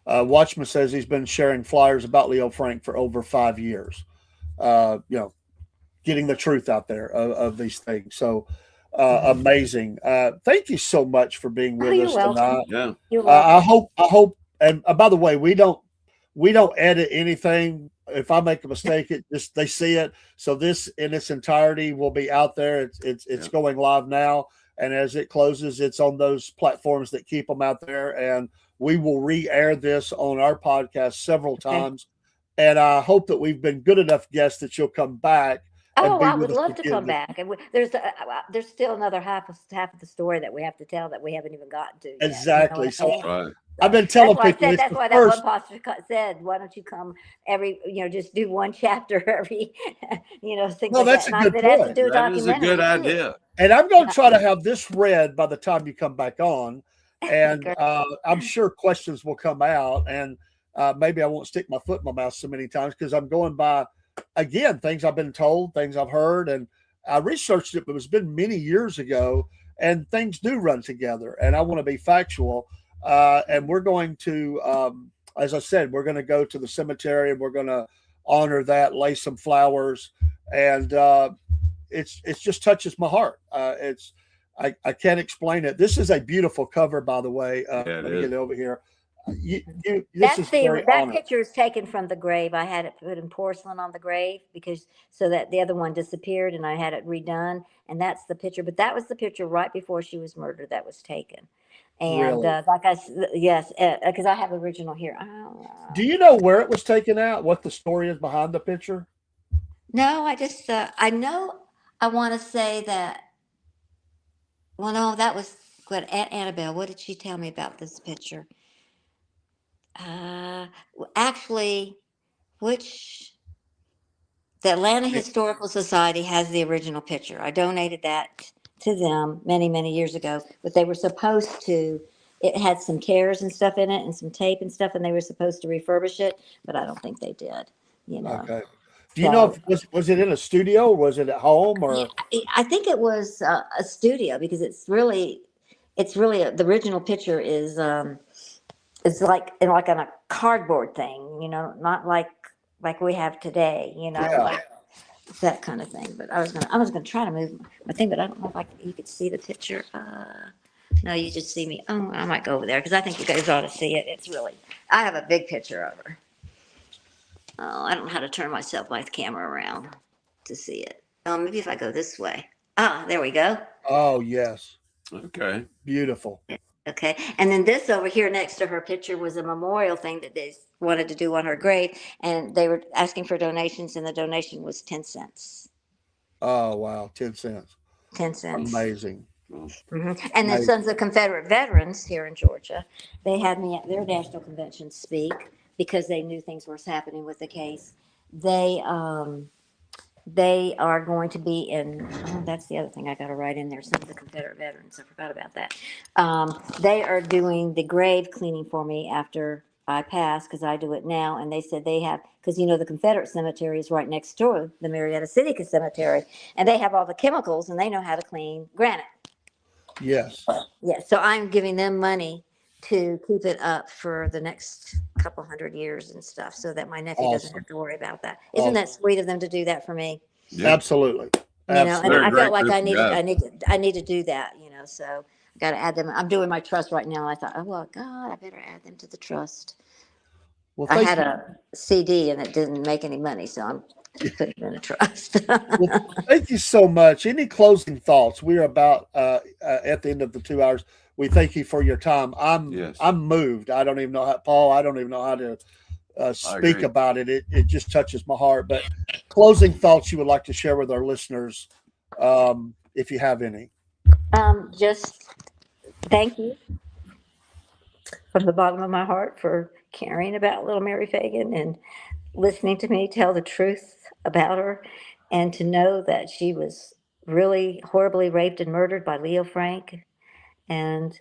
Speaker 2: Watchman says he's been sharing flyers about Leo Frank for over 5 years. Getting the truth out there of these things. So amazing. Thank you so much for being
Speaker 4: Oh,
Speaker 2: with
Speaker 4: you're
Speaker 2: us
Speaker 4: welcome.
Speaker 2: tonight.
Speaker 3: Yeah.
Speaker 4: You're
Speaker 2: I
Speaker 4: welcome.
Speaker 2: hope, and by the way, we don't edit anything. If I make a mistake, they see it. So this in its entirety will be out there. It's going live now, and as it closes, it's on those platforms that keep them out there. And we will re-air this on our podcast several
Speaker 4: Okay.
Speaker 2: times. And I hope that we've been good enough guests that you'll come back and
Speaker 4: Oh,
Speaker 2: be
Speaker 4: I
Speaker 2: with
Speaker 4: would
Speaker 2: us
Speaker 4: love to come
Speaker 2: again.
Speaker 4: back. And there's still another half of the story that we have to tell that we haven't even gotten to yet. You know
Speaker 2: Exactly.
Speaker 4: what I'm
Speaker 2: So
Speaker 4: saying?
Speaker 3: Right.
Speaker 2: I've been telling
Speaker 4: That's why I
Speaker 2: people
Speaker 4: said.
Speaker 2: it's
Speaker 4: That's
Speaker 2: the
Speaker 4: why that
Speaker 2: first.
Speaker 4: one pastor said, "Why don't you come every? Just do one chapter every, things
Speaker 2: No,
Speaker 4: like
Speaker 2: that's
Speaker 4: that."
Speaker 2: a
Speaker 4: And I
Speaker 2: good
Speaker 4: said, "Have to
Speaker 2: point.
Speaker 4: do a
Speaker 3: That is a good
Speaker 4: documentary too."
Speaker 3: idea.
Speaker 2: And I'm going to
Speaker 4: Yeah.
Speaker 2: try to have this read by the time you come back on. And
Speaker 4: Great.
Speaker 2: I'm sure questions will come out. And maybe I won't stick my foot in my mouth so many times because I'm going by, again, things I've been told, things I've heard. And I researched it, but it's been many years ago. And things do run together. And I want to be factual. And we're going to, as I said, we're going to go to the cemetery and we're going to honor that, lay some flowers. And it's just touches my heart. I can't explain it. This is a beautiful cover, by the way.
Speaker 3: Yeah, it
Speaker 2: Let me
Speaker 3: is.
Speaker 2: get it over here. This is very
Speaker 4: That
Speaker 2: honored.
Speaker 4: picture is taken from the grave. I had it put in porcelain on the grave so that the other one disappeared, and I had it redone. And that's the picture. But that was the picture right before she was murdered that was taken. And
Speaker 2: Really?
Speaker 4: yes, because I have the original here.
Speaker 2: Do you know where it was taken out? What the story is behind the picture?
Speaker 4: No, I just I know I want to say that. Well, no, that was what Aunt Annabelle. What did she tell me about this picture? Uh, actually, which the Atlanta Historical Society has the original picture. I donated that to them many, many years ago, but they were supposed to. It had some tears and stuff in it, and some tape and stuff, and they were supposed to refurbish it, but I don't think they did.
Speaker 2: Okay. Do you know
Speaker 4: So
Speaker 2: if was it in a studio or was it at home
Speaker 4: yeah,
Speaker 2: or?
Speaker 4: I think it was a studio because the original picture is it's like on a cardboard thing, not like we have today,
Speaker 2: Yeah.
Speaker 4: like that kind of thing. But I was gonna try to move my thing, but I don't know if you could see the picture. No, you just see me. Oh, I might go over there because I think you guys ought to see it. I have a big picture of her. Oh, I don't know how to turn my camera around to see it. Oh, maybe if I go this way. Ah, there we go.
Speaker 2: Oh yes,
Speaker 3: Okay.
Speaker 2: beautiful.
Speaker 4: Okay. And then this over here next to her picture was a memorial thing that they wanted to do on her grave. And they were asking for donations, and the donation was 10 cents.
Speaker 2: Oh, wow. 10 cents.
Speaker 4: 10 cents.
Speaker 2: Amazing.
Speaker 4: And then
Speaker 2: Amazing.
Speaker 4: Sons of Confederate Veterans here in Georgia, they had me at their national convention speak because they knew things were happening with the case. They are going to be in, oh, that's the other thing I got to write in there, Sons of Confederate Veterans. I forgot about that. They are doing the grave cleaning for me after I pass, because I do it now. And they said they have, because the Confederate cemetery is right next door, the Marietta City Cemetery, and they have all the chemicals and they know how to clean granite.
Speaker 2: Yes.
Speaker 4: Yeah, so I'm giving them money to keep it up for the next couple hundred years and stuff, so that my nephew doesn't
Speaker 2: Awesome.
Speaker 4: have to worry about that. Isn't that sweet of them to do that for me?
Speaker 3: Yeah.
Speaker 2: Absolutely.
Speaker 4: And
Speaker 2: Absolutely.
Speaker 4: I
Speaker 3: They're a
Speaker 4: felt like
Speaker 3: great
Speaker 4: I
Speaker 3: group of
Speaker 4: need to do that, so I got to add them. I'm doing my trust right now. I thought, oh, well, God, I better add them to the trust.
Speaker 2: Well,
Speaker 4: I
Speaker 2: thank
Speaker 4: had
Speaker 2: you.
Speaker 4: a CD and it didn't make any money, so I'm putting it in a trust.
Speaker 2: Well, thank you so much. Any closing thoughts? We are about at the end of the 2 hours. We thank you for your time.
Speaker 3: Yes.
Speaker 2: I'm moved. I don't even know how, Paul. I don't even know how to speak
Speaker 3: agree.
Speaker 2: about it. It just touches my heart. But closing thoughts you would like to share with our listeners, if you have any.
Speaker 4: Just thank you from the bottom of my heart for caring about Little Mary Phagan and listening to me tell the truth about her, and to know that she was really horribly raped and murdered by Leo Frank. And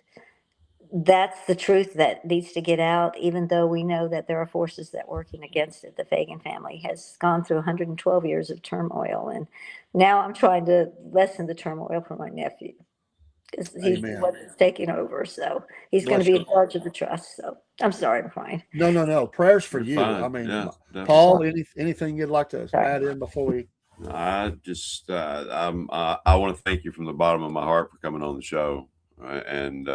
Speaker 4: that's the truth that needs to get out, even though we know that there are forces that are working against it. The Phagan family has gone through 112 years of turmoil, and now I'm trying to lessen the turmoil for my nephew, because he's the
Speaker 2: Amen.
Speaker 4: one that's taking over. So he's going
Speaker 2: Bless
Speaker 4: to be
Speaker 2: you.
Speaker 4: in charge of the trust. So I'm sorry, I'm crying.
Speaker 2: No. Prayers for
Speaker 3: You're
Speaker 2: you.
Speaker 3: fine.
Speaker 2: I mean,
Speaker 3: Yeah, definitely.
Speaker 2: Paul, anything you'd like to
Speaker 4: Sorry.
Speaker 2: add in before we?
Speaker 3: I just, I want to thank you from the bottom of my heart for coming on the show. And,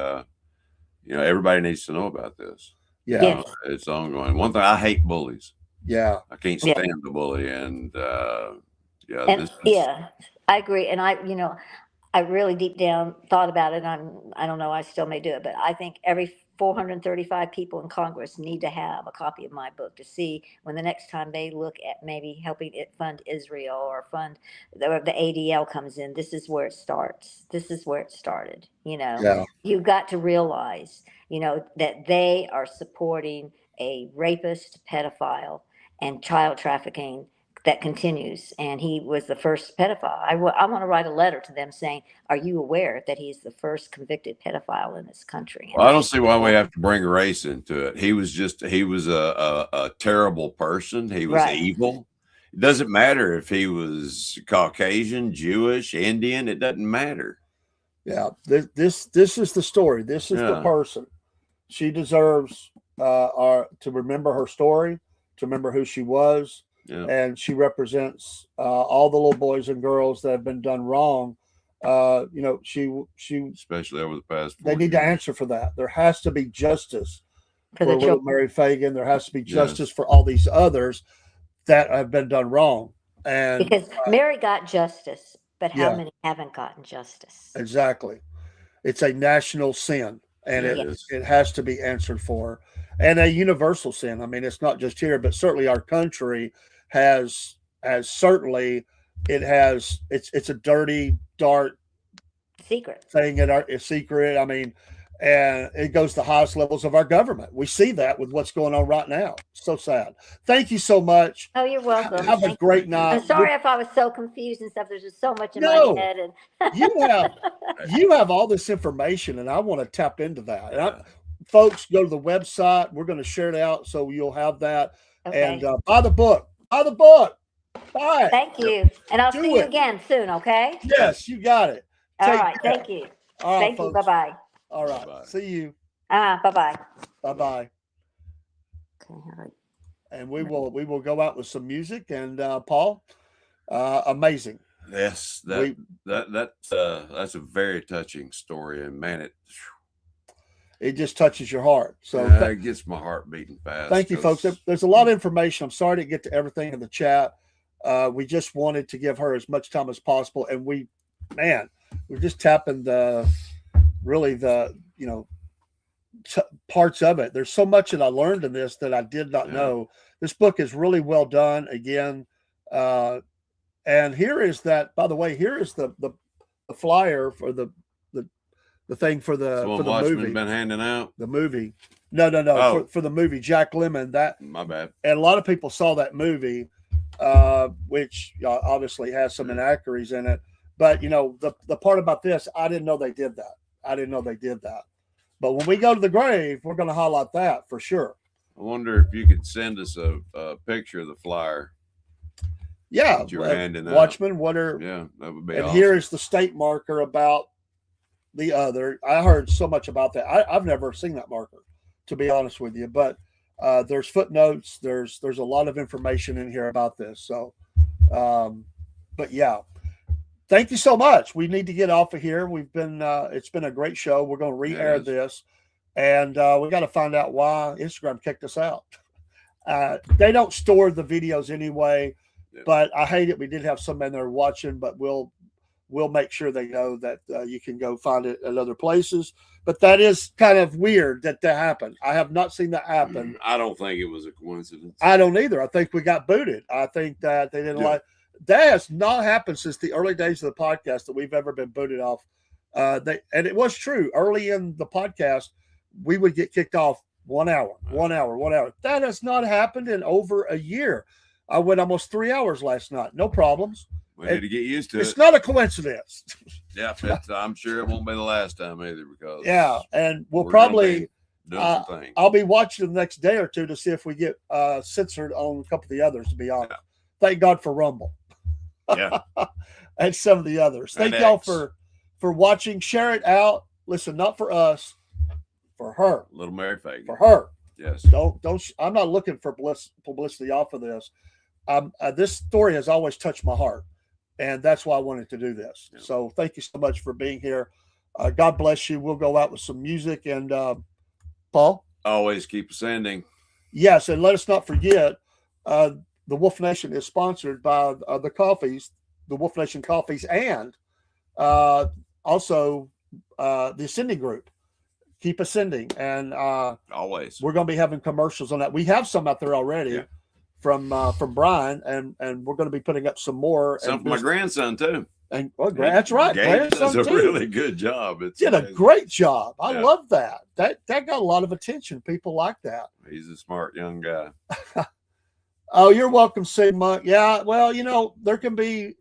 Speaker 3: everybody needs to know about this.
Speaker 2: Yeah.
Speaker 4: Yes.
Speaker 3: It's ongoing. One thing, I hate bullies.
Speaker 2: Yeah.
Speaker 3: I can't
Speaker 4: Yeah.
Speaker 3: stand the bully. And,
Speaker 4: And
Speaker 3: this is,
Speaker 4: yeah, I agree. And I really deep down thought about it. I don't know, I still may do it, but I think every 435 people in Congress need to have a copy of my book, to see when the next time they look at maybe helping it fund Israel or fund the ADL comes in. This is where it starts. This is where it started.
Speaker 2: Yeah.
Speaker 4: You've got to realize, that they are supporting a rapist, pedophile, and child trafficking that continues. And he was the first pedophile. I want to write a letter to them saying, are you aware that he's the first convicted pedophile in this country?
Speaker 3: well, I don't see why we have to bring race into it. He was a terrible person. He was
Speaker 4: Right.
Speaker 3: evil. It doesn't matter if he was Caucasian, Jewish, Indian. It doesn't matter.
Speaker 2: Yeah. This is the story. This is the
Speaker 3: Yeah.
Speaker 2: person. She deserves to remember her story, to remember who she was.
Speaker 3: Yeah.
Speaker 2: And she represents all the little boys and girls that have been done wrong. She
Speaker 3: Especially over the past 4
Speaker 2: they need to answer for that. There has to be justice
Speaker 4: For
Speaker 2: for
Speaker 4: the
Speaker 2: little
Speaker 4: children.
Speaker 2: Mary Phagan. There has to be
Speaker 3: Yes.
Speaker 2: justice for all these others that have been done wrong. And
Speaker 4: Because Mary got justice, but how
Speaker 2: Yeah.
Speaker 4: many haven't gotten justice?
Speaker 2: exactly, it's a national sin, and
Speaker 3: Yeah,
Speaker 2: it
Speaker 3: it is.
Speaker 2: it has to be answered for, and a universal sin. I mean, it's not just here, but certainly our country has certainly it's a dirty, dark
Speaker 4: Secret.
Speaker 2: thing in our secret. I mean, and it goes to the highest levels of our government. We see that with what's going on right now. So sad. Thank you so much.
Speaker 4: Oh, you're welcome.
Speaker 2: Have a
Speaker 4: Thank
Speaker 2: great
Speaker 4: you.
Speaker 2: night.
Speaker 4: I'm sorry if I was so confused and stuff. There's just so much in
Speaker 2: No.
Speaker 4: my head. And
Speaker 2: You have all this information, and I want to tap into that. And
Speaker 3: Yeah.
Speaker 2: folks, go to the website. We're going to share it out so you'll have that.
Speaker 4: okay.
Speaker 2: And buy the book. Buy the book. Buy it.
Speaker 4: Thank you. And I'll
Speaker 2: Do
Speaker 4: see you
Speaker 2: it.
Speaker 4: again soon, okay?
Speaker 2: Yes, you got it.
Speaker 4: All
Speaker 2: Take
Speaker 4: right.
Speaker 2: care.
Speaker 4: Thank you.
Speaker 2: All right,
Speaker 4: Thank you.
Speaker 2: folks.
Speaker 4: Bye-bye.
Speaker 2: All right.
Speaker 3: Bye-bye.
Speaker 2: See you.
Speaker 4: Bye-bye.
Speaker 2: Bye bye.
Speaker 4: Okay, all right.
Speaker 2: And we will go out with some music. And Paul, amazing.
Speaker 3: Yes, that's a very touching story, and man,
Speaker 2: It just touches your heart. So
Speaker 3: it gets my heart beating fast.
Speaker 2: thank you, folks. There's a lot of information. I'm sorry to get to everything in the chat. We just wanted to give her as much time as possible, and we're just tapping the parts of it. There's so much that I learned in this that I did not know. This book is really well done. Again, and here is that. By the way, here is the flyer for the thing for the movie.
Speaker 3: Been handing out
Speaker 2: the movie. No. For the movie Jack Lemmon. That
Speaker 3: my bad.
Speaker 2: And a lot of people saw that movie, which obviously has some inaccuracies in it. But the part about this, I didn't know they did that. But when we go to the grave, we're going to highlight that for sure.
Speaker 3: I wonder if you could send us a picture of the flyer.
Speaker 2: Yeah,
Speaker 3: that you're handing out.
Speaker 2: Watchman. What are?
Speaker 3: Yeah, that would be.
Speaker 2: And
Speaker 3: awesome.
Speaker 2: here is the state marker about the other. I heard so much about that. I've never seen that marker, to be honest with you. But there's footnotes. There's a lot of information in here about this. So, but yeah. Thank you so much. We need to get off of here. We've been it's been a great show. We're going to re-air this, and we got to find out why Instagram kicked us out. They don't store the videos anyway, but I hate it. We did have some in there watching, but we'll make sure they know that you can go find it at other places. But that is kind of weird that happened. I have not seen that happen.
Speaker 3: I don't think it was a coincidence.
Speaker 2: I don't either. I think we got booted. I think that they didn't like. That has not happened since the early days of the podcast that we've ever been booted off. And it was true. Early in the podcast, we would get kicked off 1 hour. That has not happened in over a year. I went almost 3 hours last night. No problems.
Speaker 3: We need to get used to it.
Speaker 2: It's not a coincidence.
Speaker 3: Yeah, I'm sure it won't be the last time either because
Speaker 2: and we'll probably
Speaker 3: doing some things.
Speaker 2: I'll be watching the next day or two to see if we get censored on a couple of the others, to be honest. Yeah. Thank God for Rumble.
Speaker 3: Yeah.
Speaker 2: And some of the others. Thank y'all for watching. Share it out. Listen, not for us, for her.
Speaker 3: Little Mary Phagan.
Speaker 2: For her.
Speaker 3: Yes.
Speaker 2: Don't. I'm not looking for publicity off of this. This story has always touched my heart, and that's why I wanted to do this. Yeah. So thank you so much for being here. God bless you. We'll go out with some music, and Paul.
Speaker 3: Always keep ascending.
Speaker 2: Yes, and let us not forget. The Wolf Nation is sponsored by the coffees, the Wolf Nation coffees, and also the Ascending Group. Keep ascending, and
Speaker 3: always
Speaker 2: we're going to be having commercials on that. We have some out there already from Brian, and we're going to be putting up some more.
Speaker 3: Some for my grandson too.
Speaker 2: And that's right,
Speaker 3: grandson does a really good job.
Speaker 2: Did a great job. I love that. That got a lot of attention. People like that.
Speaker 3: He's a smart young guy.
Speaker 2: Oh, you're welcome, Sigma. Yeah, well, there can be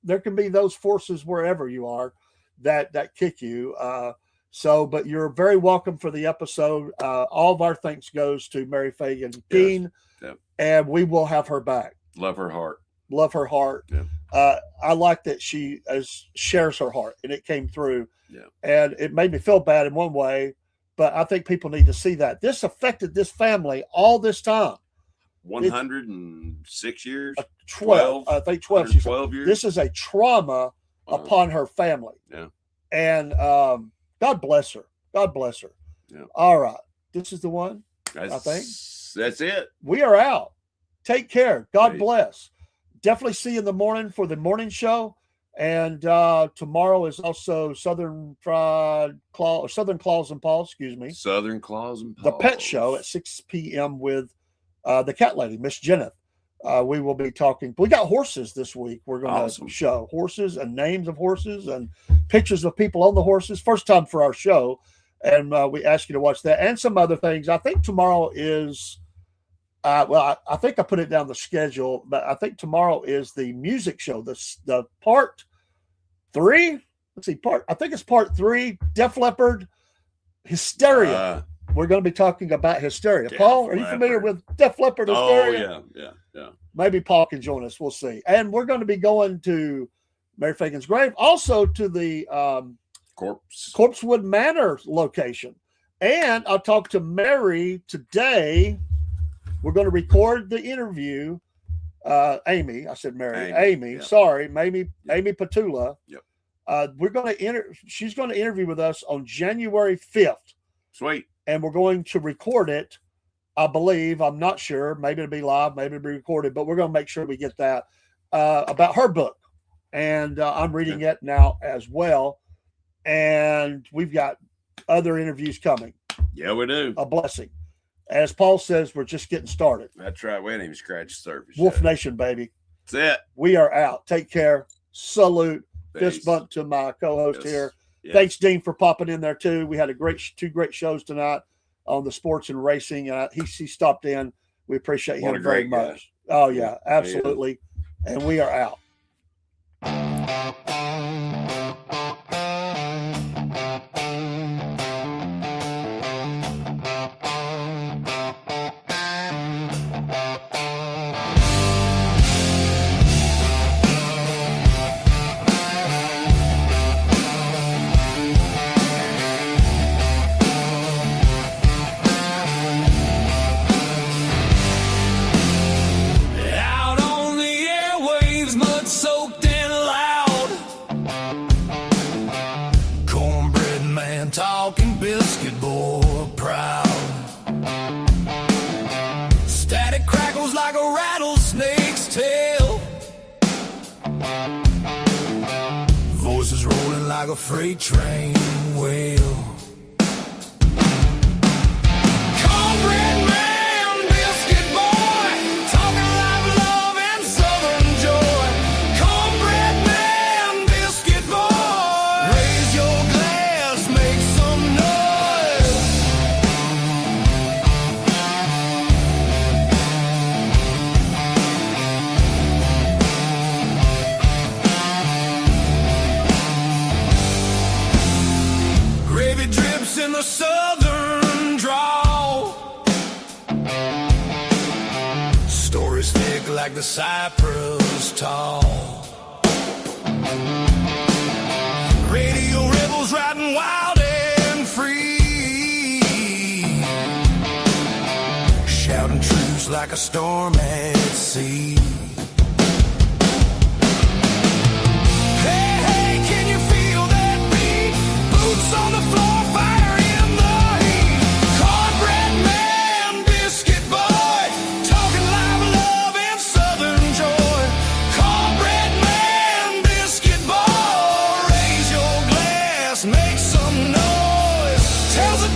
Speaker 2: those forces wherever you are that kick you. But you're very welcome for the episode. All of our thanks goes to Mary Phagan Kean, and we will have her back.
Speaker 3: Love her heart.
Speaker 2: Yeah. I like that she shares her heart, and it came through.
Speaker 3: Yeah. And
Speaker 2: it made me feel bad in one way, but I think people need to see that this affected this family all this time.
Speaker 3: 106 years,
Speaker 2: 12. I think 12.
Speaker 3: 12 years.
Speaker 2: This is a trauma upon her family.
Speaker 3: Yeah.
Speaker 2: And God bless her. God bless her.
Speaker 3: Yeah.
Speaker 2: All right. This is the one. I think
Speaker 3: that's it.
Speaker 2: We are out. Take care. God bless. Definitely see you in the morning for the morning show. And tomorrow is also Southern Claws and Paul. Excuse me.
Speaker 3: Southern Claws and Paul.
Speaker 2: The Pet Show at 6 p.m. with the cat lady, Miss Jenneth. We will be talking. We got horses this week. We're going to show horses and names of horses and pictures of people on the horses. First time for our show. And we ask you to watch that and some other things. I think tomorrow is, I think I put it down the schedule, but I think tomorrow is the music show. The part 3. Let's see, I think it's part 3, Def Leppard, Hysteria. We're going to be talking about Hysteria. Paul, are you familiar with Def Leppard Hysteria?
Speaker 3: Oh, yeah.
Speaker 2: Maybe Paul can join us. We'll see. And we're going to be going to Mary Phagan's grave, also to the Corpsewood Manor location. And I'll talk to Mary today. We're going to record the interview. Amy, I said Mary. Amy, yeah. Sorry, Amy Patula.
Speaker 3: Yep.
Speaker 2: She's going to interview with us on January 5th.
Speaker 3: Sweet.
Speaker 2: And we're going to record it, I believe. I'm not sure. Maybe it'll be live, maybe it'll be recorded, but we're going to make sure we get that about her book. And I'm reading it now as well. And we've got other interviews coming.
Speaker 3: Yeah, we do.
Speaker 2: a blessing. As Paul says, we're just getting started.
Speaker 3: That's right. We ain't even scratched the surface.
Speaker 2: Wolf
Speaker 3: yet.
Speaker 2: Nation, baby.
Speaker 3: That's it.
Speaker 2: We are out. Take care. Salute.
Speaker 3: Peace.
Speaker 2: Fist bump to my co-host
Speaker 3: Yes.
Speaker 2: here.
Speaker 3: Yes.
Speaker 2: Thanks, Dean, for popping in there too. We had two great shows tonight on the sports and racing. He stopped in. We appreciate
Speaker 3: What a
Speaker 2: him very
Speaker 3: great guy.
Speaker 2: much. Oh yeah, absolutely. And we are out.
Speaker 1: Out on the airwaves, mud soaked and loud. Cornbread man talking, biscuit boy proud. Static crackles like a rattlesnake's tail. Voices rolling like a freight train wheel. Cornbread man, biscuit boy, talking live love and southern joy. Cornbread man, biscuit boy, raise your glass, make some noise. Gravy drips in the southern drawl. Stories thick like the cypress tall. Radio rebels riding wild and free, shouting truths like a storm at sea. Hey, hey, can you feel that beat? Boots on the floor, fire in the heat. Cornbread man, biscuit boy, talking live love and southern joy. Cornbread man, biscuit boy, raise your glass, make some noise. Tells the